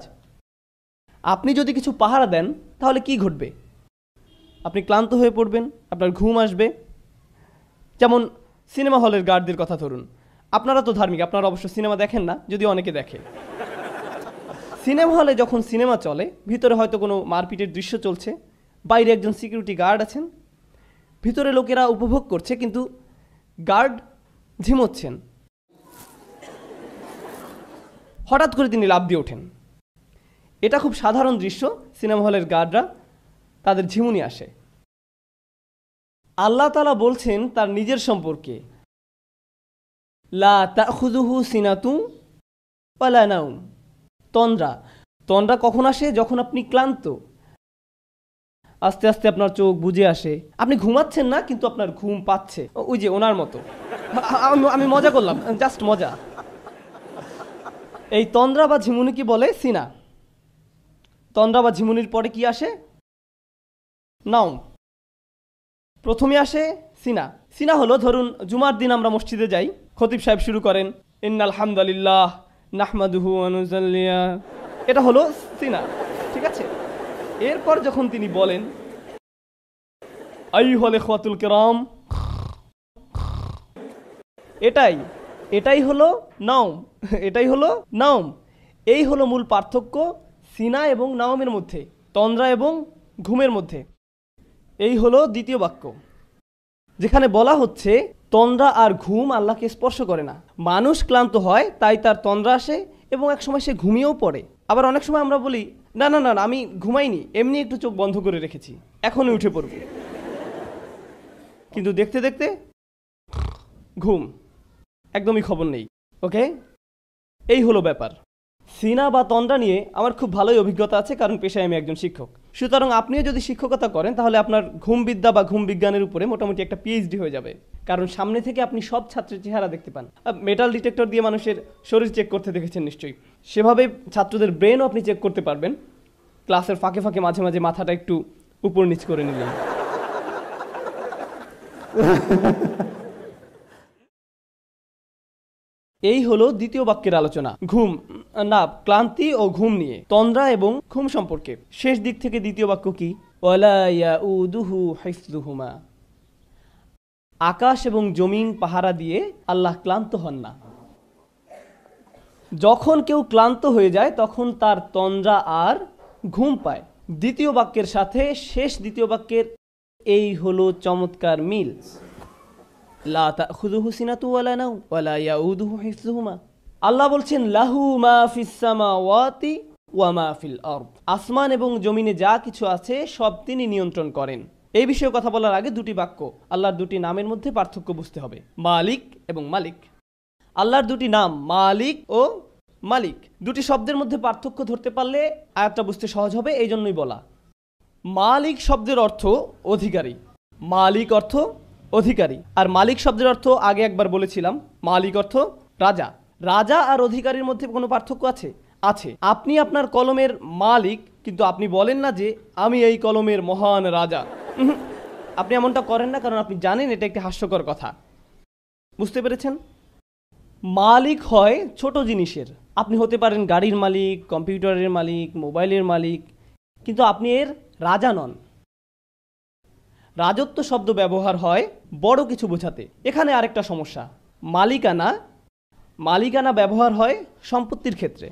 আপনি যদি কিছু পাহারা দেন তাহলে কি ঘটবে? আপনি ক্লান্ত হয়ে পড়বেন, আপনার ঘুম আসবে। যেমন সিনেমা হলের গার্ডদের কথা ধরুন। আপনারা তো ধার্মিক, আপনারা অবশ্য সিনেমা দেখেন না, যদিও অনেকে দেখে। সিনেমা হলে যখন সিনেমা চলে, ভিতরে হয়তো কোনো মারপিটের দৃশ্য চলছে, বাইরে একজন সিকিউরিটি গার্ড আছেন, ভিতরে লোকেরা উপভোগ করছে, কিন্তু গার্ড ঝিমোচ্ছেন। হঠাৎ করে তিনি লাফ দিয়ে ওঠেন। এটা খুব সাধারণ দৃশ্য। সিনেমা হলের গার্ডরা, তাদের ঝিমুনি আসে। আল্লাহ তাআলা বলছেন তার নিজের সম্পর্কে, লা তাখুযুহু সিনাতু ওয়ালা নাওম। তন্দ্রা, তন্দ্রা কখন আসে? যখন আপনি ক্লান্ত, আস্তে আস্তে আপনার চোখ বুজে আসে, আপনি ঘুমাচ্ছেন না কিন্তু আপনার ঘুম পাচ্ছে। ওই যে ওনার মতো, আমি মজা করলাম, জাস্ট মজা। এই তন্দ্রা বা ঝিমুনি কি বলে? সিনা। তন্দ্রা বা ঝিমুনির পরে কি আসে? নাওম। প্রথমে আসে সিনা। সিনা হলো, ধরুন জুমার দিন আমরা মসজিদে যাই, খতিব সাহেব শুরু করেন ইন্নাল হামদুলিল্লাহ নাহমাদুহু ওয়া নুসাল্লি, এটা হলো সিনা, ঠিক আছে? এরপর যখন তিনি বলেন আইয়ুহাল ইখওয়াতুল কিরাম, এটাই হলো নাওম, এটাই হলো নাওম। এই হলো মূল পার্থক্য সিনা এবং নাওমের মধ্যে, তন্দ্রা এবং ঘুমের মধ্যে। এই হলো দ্বিতীয় বাক্য, যেখানে বলা হচ্ছে তন্দ্রা আর ঘুম আল্লাহকে স্পর্শ করে না। মানুষ ক্লান্ত হয়, তাই তার তন্দ্রা আসে এবং এক সময় সে ঘুমিয়েও পড়ে। আবার অনেক সময় আমরা বলি না না না, আমি ঘুমাইনি, এমনি একটু চোখ বন্ধ করে রেখেছি, এখনই উঠে পড়ব, কিন্তু দেখতে দেখতে ঘুম, একদমই খবর নেই। ওকে, এই হলো ব্যাপার। সিনা বা তন্দ্রা নিয়ে আমার খুব ভালোই অভিজ্ঞতা আছে, কারণ পেশায় আমি একজন শিক্ষক। সুতরাং আপনিও যদি শিক্ষকতা করেন তাহলে আপনার ঘুম বিদ্যা বা ঘুম বিজ্ঞানের উপরে মোটামুটি একটা পিএইচডি হয়ে যাবে, কারণ সামনে থেকে আপনি সব ছাত্রের চেহারা দেখতে পান। মেটাল ডিটেক্টর দিয়ে মানুষের শরীর চেক করতে দেখেছেন নিশ্চয়ই, সেভাবে ছাত্রদের ব্রেনও আপনি চেক করতে পারবেন। ক্লাসের ফাঁকে ফাঁকে মাঝে মাঝে মাথাটা একটু উপর নিচ করে নিলেন। এই হলো দ্বিতীয় বাক্যের আলোচনা, ঘুম না ক্লান্তি ও ঘুম নিয়ে, তন্দ্রা এবং ঘুম সম্পর্কে। শেষ দিক থেকে দ্বিতীয় বাক্য কি? ওয়ালা ইয়াউদুহু হিফযুহুমা। আকাশ এবং জমিন পাহারা দিয়ে আল্লাহ ক্লান্ত হন না। যখন কেউ ক্লান্ত হয়ে যায় তখন তার তন্দ্রা আর ঘুম পায়। দ্বিতীয় বাক্যের সাথে শেষ দ্বিতীয় বাক্যের এই হলো চমৎকার মিল। লা তাখুযুহু সিনাতু ওয়ালা নাওম ওয়ালা ইয়াউদুহু হিফযুহুমা। আল্লাহ বলছেন লাহু মা ফিস সামাওয়াতি ওয়া মা ফিল আরদ। আসমান এবং জমিনে যা কিছু আছে সব তিনি নিয়ন্ত্রণ করেন। এই বিষয়ে কথা বলার আগে দুটি বাক্য, আল্লাহর দুটি নামের মধ্যে পার্থক্য বুঝতে হবে, মালিক এবং মালিক। আল্লাহর দুটি নাম মালিক ও মালিক, দুটি শব্দের মধ্যে পার্থক্য ধরতে পারলে আয়াতটা বুঝতে সহজ হবে, এই জন্যই বলা। মালিক শব্দের অর্থ অধিকারী, মালিক অর্থ অধিকারী, আর মালিক শব্দের অর্থ আগে একবার বলেছিলাম, মালিক অর্থ রাজা। রাজা আর অধিকারীর মধ্যে কোনো পার্থক্য আছে? আছে। আপনি আপনার কলমের মালিক, কিন্তু আপনি বলেন না যে আমি এই কলমের মহান রাজা। আপনি এমনটা করেন না, কারণ আপনি জানেন এটা একটি হাস্যকর কথা। বুঝতে পেরেছেন? মালিক হয় ছোট জিনিসের। আপনি হতে পারেন গাড়ির মালিক, কম্পিউটারের মালিক, মোবাইলের মালিক, কিন্তু আপনি এর রাজা নন। রাজত্ব শব্দ ব্যবহার হয় বড় কিছু বোঝাতে। এখানে আরেকটা সমস্যা, মালিকানা, মালিকানা ব্যবহার হয় সম্পত্তির ক্ষেত্রে,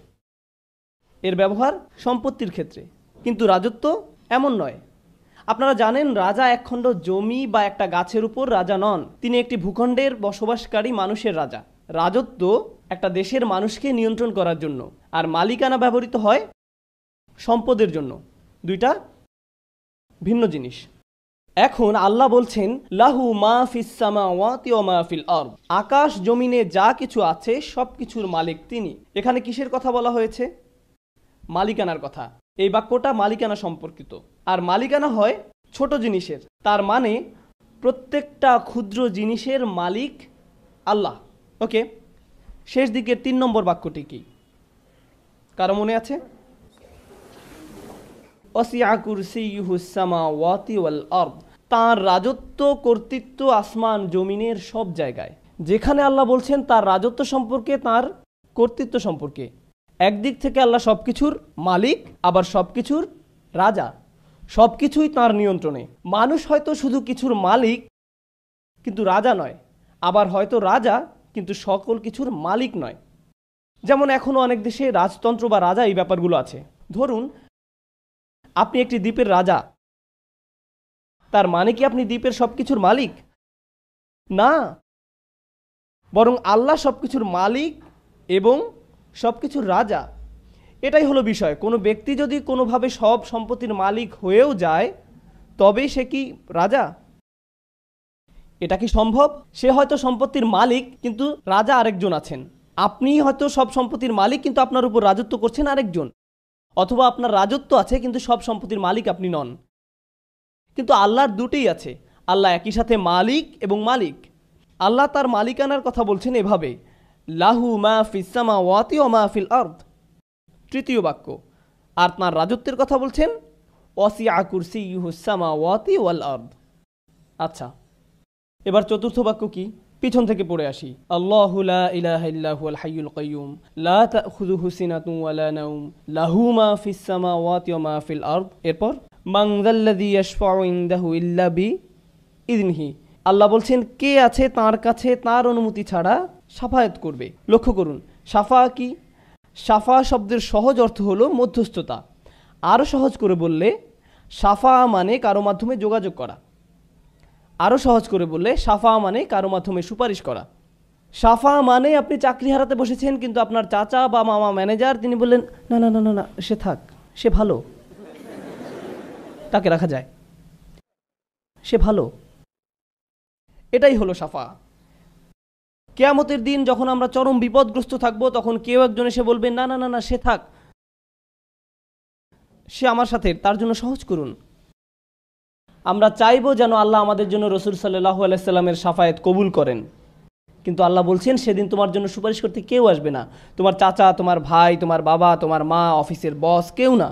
এর ব্যবহার সম্পত্তির ক্ষেত্রে, কিন্তু রাজত্ব এমন নয়। আপনারা জানেন রাজা একখণ্ড জমি বা একটা গাছের উপর রাজা নন, তিনি একটি ভূখণ্ডের বসবাসকারী মানুষের রাজা। রাজত্ব একটা দেশের মানুষকে নিয়ন্ত্রণ করার জন্য, আর মালিকানা ব্যবহৃত হয় সম্পদের জন্য। দুইটা ভিন্ন জিনিস। এখন আল্লাহ বলছেন লাহু মা ফিস সামাওয়াতি ওয়া মা ফিল আরদ, আকাশ জমিনে যা কিছু আছে সব কিছুর মালিক তিনি। এখানে কিসের কথা বলা হয়েছে? মালিকানার কথা। এই বাক্যটা মালিকানা সম্পর্কিত, আর মালিকানা হয় ছোট জিনিসের, তার মানে প্রত্যেকটা ক্ষুদ্র জিনিসের মালিক আল্লাহ। ওকে, শেষ দিকের 3 নম্বর বাক্যটি কি কারো মনে আছে? ওয়াসিআ কুরসিয়ুহুস সামাওয়াতি ওয়াল আরদ, তার রাজত্ব কর্তৃত্ব আসমান জমিনের সব জায়গায়। যেখানে আল্লাহ বলছেন তার রাজত্ব সম্পর্কে, তার কর্তৃত্ব সম্পর্কে, একদিক থেকে আল্লাহ সবকিছুর মালিক, আবার সবকিছুর রাজা, সবকিছুই তার নিয়ন্ত্রণে। মানুষ হয়তো শুধু কিছুর মালিক কিন্তু রাজা নয়, আবার হয়তো রাজা কিন্তু সকল কিছুর মালিক নয়। যেমন এখনো অনেক দেশে রাজতন্ত্র বা রাজা এই ব্যাপারগুলো আছে। ধরুন আপনি একটি দ্বীপের রাজা, তার মানে কি আপনি দ্বীপের সবকিছুর মালিক? না, বরং আল্লাহ সবকিছুর মালিক এবং সবকিছুর রাজা। এটাই হলো বিষয়। কোনো ব্যক্তি যদি কোনোভাবে সব সম্পত্তির মালিক হয়েও যায়, তবে সে কি রাজা? এটা কি সম্ভব? সে হয়তো সম্পত্তির মালিক কিন্তু রাজা আরেকজন আছেন। আপনি হয়তো সব সম্পত্তির মালিক কিন্তু আপনার উপর রাজত্ব করছেন আরেকজন, অথবা আপনার রাজত্ব আছে কিন্তু সব সম্পত্তির মালিক আপনি নন। কিন্তু আল্লাহর দুটোই আছে, আল্লাহ একই সাথে মালিক এবং মালিক। আল্লাহ তার মালিকানার কথা বলছেন এভাবে, লাহু মা ফিস সামাওয়াতি ওয়া মা ফিল আরদ, তৃতীয় বাক্য। আর তার রাজত্বের কথা বলছেন ওয়াসিআ কুরসিয়ুহুস সামাওয়াতি ওয়াল আরদ। আচ্ছা, এবার চতুর্থ বাক্য কি? পিছন থেকে পড়ে আসি। আল্লাহু লা ইলাহা ইল্লা হুয়াল হাইয়ুল কাইয়্যুম লা তাখুযুহু সিনাতুন ওয়া লা নাওম লাহু মা ফিস সামাওয়াতি ওয়া মা ফিল আরদ। এরপর মান যাল্লাযী ইয়াশফাউ ইনদাহু ইল্লা বিইযনিহি, আল্লাহ বলছেন কে আছে তার কাছে তার অনুমতি ছাড়া শাফায়াত করবে। লক্ষ্য করুন, শাফা কি? শাফা শব্দের সহজ অর্থ হলো মধ্যস্থতা। আরও সহজ করে বললে শাফা মানে কারো মাধ্যমে যোগাযোগ করা। আরও সহজ করে বললে শাফা মানে কারো মাধ্যমে সুপারিশ করা। শাফা মানে আপনি চাকরি হারাতে বসেছেন, কিন্তু আপনার চাচা বা মামা ম্যানেজার, তিনি বললেন না না না না না, সে থাক, সে ভালো, তাকে রাখা যায়, সে ভালো। এটাই হলো শাফা। কিয়ামতের দিন যখন আমরা চরম বিপদগ্রস্ত থাকব, তখন কেউ একজন এসে বলবে না না না না, সে থাক, সে আমার সাথে, তার জন্য সহজ করুন। আমরা চাইবো যেন আল্লাহ আমাদের জন্য রাসূল সাল্লাল্লাহু আলাইহি সাল্লামের শাফায়াত কবুল করেন, কিন্তু আল্লাহ বলছেন সেদিন তোমার জন্য সুপারিশ করতে কেউ আসবে না। তোমার চাচা, তোমার ভাই, তোমার বাবা, তোমার মা, অফিসের বস, কেউ না।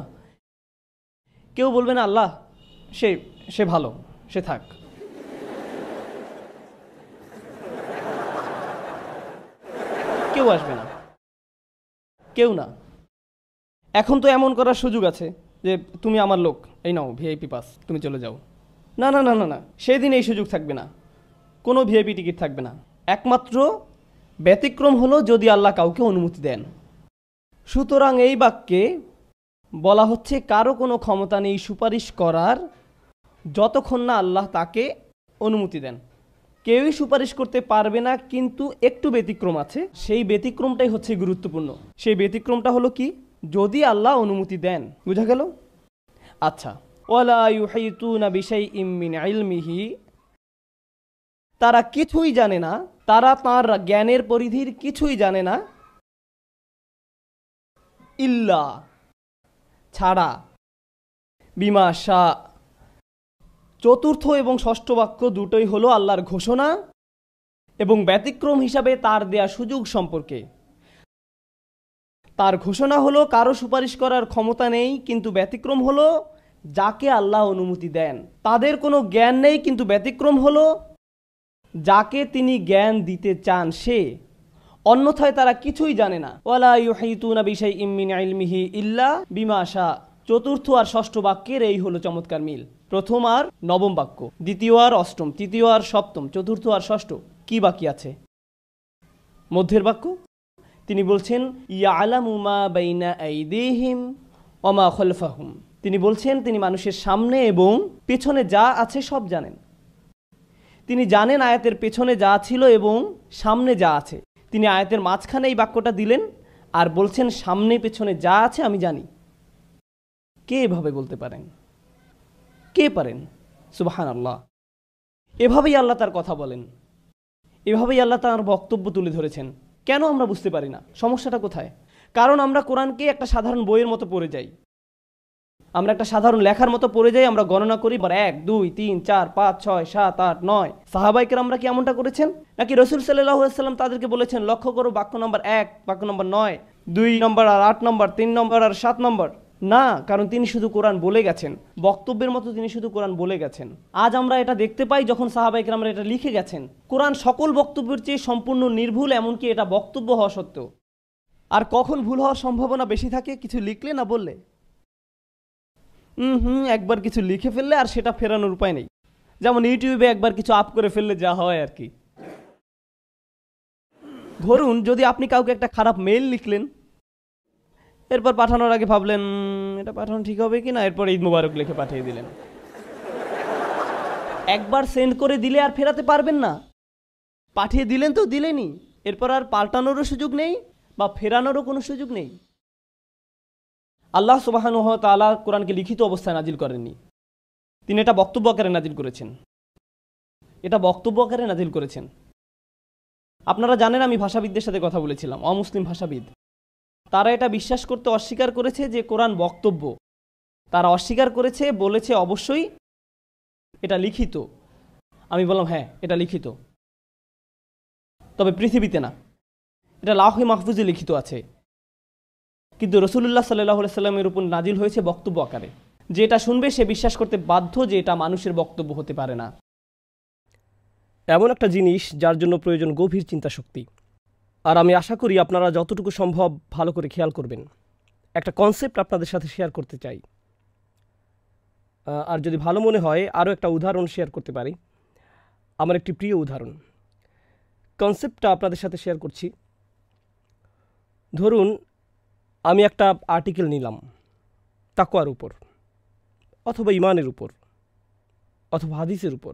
কেউ বলবে না আল্লাহ সে ভালো, সে থাক। কেউ আসবে না, কেউ না। এখন তো এমন করার সুযোগ আছে যে তুমি আমার লোক, এই নাও ভিআইপি পাস, তুমি চলে যাও। না না না না না, সেদিন এই সুযোগ থাকবে না, কোনো ভিআইপি টিকিট থাকবে না। একমাত্র ব্যতিক্রম হলো যদি আল্লাহ কাউকে অনুমতি দেন। সুতরাং এই বাক্যে বলা হচ্ছে কারো কোনো ক্ষমতা নেই সুপারিশ করার যতক্ষণ না আল্লাহ তাকে অনুমতি দেন। কেউই সুপারিশ করতে পারবে না, কিন্তু একটু ব্যতিক্রম আছে। সেই ব্যতিক্রমটাই হচ্ছে গুরুত্বপূর্ণ। সেই ব্যতিক্রমটা হলো কি? যদি আল্লাহ অনুমতি দেন। বুঝা গেল? আচ্ছা, ওয়ালা ইউহিতুনা বিশাইইম মিন ইলমিহি, তারা কিছুই জানে না, তারা তার জ্ঞানের পরিধির কিছুই জানে না, ইল্লা ছাড়া, বিমা শা। চতুর্থ এবং ষষ্ঠ বাক্য দুটোই হলো আল্লাহর ঘোষণা এবং ব্যতিক্রম হিসাবে তার দেয়া সুযোগ সম্পর্কে। তার ঘোষণা হলো কারো সুপারিশ করার ক্ষমতা নেই, কিন্তু ব্যতিক্রম হলো যাকে আল্লাহ অনুমতি দেন। তাদের কোনো জ্ঞান নেই, কিন্তু ব্যতিক্রম হলো যাকে তিনি জ্ঞান দিতে চান সে। অন্যথায় তারা কিছুই জানে না। ওয়ালা ইউহিতুনা বিশাইইম মিন ইলমিহি ইল্লা বিমা শা। চতুর্থ আর ষষ্ঠ বাক্যের এই হলো চমৎকার মিল। প্রথম আর নবম বাক্য, দ্বিতীয় আর অষ্টম, তৃতীয় আর সপ্তম, চতুর্থ আর ষষ্ঠ। কি বাকি আছে? মধ্যের বাক্য। তিনি বলছেন ইয়ালামু মা বাইনা আইদিহিম ওয়া মা খালফাহুম। তিনি বলছেন তিনি মানুষের সামনে এবং পেছনে যা আছে সব জানেন। তিনি জানেন আয়াতের পেছনে যা ছিল এবং সামনে যা আছে। তিনি আয়াতের মাঝখানে এই বাক্যটা দিলেন আর বলছেন সামনে পেছনে যা আছে আমি জানি। কে এভাবে বলতে পারেন? কে পারেন? সুবহানাল্লাহ। এভাবেই আল্লাহ তার কথা বলেন, এভাবেই আল্লাহ তার বক্তব্য তুলে ধরেছেন। কেন আমরা বুঝতে পারি না? সমস্যাটা কোথায়? কারণ আমরা কোরআনকে একটা সাধারণ বইয়ের মতো পড়ে যাই, আমরা একটা সাধারণ লেখার মতো পড়ে যাই। আমরা গণনা করি 1 2 3 4 5 6 7 8 9। সাহাবায়ে কেরামরা কি এমনটা করেছেন? নাকি রাসূল সাল্লাল্লাহু আলাইহি ওয়াসাল্লাম তাদেরকে বলেছেন লক্ষ্য করো বাক্য নম্বর 1, বাক্য নম্বর 9, 2 নম্বর আর 8 নম্বর, 3 নম্বর আর 7 নম্বর? না, কারণ তিনি শুধু কোরআন বলে গেছেন, বক্তব্যের মতো তিনি শুধু কোরআন বলে গেছেন। আজ আমরা এটা দেখতে পাই যখন সাহাবায়ে কেরামরা এটা লিখে গেছেন। কোরআন সকল বক্তব্যের চেয়ে সম্পূর্ণ নির্ভুল, এমনকি এটা বক্তব্য হওয়া সত্ত্বেও। আর কখন ভুল হওয়ার সম্ভাবনা বেশি থাকে? কিছু লিখলে না বললে। একবার কিছু লিখে ফেললে আর সেটা ফেরানোর উপায় নেই। যেমন ইউটিউবে একবার কিছু আপ করে ফেললে যা হয় আর কি। ধরুন যদি আপনি কাউকে একটা খারাপ মেইল লিখলেন, এরপর পাঠানোর আগে ভাবলেন এটা পাঠানো ঠিক হবে কি না, এরপর ঈদ মুবারক লিখে পাঠিয়ে দিলেন। একবার সেন্ড করে দিলে আর ফেরাতে পারবেন না। পাঠিয়ে দিলেন তো দিলেনই, এরপর আর পাল্টানোরও সুযোগ নেই বা ফেরানোরও কোনো সুযোগ নেই। আল্লাহ সুবহানাহু ওয়া তাআলা কোরআনকে লিখিত অবস্থায় নাজিল করেননি, তিনি এটা বক্তব্য আকারে নাজিল করেছেন। এটা বক্তব্য আকারে নাজিল করেছেন। আপনারা জানেন আমি ভাষাবিদদের সাথে কথা বলেছিলাম, অমুসলিম ভাষাবিদ। তারা এটা বিশ্বাস করতে অস্বীকার করেছে যে কোরআন বক্তব্য। তারা অস্বীকার করেছে, বলেছে অবশ্যই এটা লিখিত। আমি বললাম হ্যাঁ এটা লিখিত, তবে পৃথিবীতে না, এটা লাওহে মাহফুজে লিখিত আছে। কিন্তু রাসূলুল্লাহ সাল্লাল্লাহু আলাইহি সাল্লামের উপর নাজিল হয়েছে বক্তব্য আকারে। যে এটা শুনবে সে বিশ্বাস করতে বাধ্য যে এটা মানুষের বক্তব্য হতে পারে না। এমন একটা জিনিস যার জন্য প্রয়োজন গভীর চিন্তা শক্তি। আর আমি আশা করি আপনারা যতটুকু সম্ভব ভালো করে খেয়াল করবেন। একটা কনসেপ্ট আপনাদের সাথে শেয়ার করতে চাই, আর যদি ভালো মনে হয় আরও একটা উদাহরণ শেয়ার করতে পারি। আমার একটি প্রিয় উদাহরণ, কনসেপ্টটা আপনাদের সাথে শেয়ার করছি। ধরুন আমি একটা আর্টিকেল নিলাম তাকওয়ার উপর, অথবা ইমানের উপর, অথবা হাদিসের উপর,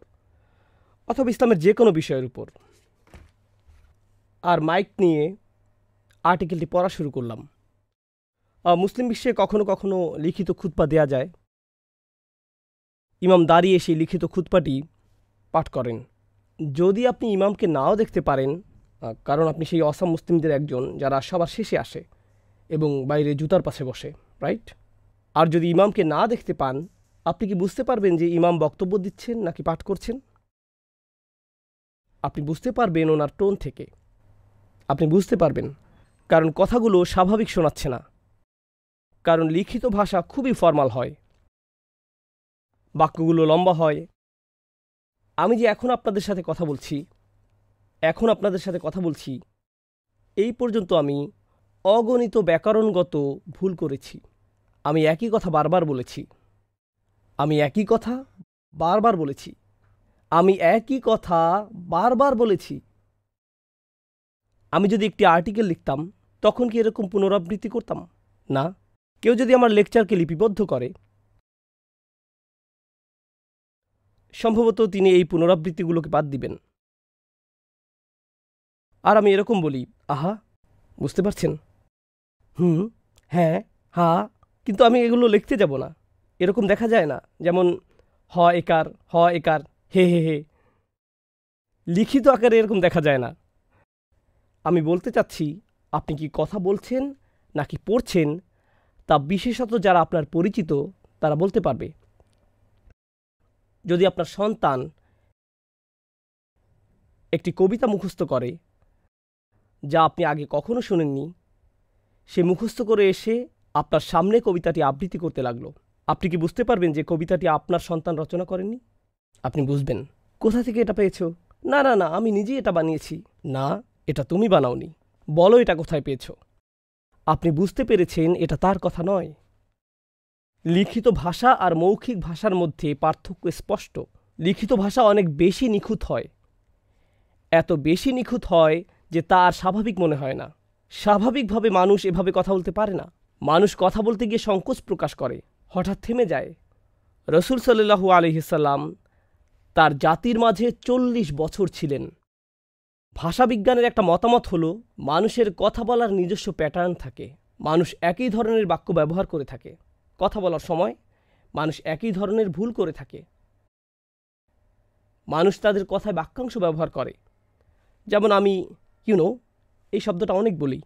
অথবা ইসলামের যে কোনো বিষয়ের উপর, আর মাইক নিয়ে আর্টিকেলটি পড়া শুরু করলাম। মুসলিম বিশ্বে কখনো কখনো লিখিত খুতবা দেয়া যায়। ইমাম দাঁড়িয়ে সেই লিখিত খুতবাটি পাঠ করেন। যদি আপনি ইমামকে নাও দেখতে পারেন, কারণ আপনি সেই অসাম মুসলিমদের একজন যারা সবার শেষে আসে এবং বাইরে জুতার পাশে বসে, রাইট? আর যদি ইমামকে না দেখতে পান, আপনি কি বুঝতে পারবেন যে ইমাম বক্তব্য দিচ্ছেন নাকি পাঠ করছেন? আপনি বুঝতে পারবেন ওনার টোন থেকে, আপনি বুঝতে পারবেন, কারণ কথাগুলো স্বাভাবিক শোনাচ্ছে না। কারণ লিখিত ভাষা খুবই ফর্মাল হয়, বাক্যগুলো লম্বা হয়। আমি যে এখন আপনাদের সাথে কথা বলছি, এই পর্যন্ত আমি অগণিত ব্যাকরণগত ভুল করেছি। আমি একই কথা বারবার বলেছি, আমি যদি একটি আর্টিকেল লিখতাম তখন কি এরকম পুনরাবৃত্তি করতাম? না। কেউ যদি আমার লেকচারকে লিপিবদ্ধ করে, সম্ভবত তিনি এই পুনরাবৃত্তিগুলোকে বাদ দিবেন। আর আমি এরকম বলি, আহা, বুঝতে পারছেন? হ্যাঁ, হ্যাঁ, কিন্তু আমি এগুলো লিখতে যাব না। এরকম দেখা যায় না? যেমন হ একার, হে হে হে। লিখিত আকারে এরকম দেখা যায় না। আমি বলতে চাচ্ছি, আপনি কি কথা বলছেন নাকি পড়ছেন তা বিশেষত যারা আপনার পরিচিত তারা বলতে পারবে। যদি আপনার সন্তান একটি কবিতা মুখস্থ করে যা আপনি আগে কখনো শুনেননি, সে মুখস্থ করে এসে আপনার সামনে কবিতাটি আবৃত্তি করতে লাগলো, আপনি কি বুঝতে পারবেন যে কবিতাটি আপনার সন্তান রচনা করেননি? আপনি বুঝবেন, কোথা থেকে এটা পেয়েছো? না না না, আমি নিজেই এটা বানিয়েছি। না, এটা তুমি বানাওনি, বলো এটা কোথায় পেয়েছো। আপনি বুঝতে পেরেছেন এটা তার কথা নয়। লিখিত ভাষা আর মৌখিক ভাষার মধ্যে পার্থক্য স্পষ্ট। লিখিত ভাষা অনেক বেশি নিখুঁত হয়, এত বেশি নিখুঁত হয় যে তা আর স্বাভাবিক মনে হয় না। স্বাভাবিকভাবে মানুষ এভাবে কথা বলতে পারে না। মানুষ কথা বলতে গিয়ে সংকোচ প্রকাশ করে, হঠাৎ থেমে যায়। রসুল সাল্লাল্লাহু আলাইহি সাল্লাম তার জাতির মাঝে 40 বছর ছিলেন। ভাষাবিজ্ঞানের একটা মতামত হলো, মানুষের কথা বলার নিজস্ব প্যাটার্ন থাকে। মানুষ একই ধরনের বাক্য ব্যবহার করে থাকে। কথা বলার সময় মানুষ একই ধরনের ভুল করে থাকে। মানুষ তাদের কথায় বাক্যাংশ ব্যবহার করে। যেমন আমি এই শব্দটা অনেক বলি।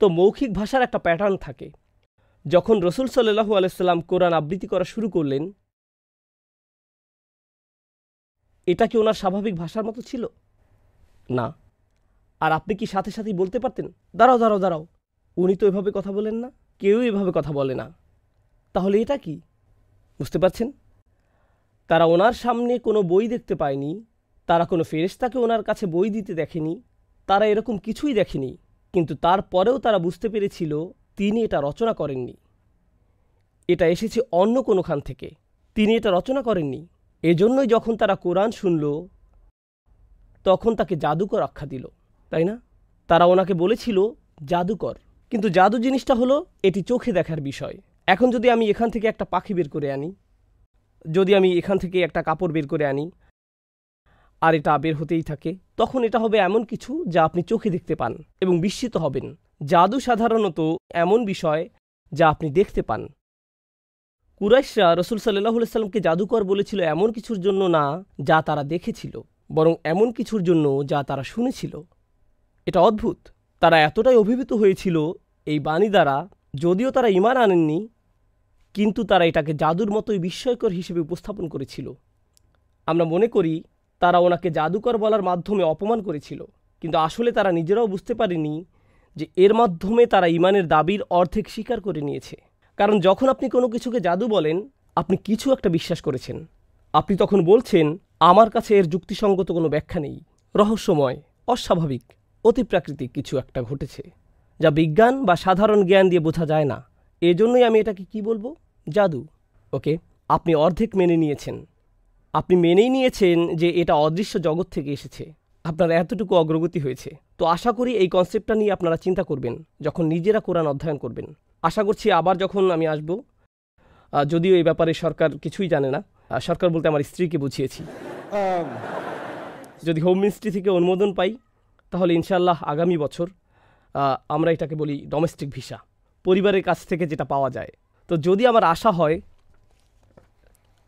তো মৌখিক ভাষার একটা প্যাটার্ন থাকে। যখন রসুল সাল্লাল্লাহু আলাইহি সাল্লাম কোরআন আবৃত্তি করা শুরু করলেন, এটা কি ওনার স্বাভাবিক ভাষার মতো ছিল? না। আর আপনি কি সাথে সাথেই বলতে পারতেন, দাঁড়াও দাঁড়াও দাঁড়াও, উনি তো এভাবে কথা বলেন না, কেউ এভাবে কথা বলে না? তাহলে এটা কি? বুঝতে পারছেন? তারা ওনার সামনে কোনো বই দেখতে পায়নি, তারা কোনো ফেরেশতাকে ওনার কাছে বই দিতে দেখেনি, তারা এরকম কিছুই দেখেনি, কিন্তু তারপরেও তারা বুঝতে পেরেছিল তিনি এটা রচনা করেননি। এটা এসেছে অন্য কোনোখান থেকে, তিনি এটা রচনা করেননি। এজন্যই যখন তারা কোরআন শুনল, তখন তাকে জাদুকর আখ্যা দিল, তাই না? তারা ওনাকে বলেছিল জাদুকর। কিন্তু জাদু জিনিসটা হলো এটি চোখে দেখার বিষয়। এখন যদি আমি এখান থেকে একটা পাখি বের করে আনি, যদি আমি এখান থেকে একটা কাপড় বের করে আনি, আর এটা বের হতেই থাকে, তখন এটা হবে এমন কিছু যা আপনি চোখে দেখতে পান এবং বিস্মিত হবেন। জাদু সাধারণত এমন বিষয় যা আপনি দেখতে পান। কুরাইশরা রসুল সাল্লাল্লাহু আলাইহি সাল্লামকে জাদুকর বলেছিল এমন কিছুর জন্য না যা তারা দেখেছিল, বরং এমন কিছুর জন্য যা তারা শুনেছিল। এটা অদ্ভুত। তারা এতটাই অভিভূত হয়েছিল এই বাণী দ্বারা, যদিও তারা ঈমান আনেননি, কিন্তু তারা এটাকে জাদুর মতোই বিস্ময়কর হিসেবে উপস্থাপন করেছিল। আমরা মনে করি তারা ওনাকে জাদুকর বলার মাধ্যমে অপমান করেছিল, কিন্তু আসলে তারা নিজেরাও বুঝতে পারেনি যে এর মাধ্যমে তারা ঈমানের দাবির অর্ধেক স্বীকার করে নিয়েছে। কারণ যখন আপনি কোনো কিছুকে জাদু বলেন, আপনি কিছু একটা বিশ্বাস করেছেন। আপনি তখন বলছেন, আমার কাছে এর যুক্তিসঙ্গত কোনো ব্যাখ্যা নেই, রহস্যময়, অস্বাভাবিক, অতিপ্রাকৃতিক কিছু একটা ঘটেছে, যা বিজ্ঞান বা সাধারণ জ্ঞান দিয়ে বোঝা যায় না। এজন্যই আমি এটাকে কি বলবো? জাদু। ওকে, আপনি অর্ধেক মেনে নিয়েছেন। আপনি মেনেই নিয়েছেন যে এটা অদৃশ্য জগৎ থেকে এসেছে। আপনার এতটুকু অগ্রগতি হয়েছে। তো আশা করি এই কনসেপ্টটা নিয়ে আপনারা চিন্তা করবেন যখন নিজেরা কোরআন অধ্যয়ন করবেন। আশা করছি আবার যখন আমি আসব, যদিও এই ব্যাপারে সরকার কিছুই জানে না, সরকার বলতে আমার স্ত্রীকে বুঝিয়েছি, যদি হোম মিনিস্ট্রি থেকে অনুমোদন পাই, তাহলে ইনশাআল্লাহ আগামী বছর আমরা এটাকে বলি ডোমেস্টিক ভিসা, পরিবারের কাছ থেকে যেটা পাওয়া যায়। তো যদি আমার আশা হয়,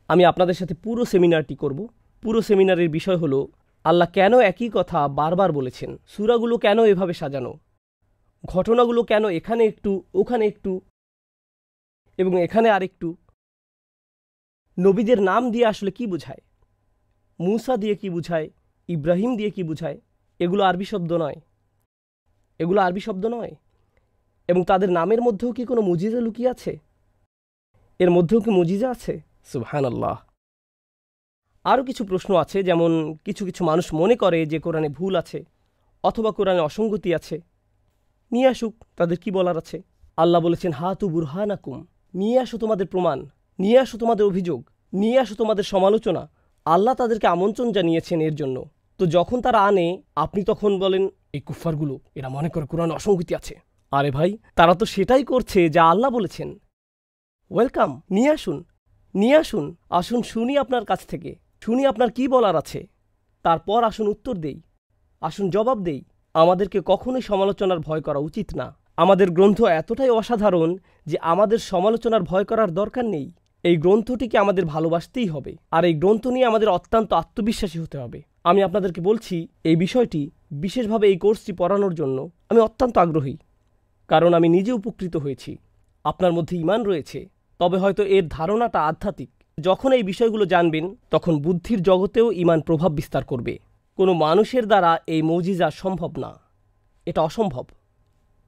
আমি আপনাদের সাথে পুরো সেমিনারটি করব। পুরো সেমিনারের বিষয় হলো আল্লাহ কেন একই কথা বারবার বলেছেন, সূরাগুলো কেন এভাবে সাজানো, ঘটনাগুলো কেন এখানে একটু, ওখানে একটু এবং এখানে আরেকটু, নবীদের নাম দিয়ে আসলে কি বোঝায়, মূসা দিয়ে কি বোঝায়, ইব্রাহিম দিয়ে কি বোঝায়। এগুলো আরবি শব্দ নয়, এগুলো আরবি শব্দ নয়। এবং তাদের নামের মধ্যেও কি কোনো মুজিজা লুকিয়ে আছে? এর মধ্যেও কি মুজিজা আছে? সুবহানাল্লাহ। আরও কিছু প্রশ্ন আছে, যেমন কিছু কিছু মানুষ মনে করে যে কোরআনে ভুল আছে অথবা কোরআনে অসঙ্গতি আছে। নিয়ে আসুক, তাদের কি বলার আছে। আল্লাহ বলেছেন, হাতু বুরহানাকুম, নিয়ে আসো তোমাদের প্রমাণ, নিয়ে আসো তোমাদের অভিযোগ, নিয়ে আসো তোমাদের সমালোচনা। আল্লাহ তাদেরকে আমন্ত্রণ জানিয়েছেন এর জন্য। তো যখন তারা আনে, আপনি তখন বলেন, এই কুফফারগুলো এরা মনে করে কোরআনে অসঙ্গতি আছে। আরে ভাই, তারা তো সেটাই করছে যা আল্লাহ বলেছেন। ওয়েলকাম, নিয়ে আসুন, নিয়ে আসুন, আসুন শুনি আপনার কাছ থেকে, শুনি আপনার কি বলার আছে, তারপর আসুন উত্তর দেই, আসুন জবাব দেই। আমাদেরকে কখনোই সমালোচনার ভয় করা উচিত না। আমাদের গ্রন্থ এতটাই অসাধারণ যে আমাদের সমালোচনার ভয় করার দরকার নেই। এই গ্রন্থটিকে আমাদের ভালোবাসতেই হবে, আর এই গ্রন্থ নিয়ে আমাদের অত্যন্ত আত্মবিশ্বাসী হতে হবে। আমি আপনাদেরকে বলছি, এই বিষয়টি বিশেষভাবে এই কোর্সটি পড়ানোর জন্য আমি অত্যন্ত আগ্রহী, কারণ আমি নিজে উপকৃত হয়েছি। আপনার মধ্যে ঈমান রয়েছে, তবে হয়তো এর ধারণাটা আধ্যাত্মিক। যখন এই বিষয়গুলো জানবেন, তখন বুদ্ধির জগতেও ঈমান প্রভাব বিস্তার করবে। কোনো মানুষের দ্বারা এই মুজিজা সম্ভব না, এটা অসম্ভব,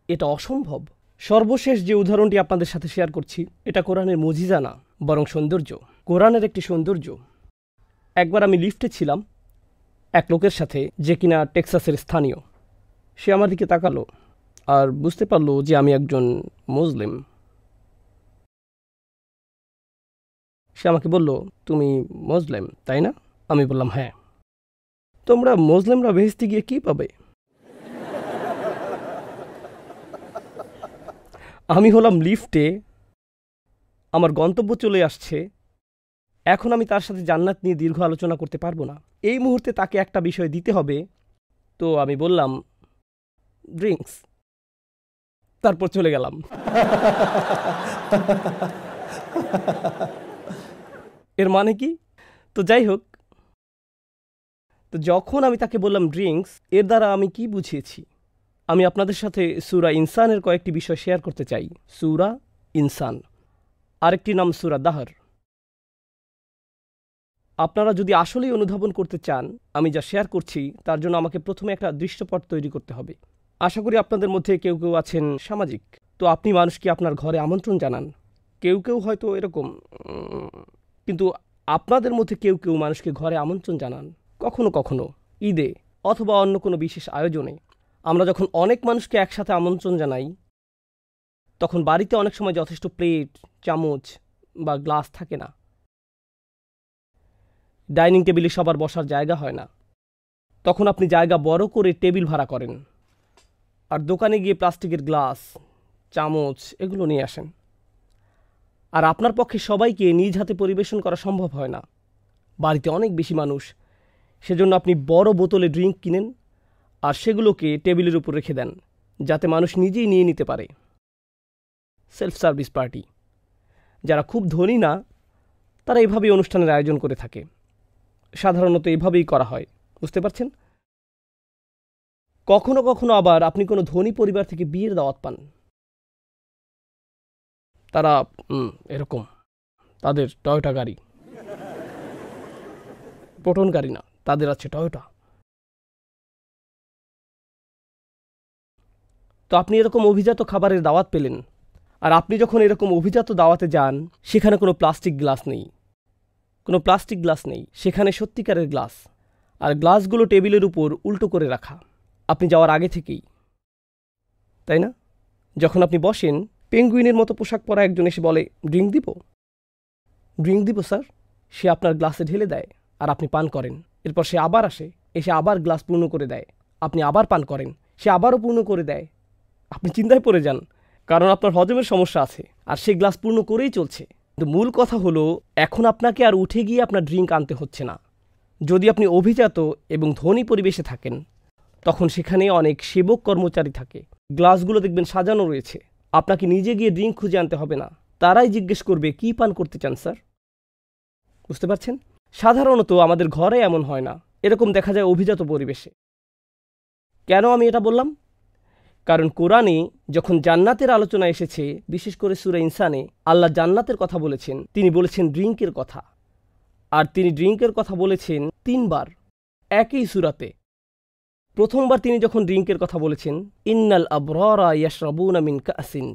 এটা অসম্ভব। সর্বশেষ যে উদাহরণটি আপনাদের সাথে শেয়ার করছি, এটা কোরআনের মুজিজা না, বরং সৌন্দর্য, কোরআনের একটি সৌন্দর্য। একবার আমি লিফটে ছিলাম এক লোকের সাথে, যে কিনা টেক্সাসের স্থানীয়। সে আমার দিকে তাকালো আর বুঝতে পারলো যে আমি একজন মুসলিম। সে আমাকে বলল, তুমি মুসলিম তাই না? আমি বললাম হ্যাঁ। তোমরা মুসলিমরা বেহেশতে গিয়ে কি পাবে? আমি হলাম লিফটে, আমার গন্তব্য চলে আসছে, এখন আমি তার সাথে জান্নাত নিয়ে দীর্ঘ আলোচনা করতে পারবো না। এই মুহূর্তে তাকে একটা বিষয় দিতে হবে। তো আমি বললাম ড্রিঙ্কস, তারপর চলে গেলাম। এর মানে কি? তো যাই হোক, তো যখন আমি তাকে বললাম ড্রিঙ্কস, এর দ্বারা আমি কি বুঝিয়েছি? আমি আপনাদের সাথে সূরা ইনসানের কয়েকটি বিষয় শেয়ার করতে চাই। সূরা ইনসান, আরেকটি নাম সূরা দাহর। আপনারা যদি আসলেই অনুধাবন করতে চান আমি যা শেয়ার করছি, তার জন্য আমাকে প্রথমে একটা দৃশ্যপট তৈরি করতে হবে। আশা করি আপনাদের মধ্যে কেউ কেউ আছেন সামাজিক, তো আপনি মানুষকে আপনার ঘরে আমন্ত্রণ জানান। কেউ কেউ হয়তো এরকম, কিন্তু আপনাদের মধ্যে কেউ কেউ মানুষকে ঘরে আমন্ত্রণ জানান কখনো কখনো ঈদে অথবা অন্য কোনো বিশেষ আয়োজনে। আমরা যখন অনেক মানুষকে একসাথে আমন্ত্রণ জানাই, তখন বাড়িতে অনেক সময় যথেষ্ট প্লেট, চামচ বা গ্লাস থাকে না। ডাইনিং টেবিলে সবার বসার জায়গা হয় না। তখন আপনি জায়গা বড় করে টেবিল ভাড়া করেন, আর দোকানে গিয়ে প্লাস্টিকের গ্লাস, চামচ এগুলো নিয়ে আসেন। আর আপনার পক্ষে সবাইকে নিজ হাতে পরিবেশন করা সম্ভব হয় না, বাড়িতে অনেক বেশি মানুষ। সেজন্য আপনি বড় বোতলে ড্রিঙ্ক কিনেন আর সেগুলোকে টেবিলের উপর রেখে দেন, যাতে মানুষ নিজেই নিয়ে নিতে পারে। Self service party. যারা খুব ধনী না, তারা এভাবেই অনুষ্ঠানের আয়োজন করে থাকে। সাধারণত এভাবেই করা হয়, বুঝতে পারছেন? কখনো কখনো আবার আপনি কোনো ধনী পরিবার থেকে বিয়ের দাওয়াত পান। তারা এরকম, তাদের টয়োটা গাড়ি, পটন গাড়ি না, তাদের আছে টয়োটা। তো আপনি এরকম অভিজাত খাবারের দাওয়াত পেলেন, আর আপনি যখন এরকম অভিজাত দাওয়াতে যান, সেখানে কোনো প্লাস্টিক গ্লাস নেই, সেখানে সত্যিকারের গ্লাস, আর গ্লাসগুলো টেবিলের উপর উল্টো করে রাখা, আপনি যাওয়ার আগে থেকেই, তাই না? যখন আপনি বসেন, পেঙ্গুইনের মতো পোশাক পরা একজন এসে বলে ড্রিঙ্ক দিব স্যার। সে আপনার গ্লাসে ঢেলে দেয় আর আপনি পান করেন। এরপর সে আবার আসে, এসে আবার গ্লাস পূর্ণ করে দেয়, আপনি আবার পান করেন, সে আবারও পূর্ণ করে দেয়। আপনি চিন্তায় পড়ে যান, কারণ আপনার হজমের সমস্যা আছে আর সে গ্লাস পূর্ণ করেই চলছে। কিন্তু মূল কথা হলো, এখন আপনাকে আর উঠে গিয়ে আপনার ড্রিঙ্ক আনতে হচ্ছে না। যদি আপনি অভিজাত এবং ধনী পরিবেশে থাকেন, তখন সেখানে অনেক সেবক কর্মচারী থাকে, গ্লাসগুলো দেখবেন সাজানো রয়েছে। আপনাকে নিজে গিয়ে ড্রিঙ্ক খুঁজে আনতে হবে না, তারাই জিজ্ঞেস করবে কি পান করতে চান স্যার। বুঝতে পারছেন? সাধারণত আমাদের ঘরে এমন হয় না, এরকম দেখা যায় অভিজাত পরিবেশে। কেন আমি এটা বললাম? কারণ কোরআনে যখন জান্নাতের আলোচনা এসেছে, বিশেষ করে সূরা ইনসানে আল্লাহ জান্নাতের কথা বলেছেন, তিনি বলেছেন ড্রিঙ্কের কথা। আর তিনি ড্রিঙ্কের কথা বলেছেন 3 বার একই সূরাতে। প্রথমবার তিনি যখন ড্রিঙ্কের কথা বলেছেন, ইন্নাল আবরারা ইয়াশরাবুনা মিন কাসিন,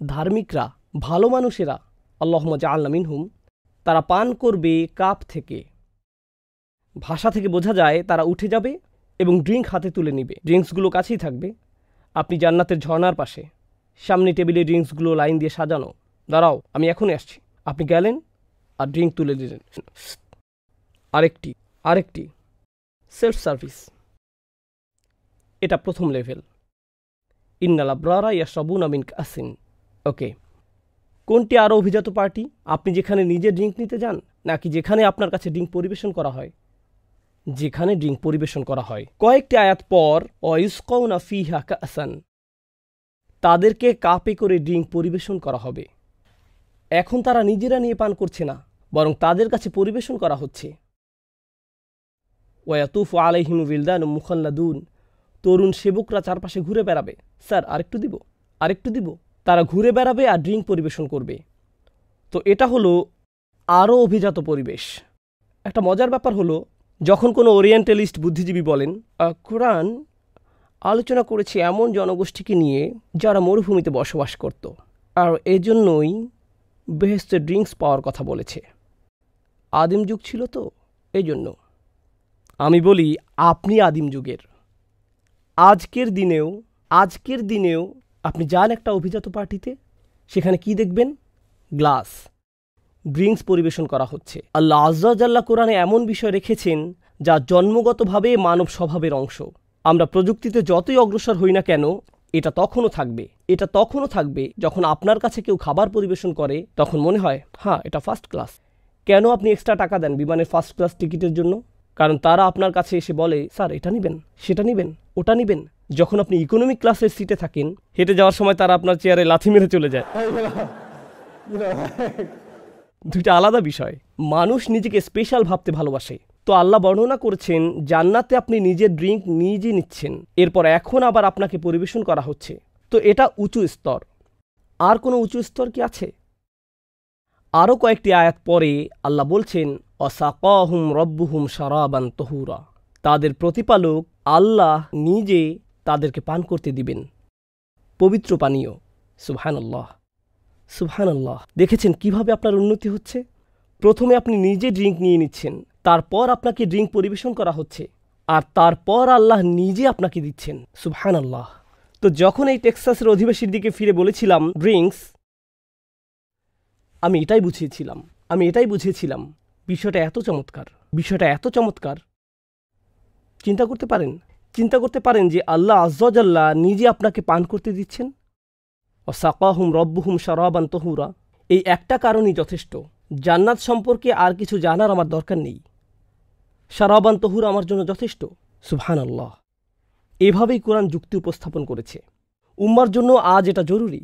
ধার্মিকরা, ভালো মানুষেরা, আল্লাহুম্মা জাআলনা মিনহুম, তারা পান করবে কাপ থেকে। ভাষা থেকে বোঝা যায় তারা উঠে যাবে এবং ড্রিঙ্ক হাতে তুলে নেবে। ড্রিঙ্কসগুলো কাছেই থাকবে। আপনি জান্নাতের ঝর্ণার পাশে, সামনে টেবিলে ড্রিঙ্কসগুলো লাইন দিয়ে সাজানো। দাঁড়াও, আমি এখনই আসছি। আপনি গেলেন আর ড্রিঙ্ক তুলে দিলেন। আরেকটি সেলফ সার্ভিস। এটা প্রথম লেভেল। ইন্নাল আবরারা ইয়াশরাবুনা মিন কাসিন। ওকে, কোনটি আরও অভিজাত পার্টি? আপনি যেখানে নিজে ড্রিঙ্ক নিতে যান, নাকি যেখানে আপনার কাছে ড্রিঙ্ক পরিবেশন করা হয়? যেখানে ড্রিঙ্ক পরিবেশন করা হয়। কয়েকটি আয়াত পর ওয়ায়ুসকাউনা ফিহা কাসান, তাদেরকে কাপে করে ড্রিঙ্ক পরিবেশন করা হবে। এখন তারা নিজেরা নিয়ে পান করছে না, বরং তাদের কাছে পরিবেশন করা হচ্ছে। ওয়ায়াতুফু আলাইহিম উইলদানুম মুখাল্লাদুন, তরুণ সেবকরা চারপাশে ঘুরে বেড়াবে, স্যার আরেকটু দিব। তারা ঘুরে বেড়াবে আর ড্রিঙ্ক পরিবেশন করবে। তো এটা হলো আরও অভিজাত পরিবেশ। একটা মজার ব্যাপার হলো, যখন কোনো ওরিয়েন্টালিস্ট বুদ্ধিজীবী বলেন কোরআন আলোচনা করেছে এমন জনগোষ্ঠীকে নিয়ে যারা মরুভূমিতে বসবাস করত, আর এজন্যই বেহেশতে ড্রিঙ্কস পাওয়ার কথা বলেছে। আদিম যুগ ছিল তো, এই জন্য। আমি বলি, আপনি আদিম যুগের। আজকের দিনেও আপনি যান একটা অভিজাত পার্টিতে, সেখানে কি দেখবেন? গ্লাস, ড্রিঙ্কস পরিবেশন করা হচ্ছে। আল্লাহ আজ্জা জাল্লা কোরআনে এমন বিষয় রেখেছেন যা জন্মগতভাবে মানব স্বভাবের অংশ। আমরা প্রযুক্তিতে যতই অগ্রসর হই না কেন, এটা তখনও থাকবে। এটা তখনও থাকবে যখন আপনার কাছে কেউ খাবার পরিবেশন করে, তখন মনে হয় হ্যাঁ এটা ফার্স্ট ক্লাস। কেন আপনি এক্সট্রা টাকা দেন বিমানের ফার্স্ট ক্লাস টিকিটের জন্য? কারণ তারা আপনার কাছে এসে বলে, স্যার এটা নেবেন, সেটা নেবেন, ওটা নেবেন। যখন আপনি ইকোনমিক ক্লাসের সিটে থাকেন, হেঁটে যাওয়ার সময় তারা আপনার চেয়ারে লাথি মেরে চলে যায়। দুইটা আলাদা বিষয়। মানুষ নিজেকে স্পেশাল ভাবতে ভালোবাসে। তো আল্লাহ বর্ণনা করেছেন জান্নাতে আপনি নিজের ড্রিঙ্ক নিজে নিচ্ছেন, এরপর এখন আবার আপনাকে পরিবেশন করা হচ্ছে। তো এটা উঁচু স্তর। আর কোনো উঁচু স্তর কি আছে? আরও কয়েকটি আয়াত পরে আল্লাহ বলছেন, অসাকাহুম রব্বুহুম শারাবান তহুরা, তাদের প্রতিপালক আল্লাহ নিজে তাদেরকে পান করতে দিবেন পবিত্র পানীয়। সুবহানাল্লাহ, সুবহানাল্লাহ। দেখেছেন কিভাবে আপনার উন্নতি হচ্ছে? প্রথমে আপনি নিজে ড্রিঙ্ক নিয়ে নিচ্ছেন, তারপর আপনাকে ড্রিঙ্ক পরিবেশন করা হচ্ছে, আর তারপর আল্লাহ নিজে আপনাকে দিচ্ছেন। সুবহানাল্লাহ। তো যখন এই টেক্সাসের অধিবাসীর দিকে ফিরে বলেছিলাম ড্রিঙ্কস, আমি এটাই বুঝিয়েছিলাম বিষয়টা এত চমৎকার, বিষয়টা এত চমৎকার। চিন্তা করতে পারেন যে আল্লাহ আজ্জাল্লাহ নিজে আপনাকে পান করতে দিচ্ছেন। ওয়াসাকাহুম রব্বুহুম শারাবান তহুরা, এই একটা কারণই যথেষ্ট। জান্নাত সম্পর্কে আর কিছু জানার আমার দরকার নেই। শারাবান তহুরা আমার জন্য যথেষ্ট। সুবহানাল্লাহ। এভাবেই কোরআন যুক্তি উপস্থাপন করেছে। উম্মার জন্য আজ এটা জরুরি।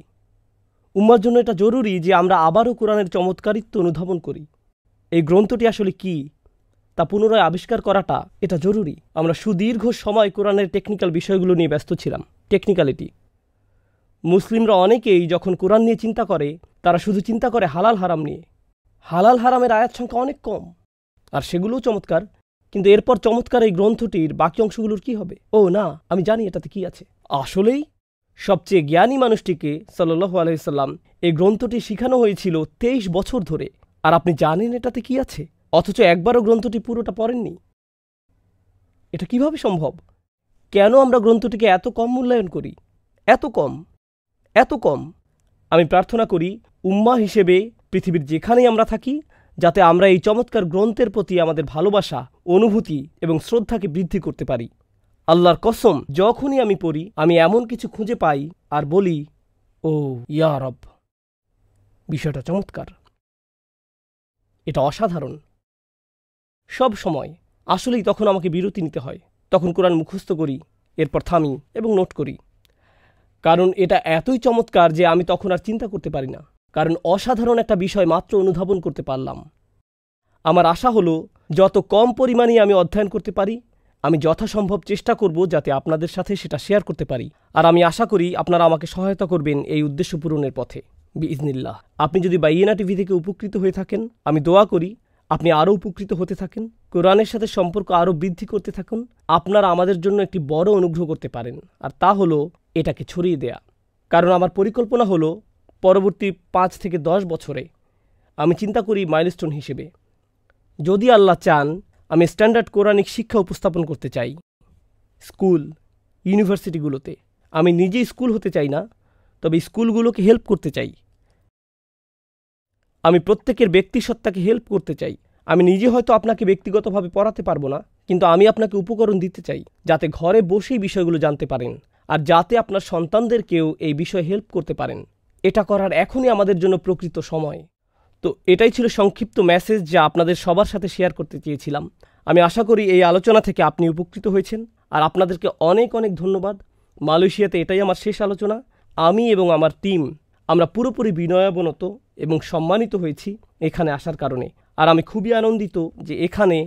উম্মার জন্য এটা জরুরি যে আমরা আবারও কোরআনের চমৎকারিত্ব অনুধাবন করি। এই গ্রন্থটি আসলে কি তা পুনরায় আবিষ্কার করাটা এটা জরুরি। আমরা সুদীর্ঘ সময় কোরআনের টেকনিক্যাল বিষয়গুলো নিয়ে ব্যস্ত ছিলাম। টেকনিক্যালিটি। মুসলিমরা অনেকেই যখন কোরআন নিয়ে চিন্তা করে, তারা শুধু চিন্তা করে হালাল হারাম নিয়ে। হালাল হারামের আয়াত সংখ্যা অনেক কম, আর সেগুলোও চমৎকার। কিন্তু এরপর চমৎকার এই গ্রন্থটির বাকি অংশগুলোর কি হবে? ও না, আমি জানি এটাতে কি আছে। আসলেই সবচেয়ে জ্ঞানী মানুষটিকে সাল্লাল্লাহু আলাইহি সাল্লাম এই গ্রন্থটি শিখানো হয়েছিল 23 বছর ধরে, আর আপনি জানেন এটাতে কি আছে, অথচ একবারও গ্রন্থটি পুরোটা পড়েননি। এটা কিভাবে সম্ভব? কেন আমরা গ্রন্থটিকে এত কম মূল্যায়ন করি? এত কম। আমি প্রার্থনা করি উম্মাহ হিসেবে পৃথিবীর যেখানেই আমরা থাকি, যাতে আমরা এই চমৎকার গ্রন্থের প্রতি আমাদের ভালোবাসা, অনুভূতি এবং শ্রদ্ধাকে বৃদ্ধি করতে পারি। আল্লাহর কসম, যখনই আমি পড়ি, আমি এমন কিছু খুঁজে পাই আর বলি, ও ইয়া রব, বিষয়টা চমৎকার, এটা অসাধারণ। সব সময় আসলেই তখন আমাকে বিরতি নিতে হয়। তখন কোরআন মুখস্থ করি, এরপর থামি এবং নোট করি। কারণ এটা এতই চমৎকার যে আমি তখন আর চিন্তা করতে পারি না। কারণ অসাধারণ একটা বিষয় মাত্র অনুধাবন করতে পারলাম। আমার আশা হলো যত কম পরিমাণে আমি অধ্যয়ন করতে পারি, আমি যথাসম্ভব চেষ্টা করব যাতে আপনাদের সাথে সেটা শেয়ার করতে পারি। আর আমি আশা করি আপনারা আমাকে সহায়তা করবেন এই উদ্দেশ্য পূরণের পথে বিইজনিল্লাহ। আপনি যদি বাইয়িনা টিভি থেকে উপকৃত হয়ে থাকেন, আমি দোয়া করি আপনি আরও উপকৃত হতে থাকেন, কোরআনের সাথে সম্পর্ক আরও বৃদ্ধি করতে থাকুন। আপনারা আমাদের জন্য একটি বড় অনুগ্রহ করতে পারেন, আর তা হলো এটাকে ছড়িয়ে দেয়া। কারণ আমার পরিকল্পনা হলো পরবর্তী 5 থেকে 10 বছরে আমি চিন্তা করি মাইলস্টোন হিসেবে, যদি আল্লাহ চান, আমি স্ট্যান্ডার্ড কোরআনিক শিক্ষা উপস্থাপন করতে চাই স্কুল, ইউনিভার্সিটিগুলোতে। আমি নিজেই স্কুল হতে চাই না, তবে স্কুলগুলোকে হেল্প করতে চাই। আমি প্রত্যেকের ব্যক্তিসত্তাকে হেল্প করতে চাই। আমি নিজে হয়তো আপনাকে ব্যক্তিগতভাবে পড়াতে পারবো না, কিন্তু আমি আপনাকে উপকরণ দিতে চাই, যাতে ঘরে বসেই বিষয়গুলো জানতে পারেন, আর যাতে আপনার সন্তানদেরকেও এই বিষয়ে হেল্প করতে পারেন। এটা করার এখনই আমাদের জন্য প্রকৃত সময়। তো এটাই ছিল সংক্ষিপ্ত মেসেজ যা আপনাদের সবার সাথে শেয়ার করতে চেয়েছিলাম। আমি আশা করি এই আলোচনা থেকে আপনি উপকৃত হয়েছেন, আর আপনাদেরকে অনেক অনেক ধন্যবাদ। মালয়েশিয়াতে এটাই আমার শেষ আলোচনা। আমি এবং আমার টিম আমরা পুরোপুরি বিনয়াবনত এবং সম্মানিত হয়েছি এখানে আসার কারণে। আর আমি খুবই আনন্দিত যে এখানে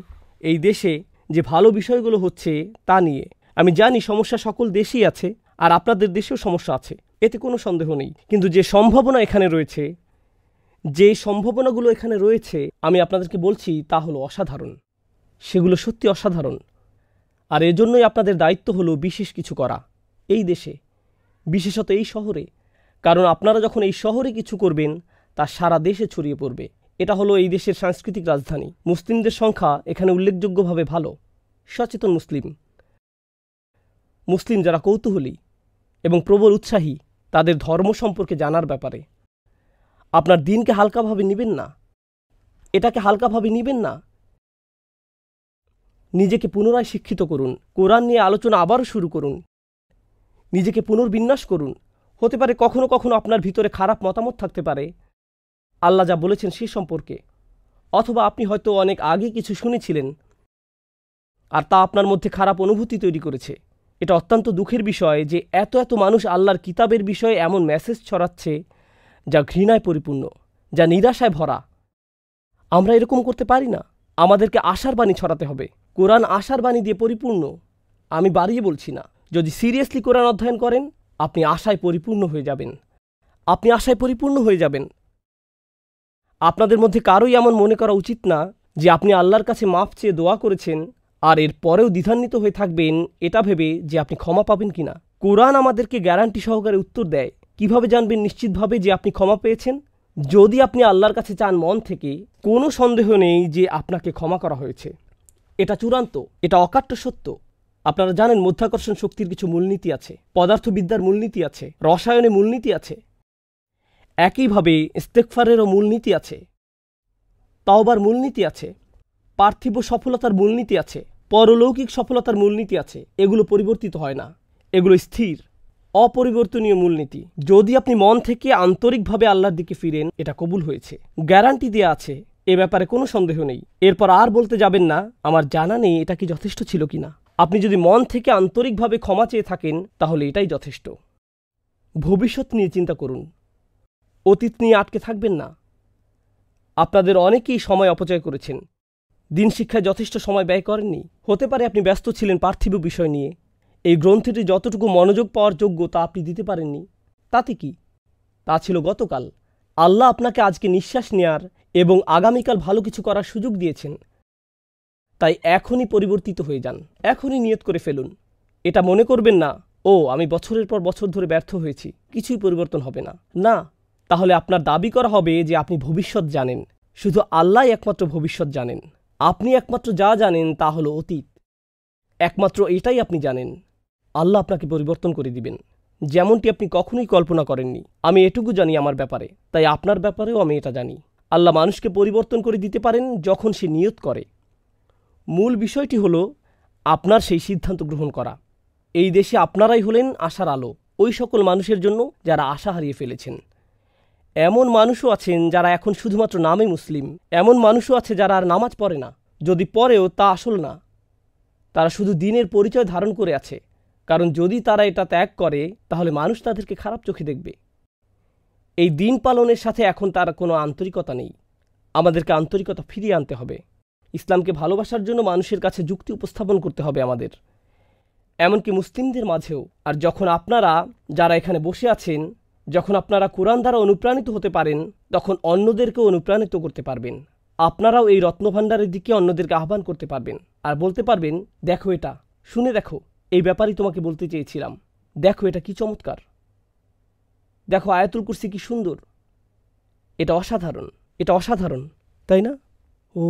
এই দেশে যে ভালো বিষয়গুলো হচ্ছে তা নিয়ে। আমি জানি সমস্যা সকল দেশেই আছে, আর আপনাদের দেশেও সমস্যা আছে, এতে কোনো সন্দেহ নেই। কিন্তু যে সম্ভাবনা এখানে রয়েছে, যে সম্ভাবনাগুলো এখানে রয়েছে, আমি আপনাদেরকে বলছি তা হলো অসাধারণ। সেগুলো সত্যি অসাধারণ। আর এজন্যই আপনাদের দায়িত্ব হলো বিশেষ কিছু করা এই দেশে, বিশেষত এই শহরে। কারণ আপনারা যখন এই শহরে কিছু করবেন, তা সারা দেশে ছড়িয়ে পড়বে। এটা হলো এই দেশের সাংস্কৃতিক রাজধানী। মুসলিমদের সংখ্যা এখানে উল্লেখযোগ্যভাবে ভালো। সচেতন মুসলিম যারা কৌতূহলী এবং প্রবল উৎসাহী, তাদের ধর্ম সম্পর্কে জানার ব্যাপারে। আপনার দিনকে হালকাভাবে নেবেন না, এটাকে হালকাভাবে নেবেন না। নিজেকে পুনরায় শিক্ষিত করুন, কোরআন নিয়ে আলোচনা আবারও শুরু করুন, নিজেকে পুনর্বিন্যাস করুন। হতে পারে কখনো কখনো আপনার ভিতরে খারাপ মতামত থাকতে পারে আল্লাহ যা বলেছেন সে সম্পর্কে, অথবা আপনি হয়তো অনেক আগে কিছু শুনেছিলেন আর তা আপনার মধ্যে খারাপ অনুভূতি তৈরি করেছে। এটা অত্যন্ত দুঃখের বিষয় যে এত এত মানুষ আল্লাহর কিতাবের বিষয়ে এমন মেসেজ ছড়াচ্ছে যা ঘৃণায় পরিপূর্ণ, যা নিরাশায় ভরা। আমরা এরকম করতে পারি না। আমাদেরকে আশার বাণী ছড়াতে হবে। কোরআন আশার বাণী দিয়ে পরিপূর্ণ। আমি বাড়িয়ে বলছি না। যদি সিরিয়াসলি কোরআন অধ্যয়ন করেন, আপনি আশায় পরিপূর্ণ হয়ে যাবেন। আপনি আশায় পরিপূর্ণ হয়ে যাবেন। আপনাদের মধ্যে কারোই এমন মনে করা উচিত না যে আপনি আল্লাহর কাছে মাফ চেয়ে দোয়া করেছেন আর এর পরেও দ্বিধান্বিত হয়ে থাকবেন এটা ভেবে যে আপনি ক্ষমা পাবেন কিনা। কোরআন আমাদেরকে গ্যারান্টি সহকারে উত্তর দেয়। কিভাবে জানবেন নিশ্চিতভাবে যে আপনি ক্ষমা পেয়েছেন? যদি আপনি আল্লাহর কাছে চান মন থেকে, কোনো সন্দেহ নেই যে আপনাকে ক্ষমা করা হয়েছে। এটা চূড়ান্ত, এটা অকাট্য সত্য। আপনারা জানেন মাধ্যাকর্ষণ শক্তির কিছু মূলনীতি আছে, পদার্থবিদ্যার মূলনীতি আছে, রসায়নে মূলনীতি আছে। একইভাবে ইস্তেগফারেরও মূলনীতি আছে, তাওবার মূলনীতি আছে, পার্থিব সফলতার মূলনীতি আছে, পরলৌকিক সফলতার মূলনীতি আছে। এগুলো পরিবর্তিত হয় না, এগুলো স্থির, অপরিবর্তনীয় মূলনীতি। যদি আপনি মন থেকে আন্তরিকভাবে আল্লাহর দিকে ফিরেন, এটা কবুল হয়েছে, গ্যারান্টি দেওয়া আছে, এ ব্যাপারে কোনো সন্দেহ নেই। এরপর আর বলতে যাবেন না আমার জানা নেই এটা কি যথেষ্ট ছিল কিনা। আপনি যদি মন থেকে আন্তরিকভাবে ক্ষমা চেয়ে থাকেন তাহলে এটাই যথেষ্ট। ভবিষ্যৎ নিয়ে চিন্তা করুন, অতীত নিয়ে আটকে থাকবেন না। আপনাদের অনেকেই সময় অপচয় করেছেন, দিন শিক্ষায় যথেষ্ট সময় ব্যয় করেননি। হতে পারে আপনি ব্যস্ত ছিলেন পার্থিব বিষয় নিয়ে। এই গ্রন্থটি যতটুকু মনোযোগ পাওয়ার যোগ্য তা আপনি দিতে পারেননি। তাতে কি? তা ছিল গতকাল। আল্লাহ আপনাকে আজকে নিঃশ্বাস নেয়ার এবং আগামীকাল ভালো কিছু করার সুযোগ দিয়েছেন। তাই এখনই পরিবর্তিত হয়ে যান, এখনই নিয়ত করে ফেলুন। এটা মনে করবেন না ও আমি বছরের পর বছর ধরে ব্যর্থ হয়েছি, কিছুই পরিবর্তন হবে না। না, তাহলে আপনার দাবি করা হবে যে আপনি ভবিষ্যৎ জানেন। শুধু আল্লাহ একমাত্র ভবিষ্যৎ জানেন। আপনি একমাত্র যা জানেন তা হলো অতীত। একমাত্র এটাই আপনি জানেন। আল্লাহ আপনাকে পরিবর্তন করে দিবেন, যেমনটি আপনি কখনোই কল্পনা করেননি। আমি এটুকু জানি আমার ব্যাপারে, তাই আপনার ব্যাপারেও আমি এটা জানি। আল্লাহ মানুষকে পরিবর্তন করে দিতে পারেন যখন সে নিয়ত করে। মূল বিষয়টি হলো আপনার সেই সিদ্ধান্ত গ্রহণ করা। এই দেশে আপনারাই হলেন আশার আলো ওই সকল মানুষের জন্য যারা আশা হারিয়ে ফেলেছেন। এমন মানুষও আছেন যারা এখন শুধুমাত্র নামে মুসলিম। এমন মানুষও আছে যারা আর নামাজ পড়ে না, যদি পড়েও তা আসল না। তারা শুধু দিনের পরিচয় ধারণ করে আছে, কারণ যদি তারা এটা ত্যাগ করে তাহলে মানুষ তাদেরকে খারাপ চোখে দেখবে। এই দিন পালনের সাথে এখন তার কোনো আন্তরিকতা নেই। আমাদেরকে আন্তরিকতা ফিরিয়ে আনতে হবে। ইসলামকে ভালোবাসার জন্য মানুষের কাছে যুক্তি উপস্থাপন করতে হবে আমাদের, এমনকি মুসলিমদের মাঝেও। আর যখন আপনারা যারা এখানে বসে আছেন, যখন আপনারা কোরআন দ্বারা অনুপ্রাণিত হতে পারেন, তখন অন্যদেরকেও অনুপ্রাণিত করতে পারবেন। আপনারাও এই রত্নভাণ্ডারের দিকে অন্যদেরকে আহ্বান করতে পারবেন আর বলতে পারবেন, দেখো এটা, শুনে দেখো, এই ব্যাপারেই তোমাকে বলতে চেয়েছিলাম। দেখো এটা কি চমৎকার, দেখো আয়াতুল কুরসি কি সুন্দর, এটা অসাধারণ, এটা অসাধারণ, তাই না? ও,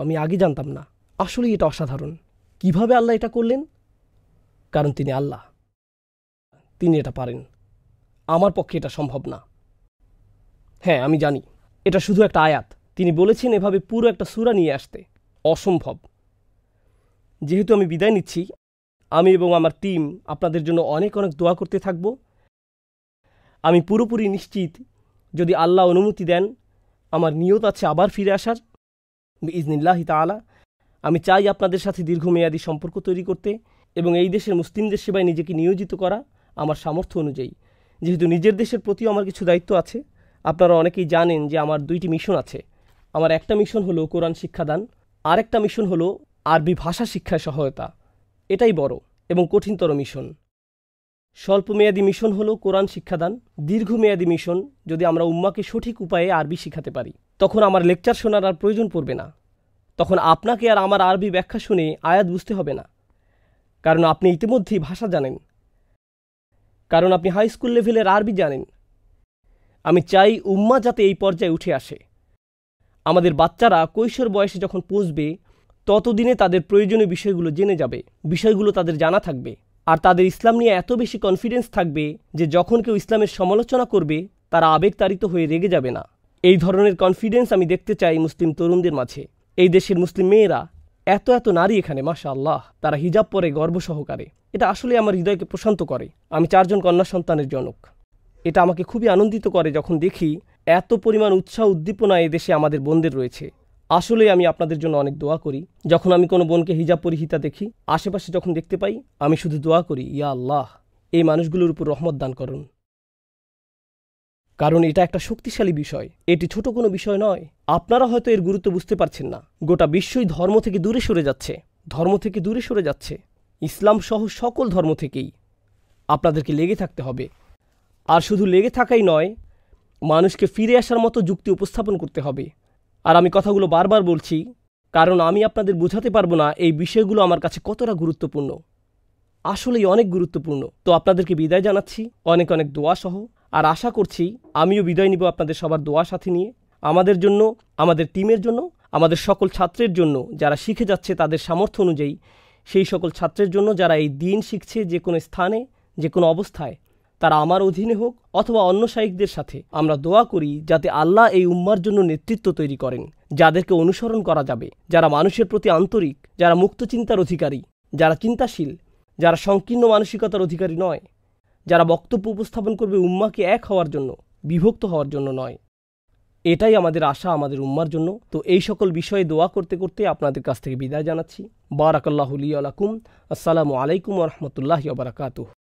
আমি আগে জানতাম না, আসলেই এটা অসাধারণ। কিভাবে আল্লাহ এটা করলেন? কারণ তিনি আল্লাহ, তিনি এটা পারেন। আমার পক্ষে এটা সম্ভব না। হ্যাঁ, আমি জানি এটা শুধু একটা আয়াত। তিনি বলেছেন এভাবে পুরো একটা সূরা নিয়ে আসতে, অসম্ভব। যেহেতু আমি বিদায় নিচ্ছি, আমি এবং আমার টিম আপনাদের জন্য অনেক অনেক দোয়া করতে থাকব। আমি পুরোপুরি নিশ্চিত, যদি আল্লাহ অনুমতি দেন, আমার নিয়ত আছে আবার ফিরে আসার বিইজনিল্লাহি তাআলা। আমি চাই আপনাদের সাথে দীর্ঘমেয়াদী সম্পর্ক তৈরি করতে এবং এই দেশের মুসলিমদের সেবায় নিজেকে নিয়োজিত করা আমার সামর্থ্য অনুযায়ী। যেহেতু নিজের দেশের প্রতিও আমার কিছু দায়িত্ব আছে। আপনারা অনেকেই জানেন যে আমার 2টি মিশন আছে। আমার একটা মিশন হলো কোরআন শিক্ষাদান, আর একটা মিশন হলো আরবি ভাষা শিক্ষায় সহায়তা। এটাই বড় এবং কঠিনতর মিশন। স্বল্পমেয়াদী মিশন হলো কোরআন শিক্ষাদান। দীর্ঘমেয়াদী মিশন, যদি আমরা উম্মাকে সঠিক উপায়ে আরবি শিখাতে পারি, তখন আমার লেকচার শোনার আর প্রয়োজন পড়বে না। তখন আপনাকে আর আমার আরবি ব্যাখ্যা শুনে আয়াত বুঝতে হবে না, কারণ আপনি ইতিমধ্যেই ভাষা জানেন, কারণ আপনি হাই স্কুল লেভেলের আরবি জানেন। আমি চাই উম্মা যাতে এই পর্যায়ে উঠে আসে। আমাদের বাচ্চারা কৈশোর বয়সে যখন পৌঁছবে, ততদিনে তাদের প্রয়োজনীয় বিষয়গুলো জেনে যাবে, বিষয়গুলো তাদের জানা থাকবে, আর তাদের ইসলাম নিয়ে এত বেশি কনফিডেন্স থাকবে যে যখন কেউ ইসলামের সমালোচনা করবে তারা আবেগতাড়িত হয়ে রেগে যাবে না। এই ধরনের কনফিডেন্স আমি দেখতে চাই মুসলিম তরুণদের মাঝে। এই দেশের মুসলিম মেয়েরা এত এত নারী এখানে, মাশাআল্লাহ, তারা হিজাব পরে গর্ব সহকারে। এটা আসলে আমার হৃদয়কে প্রশান্ত করে। আমি 4 জন কন্যা সন্তানের জনক। এটা আমাকে খুবই আনন্দিত করে যখন দেখি এত পরিমাণ উৎসাহ উদ্দীপনা এদেশে আমাদের বোনদের রয়েছে। আসলে আমি আপনাদের জন্য অনেক দোয়া করি। যখন আমি কোনো বোনকে হিজাব পরিহিতা দেখি, আশেপাশে যখন দেখতে পাই, আমি শুধু দোয়া করি, ইয়া আল্লাহ, এই মানুষগুলোর উপর রহমত দান করুন। কারণ এটা একটা শক্তিশালী বিষয়, এটি ছোট কোনো বিষয় নয়। আপনারা হয়তো এর গুরুত্ব বুঝতে পারছেন না। গোটা বিশ্বই ধর্ম থেকে দূরে সরে যাচ্ছে, ধর্ম থেকে দূরে সরে যাচ্ছে। ইসলাম সহ সকল ধর্ম থেকেই আপনাদেরকে লেগে থাকতে হবে। আর শুধু লেগে থাকাই নয়, মানুষকে ফিরে আসার মতো যুক্তি উপস্থাপন করতে হবে। আর আমি কথাগুলো বারবার বলছি, কারণ আমি আপনাদের বোঝাতে পারবো না এই বিষয়গুলো আমার কাছে কতটা গুরুত্বপূর্ণ। আসলেই অনেক গুরুত্বপূর্ণ। তো আপনাদেরকে বিদায় জানাচ্ছি অনেক অনেক দোয়া সহ। আর আশা করছি আমিও বিদায় নিব আপনাদের সবার দোয়া সাথে নিয়ে, আমাদের জন্য, আমাদের টিমের জন্য, আমাদের সকল ছাত্রের জন্য যারা শিখে যাচ্ছে তাদের সামর্থ্য অনুযায়ী, সেই সকল ছাত্রের জন্য যারা এই দিন শিখছে যে কোনো স্থানে, যে কোনো অবস্থায়, তারা আমার অধীনে হোক অথবা অন্য শাইখদের সাথে। আমরা দোয়া করি যাতে আল্লাহ এই উম্মার জন্য নেতৃত্ব তৈরি করেন, যাদেরকে অনুসরণ করা যাবে, যারা মানুষের প্রতি আন্তরিক, যারা মুক্ত চিন্তার অধিকারী, যারা চিন্তাশীল, যারা সংকীর্ণ মানসিকতার অধিকারী নয়, যারা বক্তব্য উপস্থাপন করবে উম্মাকে এক হওয়ার জন্য, বিভক্ত হওয়ার জন্য নয়। এটাই আমাদের আশা আমাদের উম্মার জন্য। তো এই সকল বিষয়ে দোয়া করতে করতে আপনাদের কাছ থেকে বিদায় জানাচ্ছি। বারাকাল্লাহু লি ওয়া লাকুম। আসসালামু আলাইকুম ওয়া রাহমাতুল্লাহি ওয়া বারাকাতুহু।